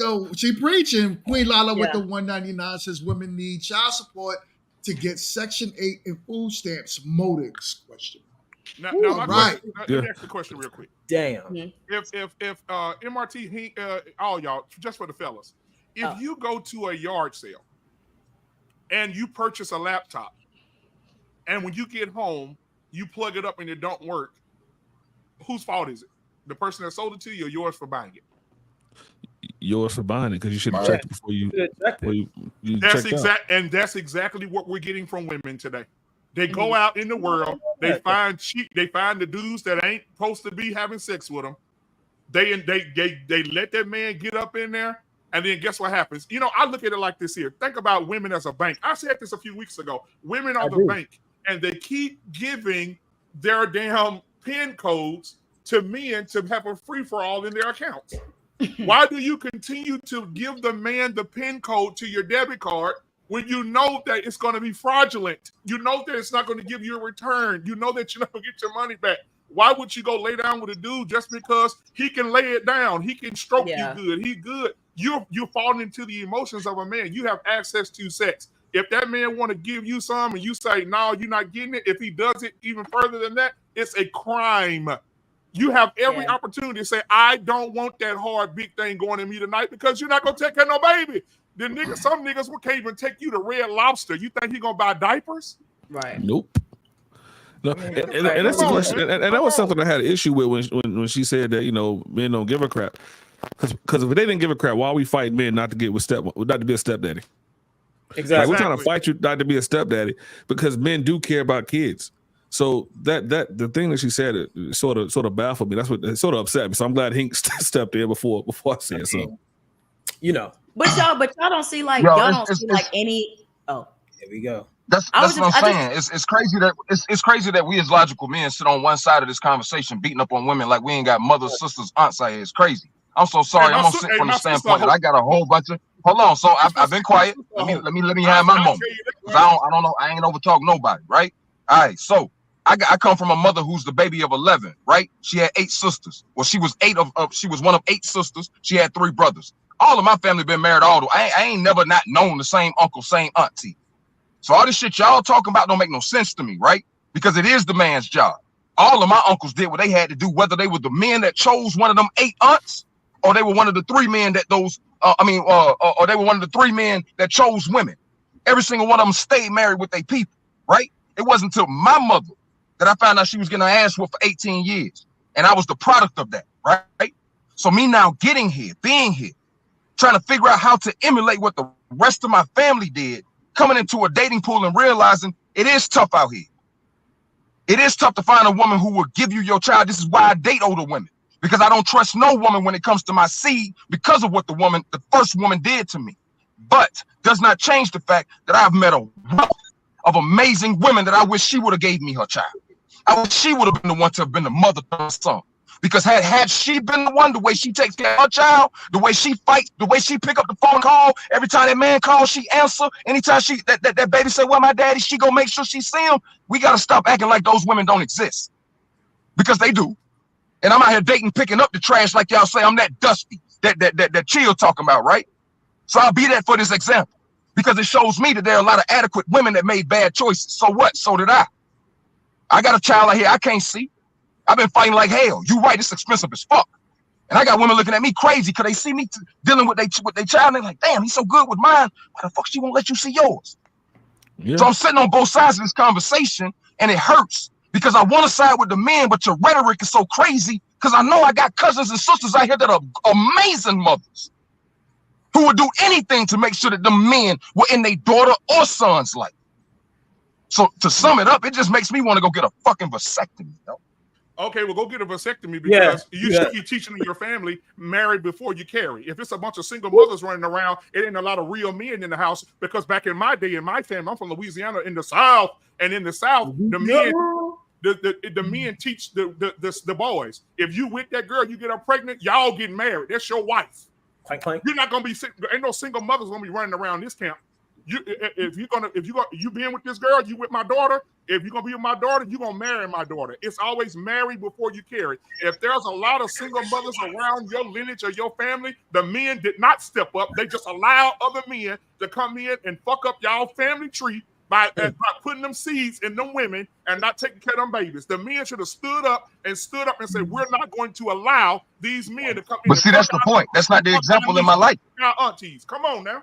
Queen Lala with the 199 says women need child support to get Section 8 and food stamps. Motives? Question. Now my question, let me ask the question real quick. Damn. If MRT, all y'all, just for the fellas, if you go to a yard sale and you purchase a laptop, and when you get home, you plug it up and it don't work, whose fault is it? The person that sold it to you, or yours for buying it? Yours for buying it, because you should have checked before you checked out. And that's exactly what we're getting from women today. They go out in the world, they find the dudes that ain't supposed to be having sex with them. They let that man get up in there, and then guess what happens? I look at it like this here. Think about women as a bank. I said this a few weeks ago. Women are the bank, and they keep giving their damn PIN codes to men to have a free-for-all in their accounts. Why do you continue to give the man the PIN code to your debit card when you know that it's going to be fraudulent? You know that it's not going to give you a return. You know that you're not going to get your money back. Why would you go lay down with a dude just because he can lay it down? He can stroke you good. He good. You're falling into the emotions of a man. You have access to sex. If that man want to give you some and you say, no, you're not getting it, if he does it even further than that, it's a crime. You have every opportunity to say, I don't want that hard big thing going in me tonight because you're not gonna take care of no baby. The niggas, some niggas can't even take you to Red Lobster. You think he gonna buy diapers? Right. Nope. No, and that's the question, and that was something I had an issue with when she said that men don't give a crap. Because if they didn't give a crap, why are we fighting men not to be a stepdaddy? Exactly. Like we're trying to fight you not to be a stepdaddy because men do care about kids. So that the thing that she said it sort of baffled me. That's what it sort of upset me. So I'm glad Hink stepped in before I said something. But y'all don't see like any. Oh, there we go. That's what I'm saying. It's crazy that it's crazy that we as logical men sit on one side of this conversation beating up on women like we ain't got mothers, sisters, aunts out here. It's crazy. I'm so sorry. I'm gonna sit from the standpoint that I got a whole bunch of. Hold on. So I've been quiet. Let me have my moment. Cause I don't know. I ain't over talk nobody. Right. All right. So I come from a mother who's the baby of 11. Right. She had 8 sisters. Well, she was one of 8 sisters. She had 3 brothers. All of my family been married. I ain't never not known the same uncle, same auntie. So all this shit y'all talking about don't make no sense to me, right? Because it is the man's job. All of my uncles did what they had to do, whether they were the men that chose one of them 8 aunts, or they were one of the 3 men that or they were one of the 3 men that chose women. Every single one of them stayed married with their people, right? It wasn't until my mother that I found out she was getting her ass whooped for 18 years. And I was the product of that, right? So me now getting here, being here, trying to figure out how to emulate what the rest of my family did, coming into a dating pool and realizing it is tough out here. It is tough to find a woman who will give you your child. This is why I date older women, because I don't trust no woman when it comes to my seed because of what the first woman did to me. But does not change the fact that I've met a wealth of amazing women that I wish she would have gave me her child. I wish she would have been the one to have been the mother to her son. Because had she been the one, the way she takes care of her child, the way she fights, the way she pick up the phone call, every time that man calls, she answer. Anytime that baby say, well, my daddy, she gonna make sure she see him. We gotta stop acting like those women don't exist. Because they do. And I'm out here dating, picking up the trash like y'all say I'm that dusty, that Chill talking about, right? So I'll be that for this example. Because it shows me that there are a lot of adequate women that made bad choices. So what? So did I. I got a child out here I can't see. I've been fighting like hell. You right, it's expensive as fuck. And I got women looking at me crazy because they see me dealing with their child and they're like, damn, he's so good with mine. Why the fuck she won't let you see yours? Yeah. So I'm sitting on both sides of this conversation and it hurts because I want to side with the men, but your rhetoric is so crazy because I know I got cousins and sisters out here that are amazing mothers who would do anything to make sure that the men were in their daughter or son's life. So to sum it up, it just makes me want to go get a fucking vasectomy, yo. Okay, well, go get a vasectomy because you should be teaching your family marry before you carry. If it's a bunch of single mothers running around, it ain't a lot of real men in the house. Because back in my day, in my family, I'm from Louisiana, in the South, and in the South, the men teach the boys. If you with that girl, you get her pregnant, y'all get married. That's your wife. Clank, clank. You're not gonna be. Ain't no single mothers gonna be running around this camp. You being with this girl, you with my daughter. If you're gonna be with my daughter, you're gonna marry my daughter. It's always marry before you carry. If there's a lot of single mothers around your lineage or your family, the men did not step up. They just allowed other men to come in and fuck up y'all family tree by putting them seeds in them women and not taking care of them babies. The men should have stood up and said, we're not going to allow these men to come in. But see, that's the point. That's not the example in my life. Our aunties, come on now.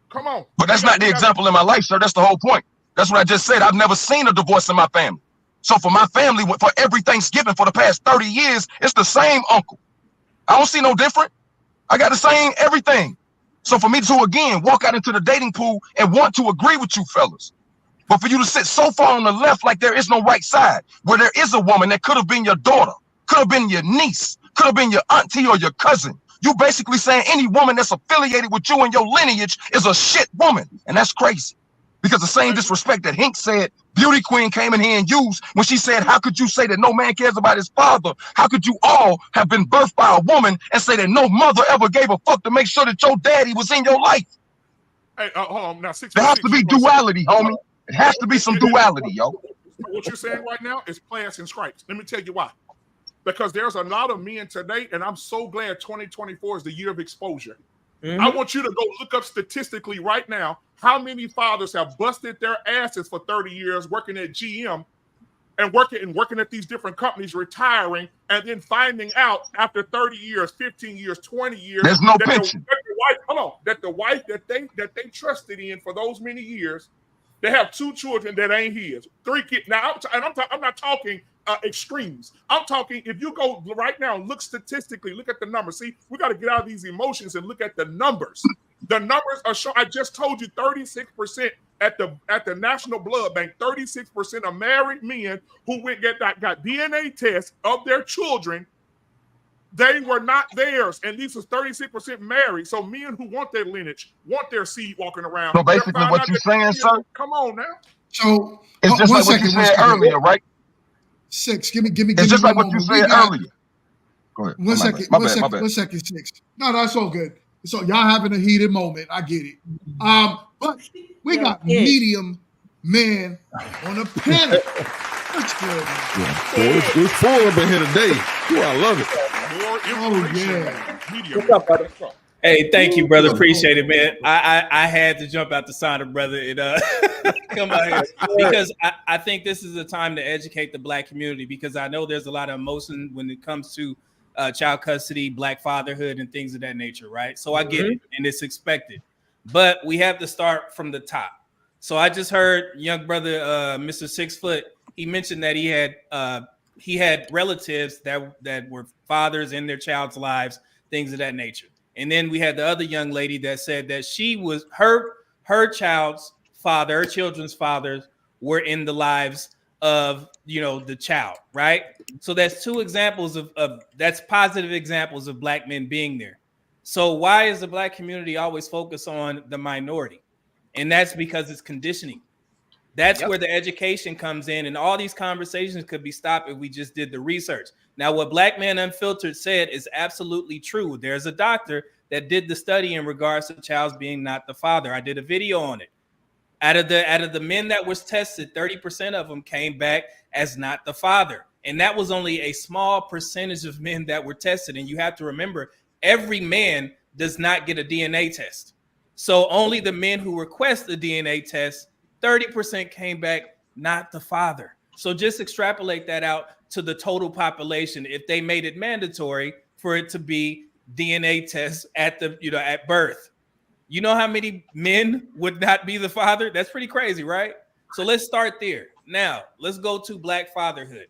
Come on. But that's not the example in my life, sir. That's the whole point. That's what I just said. I've never seen a divorce in my family. So for my family, for every Thanksgiving for the past 30 years, it's the same uncle. I don't see no different. I got the same everything. So for me to, again, walk out into the dating pool and want to agree with you fellas, but for you to sit so far on the left like there is no right side, where there is a woman that could have been your daughter, could have been your niece, could have been your auntie or your cousin. You basically saying any woman that's affiliated with you and your lineage is a shit woman. And that's crazy. Because the same disrespect that Hink said Beauty Queen came in here and used when she said, how could you say that no man cares about his father? How could you all have been birthed by a woman and say that no mother ever gave a fuck to make sure that your daddy was in your life? Hey, hold on. Now, there has to be duality, homie. It has to be some duality, yo. What you're saying right now is class and stripes. Let me tell you why. Because there's a lot of men today, and I'm so glad 2024 is the year of exposure. Mm-hmm. I want you to go look up statistically right now how many fathers have busted their asses for 30 years working at GM and working at these different companies, retiring, and then finding out after 30 years, 15 years, 20 years, There's no that pension. the wife that they trusted in for those many years, they have 2 children that ain't his, 3 kids. Now, I'm not talking extremes. I'm talking, if you go right now and look statistically, look at the numbers. See, we got to get out of these emotions and look at the numbers. The numbers are showing. I just told you 36% at the National Blood Bank, 36% of married men who got DNA tests of their children, they were not theirs, and these was 36% married. So men who want their lineage, want their seed walking around. So basically, what you're saying, sir? Come on now. So it's just like what you said earlier, right? 6. Give me. It's just like what you said earlier. Go ahead. One second. My bad. 1 second, 6. No, that's all good. So y'all having a heated moment. I get it. But we got medium men on the panel. That's good. Yeah. It's 4 up in here today. Ooh, I love it. Oh yeah. What's up, brother? Hey, thank you, brother. Appreciate it, man. I had to jump out the sign, brother, and come out here because I think this is a time to educate the Black community, because I know there's a lot of emotion when it comes to child custody, Black fatherhood, and things of that nature, right? So I get it, and it's expected, but we have to start from the top. So I just heard young brother, Mr. 6 Foot, he mentioned that he had relatives that were fathers in their child's lives, things of that nature. And then we had the other young lady that said that she was her child's father, her children's fathers were in the lives of, the child, right? So that's 2 examples of that's positive examples of Black men being there. So why is the Black community always focused on the minority? And that's because it's conditioning. That's where the education comes in, and all these conversations could be stopped if we just did the research. Now, what Black Man Unfiltered said is absolutely true. There's a doctor that did the study in regards to child's being not the father. I did a video on it. Out of the men that was tested, 30% of them came back as not the father. And that was only a small percentage of men that were tested. And you have to remember, every man does not get a DNA test. So only the men who request the DNA test, 30% came back not the father. So just extrapolate that out to the total population. If they made it mandatory for it to be DNA tests at at birth, you know how many men would not be the father? That's pretty crazy, right? So let's start there. Now, let's go to Black fatherhood.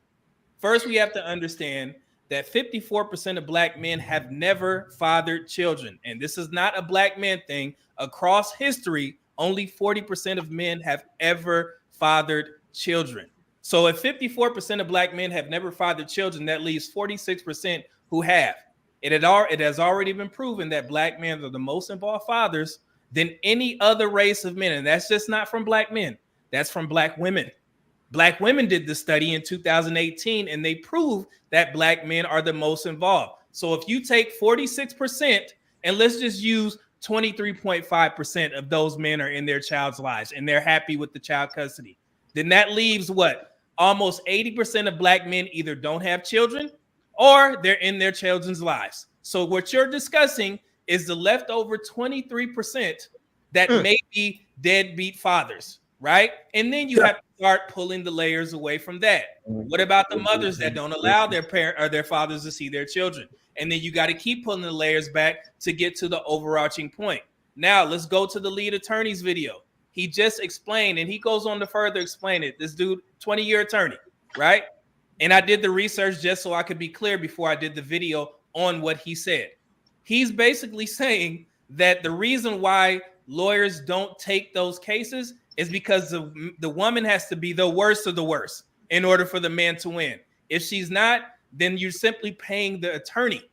First, we have to understand that 54% of Black men have never fathered children. And this is not a Black man thing. Across history, only 40% of men have ever fathered children. So if 54% of Black men have never fathered children, that leaves 46% who have. It has already been proven that Black men are the most involved fathers than any other race of men. And that's just not from Black men. That's from Black women. Black women did the study in 2018, and they proved that Black men are the most involved. So if you take 46%, and let's just use 23.5% of those men are in their child's lives, and they're happy with the child custody, then that leaves what? Almost 80% of Black men either don't have children or they're in their children's lives. So what you're discussing is the leftover 23% that may be deadbeat fathers, right? And then you have to start pulling the layers away from that. What about the mothers that don't allow their parent or their fathers to see their children? And then you got to keep pulling the layers back to get to the overarching point. Now let's go to the lead attorney's video. He just explained, and he goes on to further explain it. This dude, 20-year attorney, right? And I did the research just so I could be clear before I did the video on what he said. He's basically saying that the reason why lawyers don't take those cases is because the woman has to be the worst of the worst in order for the man to win. If she's not, then you're simply paying the attorney.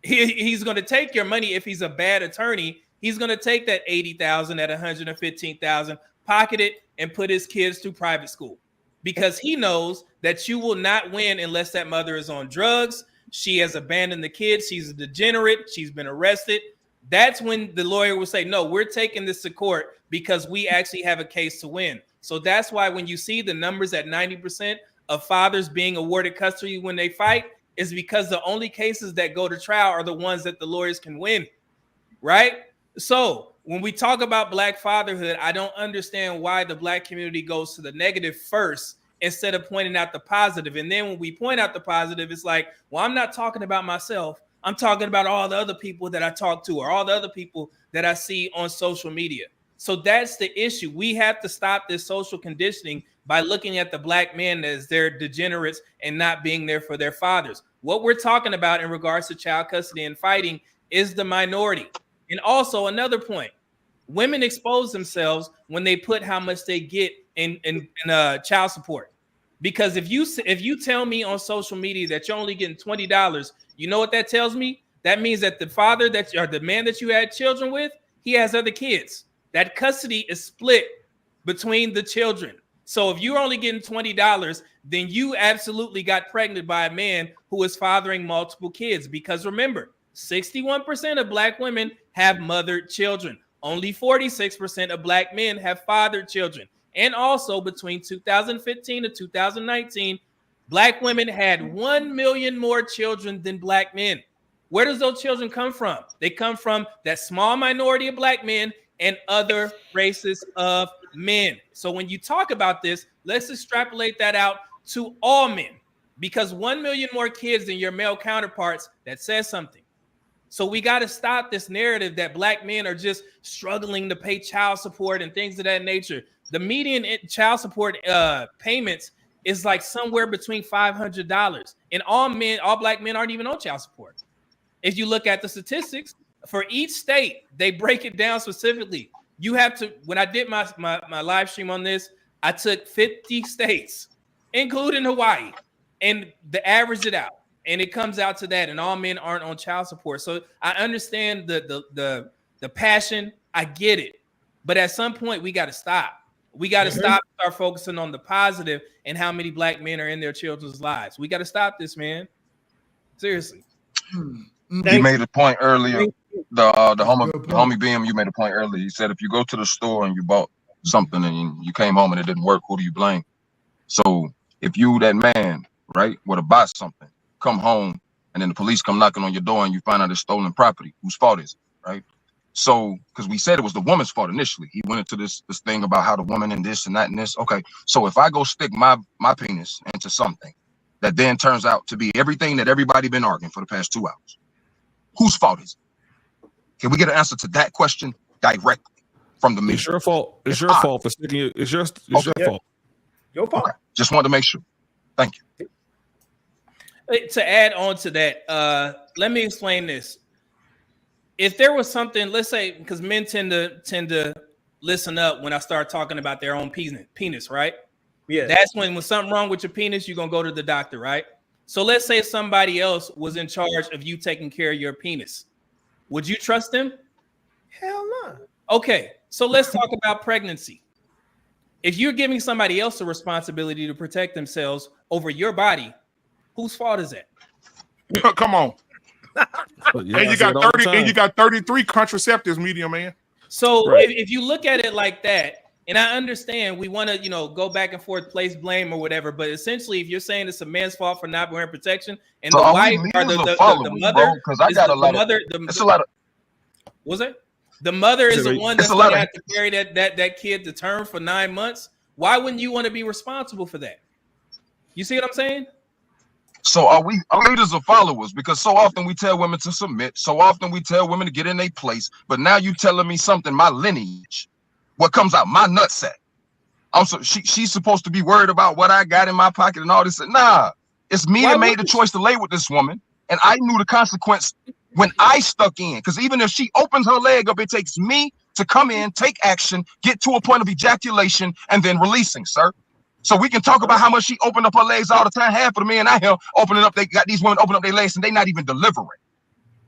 He's going to take your money. If he's a bad attorney, he's going to take that $80,000, that $115,000, pocket it, and put his kids through private school, because he knows that you will not win unless that mother is on drugs. She has abandoned the kids. She's a degenerate. She's been arrested. That's when the lawyer will say, no, we're taking this to court because we actually have a case to win. So that's why when you see the numbers at 90% of fathers being awarded custody when they fight, is because the only cases that go to trial are the ones that the lawyers can win, right? So when we talk about Black fatherhood, I don't understand why the Black community goes to the negative first instead of pointing out the positive. And then when we point out the positive, it's like, well, I'm not talking about myself. I'm talking about all the other people that I talk to or all the other people that I see on social media. So that's the issue. We have to stop this social conditioning by looking at the black men as they're degenerates and not being there for their fathers. What we're talking about in regards to child custody and fighting is the minority. And also another point, women expose themselves when they put how much they get in child support. Because if you tell me on social media that you're only getting $20, you know what that tells me? That means that the father or the man that you had children with, he has other kids. That custody is split between the children. So if you're only getting $20, then you absolutely got pregnant by a man who is fathering multiple kids. Because remember, 61% of black women have mothered children. Only 46% of black men have fathered children. And also between 2015 to 2019, black women had 1 million more children than black men. Where does those children come from? They come from that small minority of black men and other races of men. So when you talk about this, let's extrapolate that out to all men, because 1 million more kids than your male counterparts, that says something. So we got to stop this narrative that black men are just struggling to pay child support and things of that nature. The median child support payments is like somewhere between $500, and all black men aren't even on child support. If you look at the statistics for each state, they break it down specifically. You have to, when I did my live stream on this, I took 50 states, including Hawaii, and averaged it out. And it comes out to that, and all men aren't on child support. So I understand the passion. I get it. But at some point, we got to stop. We got to start focusing on the positive and how many black men are in their children's lives. We got to stop this, man. Seriously. You made a point earlier. The homie BM, you made a point earlier. He said if you go to the store and you bought something and you came home and it didn't work, who do you blame? So if you, that man, right, were to buy something, come home, and then the police come knocking on your door and you find out it's stolen property, whose fault is it, right? So, because we said it was the woman's fault initially. He went into this thing about how the woman and this and that and this. Okay, so if I go stick my penis into something that then turns out to be everything that everybody been arguing for the past 2 hours, whose fault is it? Can we get an answer to that question directly from the man? It's your fault. It's your fault for sticking it. It's your fault. Your fault. Okay. Just wanted to make sure. Thank you. To add on to that, let me explain this. If there was something, let's say, because men tend to listen up when I start talking about their own penis, right? Yeah. That's when something wrong with your penis, you're gonna go to the doctor, right? So let's say somebody else was in charge of you taking care of your penis. Would you trust them? Hell no. Okay, so let's talk about pregnancy. If you're giving somebody else the responsibility to protect themselves over your body, whose fault is that? Come on. And you got 30 and you got 33 contraceptives, medium man. So if you look at it like that, and I understand we want to, go back and forth, place blame or whatever, but essentially, if you're saying it's a man's fault for not wearing protection, and So the are we wife or leaders or the followers, mother, because I got a lot of it's a lot of was it? The mother is the one that's it's a going lot to of- have to carry that kid to term for 9 months. Why wouldn't you want to be responsible for that? You see what I'm saying? So are we leaders or followers? Because so often we tell women to submit. So often we tell women to get in their place. But now you telling me something, my lineage, what comes out, my nutsack. Also, she's supposed to be worried about what I got in my pocket and all this. Nah, it's me that made the choice to lay with this woman. And I knew the consequence when I stuck in. Because even if she opens her leg up, it takes me to come in, take action, get to a point of ejaculation, and then releasing, sir. So we can talk about how much she opened up her legs all the time. Half of the men out here opening up, they got these women opening up their legs and they not even delivering.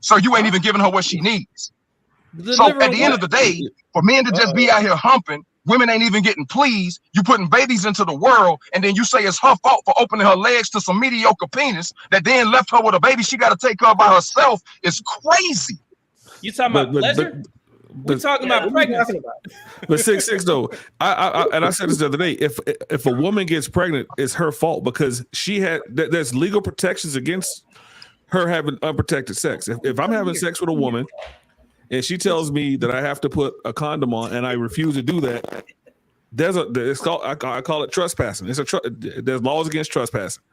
So you ain't even giving her what she needs. So at the end of the day, for men to just be out here humping, women ain't even getting pleased. You putting babies into the world, and then you say it's her fault for opening her legs to some mediocre penis that then left her with a baby she got to take care of by herself. It's crazy. You talking about pleasure? We're talking about pregnancy. But 6'6" though, I said this the other day. If a woman gets pregnant, it's her fault because there's legal protections against her having unprotected sex. If I'm having sex with a woman and she tells me that I have to put a condom on and I refuse to do that, it's called I call it trespassing. There's laws against trespassing.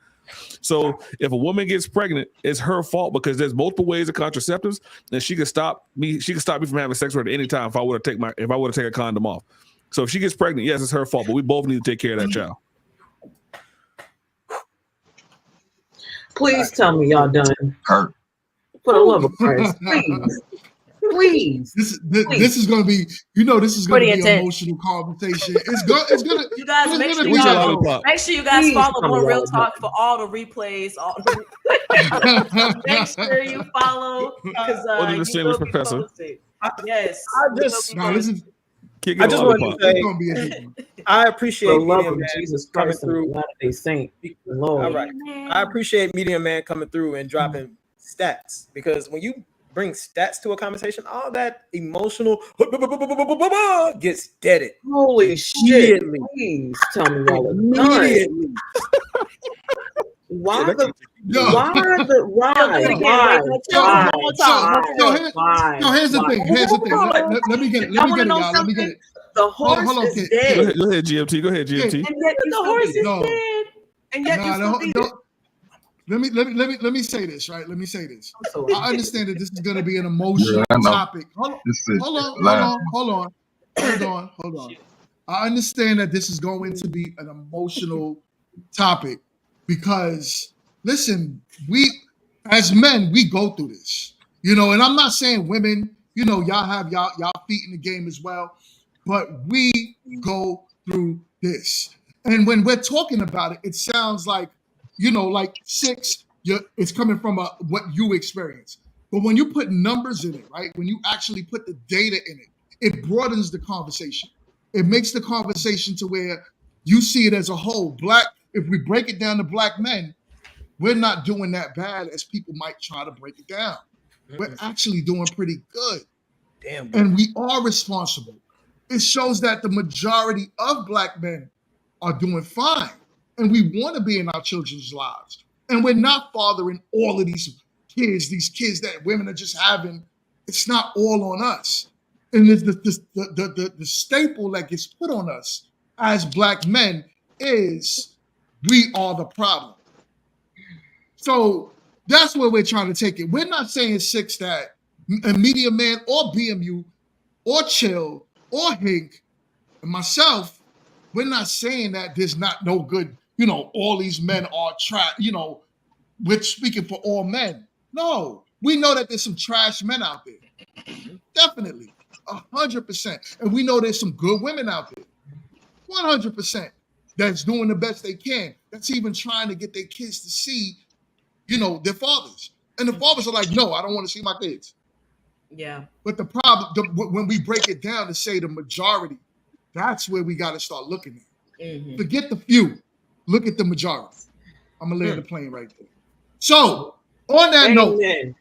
So if a woman gets pregnant, it's her fault because there's multiple ways of contraceptives, and she can stop me. She can stop me from having sex with her at any time if I were to take a condom off. So if she gets pregnant, yes, it's her fault, but we both need to take care of that child. Please tell me y'all done. Hurt. For the love of Christ, please. Please. This is going to be, this is going to be an emotional conversation. It's gonna. You guys make sure you guys follow More Real Talk for all the replays. Make sure you follow because you will be posted. Yes. I just want to say, I appreciate Medium Man Jesus coming Christ through. They saint. Lord. All right. I appreciate Medium Man coming through and dropping stats, because when you bring stats to a conversation, all that emotional gets deaded. Holy shit! Please tell me y'all immediately. Why? Here's the thing. Let me get it, y'all. Let me get it. The horse is dead. Go ahead, GMT. Go ahead, GMT. And yet the horse is dead. And yet you still beat it. Let me say this, right? Let me say this. I understand that this is going to be an emotional topic. Hold on. I understand that this is going to be an emotional topic because, listen, we as men, we go through this, and I'm not saying women, y'all have y'all feet in the game as well, but we go through this. And when we're talking about it, it sounds like, like six, it's coming from what you experience. But when you put numbers in it, right? When you actually put the data in it, it broadens the conversation. It makes the conversation to where you see it as a whole. If we break it down to black men, we're not doing that bad as people might try to break it down. We're actually doing pretty good. Damn. And we are responsible. It shows that the majority of black men are doing fine. And we want to be in our children's lives. And we're not fathering all of these kids that women are just having. It's not all on us. And the staple that gets put on us as black men is we are the problem. So that's where we're trying to take it. We're not saying six that a Media Man or BMU or Chill or Hink and myself, we're not saying that there's not no good, all these men are trash, we're speaking for all men. No, we know that there's some trash men out there. Definitely, 100%. And we know there's some good women out there, 100%, that's doing the best they can. That's even trying to get their kids to see, their fathers. And the fathers are like, no, I don't want to see my kids. Yeah. But the problem, when we break it down to say the majority, that's where we got to start looking at. Mm-hmm. Forget the few. Look at the majority. I'm going to land the plane right there. So, on that note, Hallelujah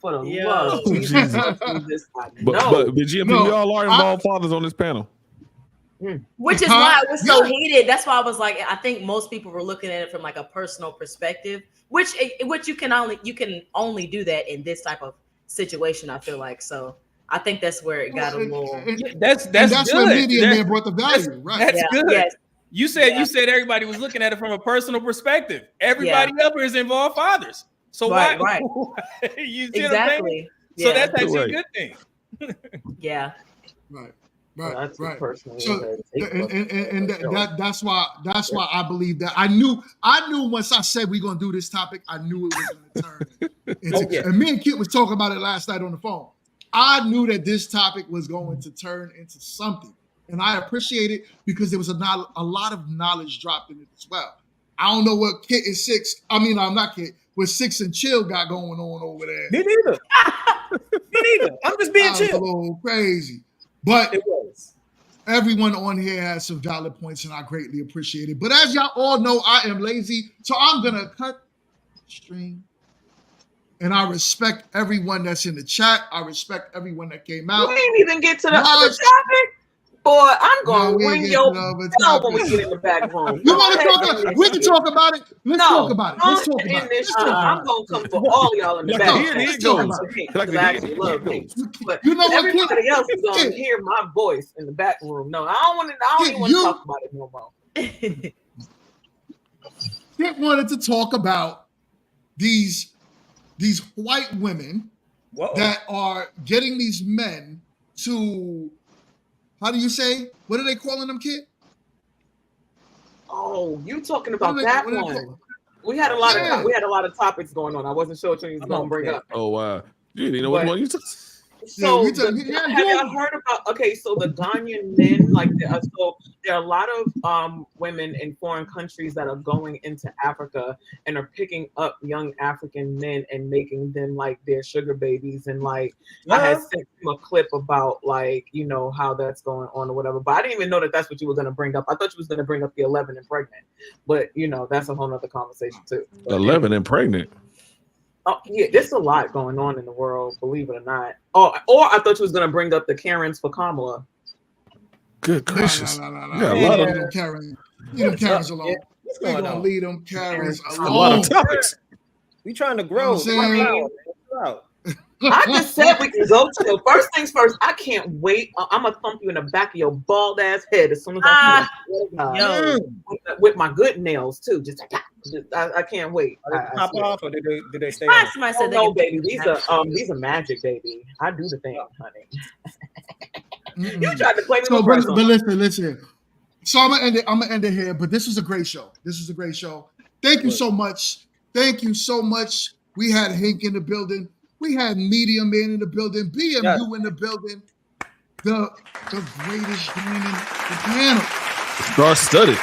for the love. But GMP, we all are involved fathers on this panel. Which is why I was so heated. That's why I was like, I think most people were looking at it from like a personal perspective, which you can only do that in this type of situation. I feel like so. I think that's where it got a little. That's good. Where Media Man brought the value, right? That's good. Yes. You said everybody was looking at it from a personal perspective. Everybody up here is involved fathers. So right. You see exactly. So that's actually a good thing. Right. So that's why I believe that I knew once I said we're gonna do this topic, I knew it was gonna turn into, and me and Kit was talking about it last night on the phone. I knew that this topic was going to turn into something. And I appreciate it because there was a lot of knowledge dropped in it as well. I don't know what Kit and Six, I'm not Kit, what Six and Chill got going on over there. Me neither. I'm just being chill. A little crazy. But everyone on here has some valid points and I greatly appreciate it. But as y'all all know, I am lazy. So I'm going to cut the stream. And I respect everyone that's in the chat. I respect everyone that came out. We didn't even get to the other topic. Boy, I'm gonna we ain't ring getting your to the bell when we topic. get in the back room. You Go want to ahead talk and about end it? We this can shit. talk about it. Let's talk about it. Go Let's ahead talk and about end it. this Let's shit. talk I'm about gonna come it. for all y'all in the Like back. the here Let's it talk goes. about it. Like Because the I here actually it love me. goes. But You know what, kid? everybody else is gonna Kid, hear my voice in the back room. No, I don't want to. I don't kid, even want to you talk about it no more. Kid wanted to talk about these white women that are getting these men to, how do you say? What are they calling them, kid? Oh, you talking What are about they? that What are they one? called? We had a lot of Yeah. topics going on. I wasn't sure what you was gonna bring up. Oh wow. You didn't know But- what you took. So we have y'all heard about? Okay, so the Ghanaian men, like, so there are a lot of women in foreign countries that are going into Africa and are picking up young African men and making them like their sugar babies. And like, I had sent him a clip about like, you know, how that's going on or whatever. But I didn't even know that that's what you were gonna bring up. I thought you was gonna bring up the 11 and pregnant. But you know, that's a whole nother conversation too. But 11 and pregnant. Oh yeah, there's a lot going on in the world, believe it or not. Oh, or I thought you was gonna bring up the Karens for Kamala. Good gracious. No. Yeah, a lot of Leave them Karens. Leave them Karens alone. What's We going gonna on? leave them Karens a lot alone. of topics. We trying to You know grow. what I'm saying? I just said we can go chill. First things first, I can't wait. I'm gonna thump you in the back of your bald ass head as soon as I with my good nails too. I can't wait. Are they I pop swear. off or did they stay on? Oh no, baby. These are magic, baby. I do the thing, honey. You tried to play me So, with but listen. So I'm gonna end it here. But this was a great show. Thank you so much. We had Hank in the building. We had Media Man in the building. BMU in the building. The greatest joining the panel. Star studded.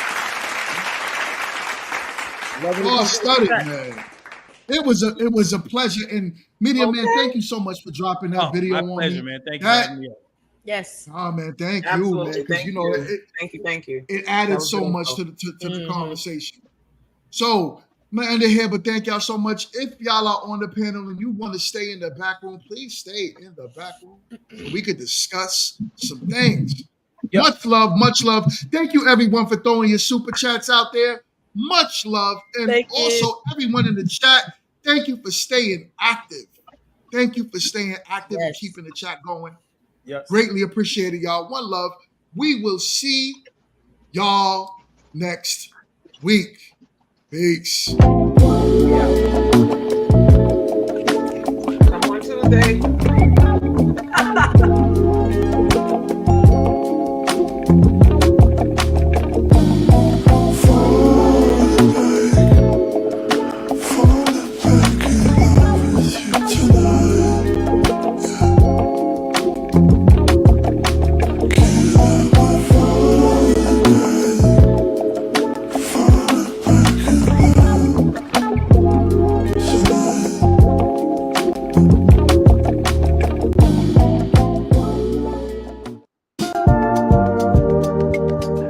Studied, man. It was a pleasure. And Media Man, thank you so much for dropping that video my on pleasure, me. man. Thank you for having me up. Yes. Oh man, thank Absolutely. you, man. Because Thank you know you. Thank you. it That added was so good much info. to the conversation. So I'm gonna end it here, but thank y'all so much. If y'all are on the panel and you want to stay in the back room, please stay in the back room so we could discuss some things. Much love. Thank you everyone for throwing your super chats out there. Much love. And also everyone in the chat, thank you for staying active. And keeping the chat going. Yes. Greatly appreciated, y'all. One love. We will see y'all next week. Peace. Come on Tuesday.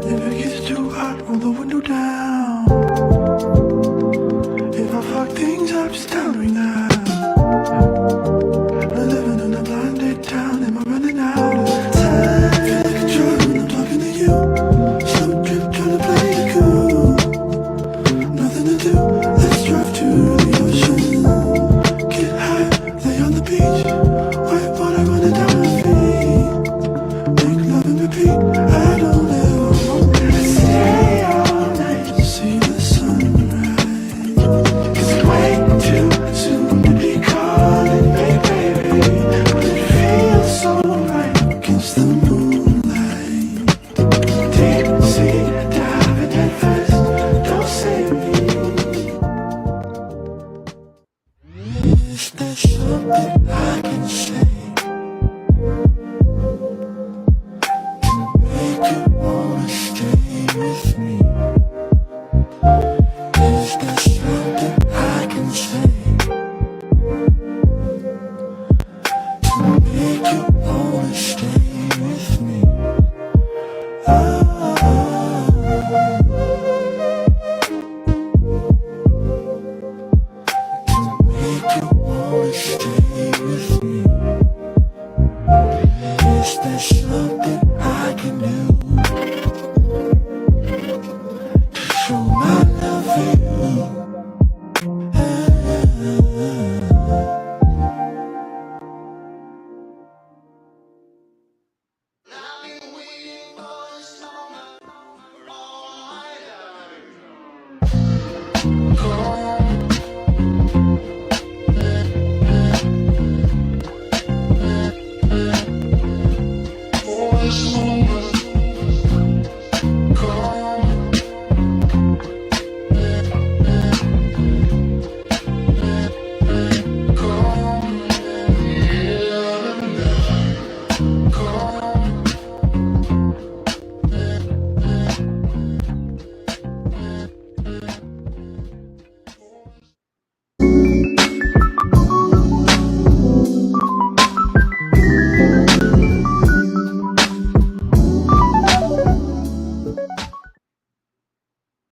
If it gets too hot, roll the window down. If I fuck things up, just tell me now. I'm living in a blinded town, am I running out of time? Feel like a drug when I'm talking to you. Slow drip, trying to play it cool. Nothing to do, let's drive to the ocean. Get high, lay on the beach. White water running down my feet. Make love and repeat, I don't ever want to stay all night to see the sunrise. 'Cause it's way too soon to be calling me baby, but it feels so right against the moonlight. Deep sea diving head first, don't save me. Is there something I can say? Make you wanna stay with me. Is there something I can say to make you wanna stay with me? To make you wanna stay.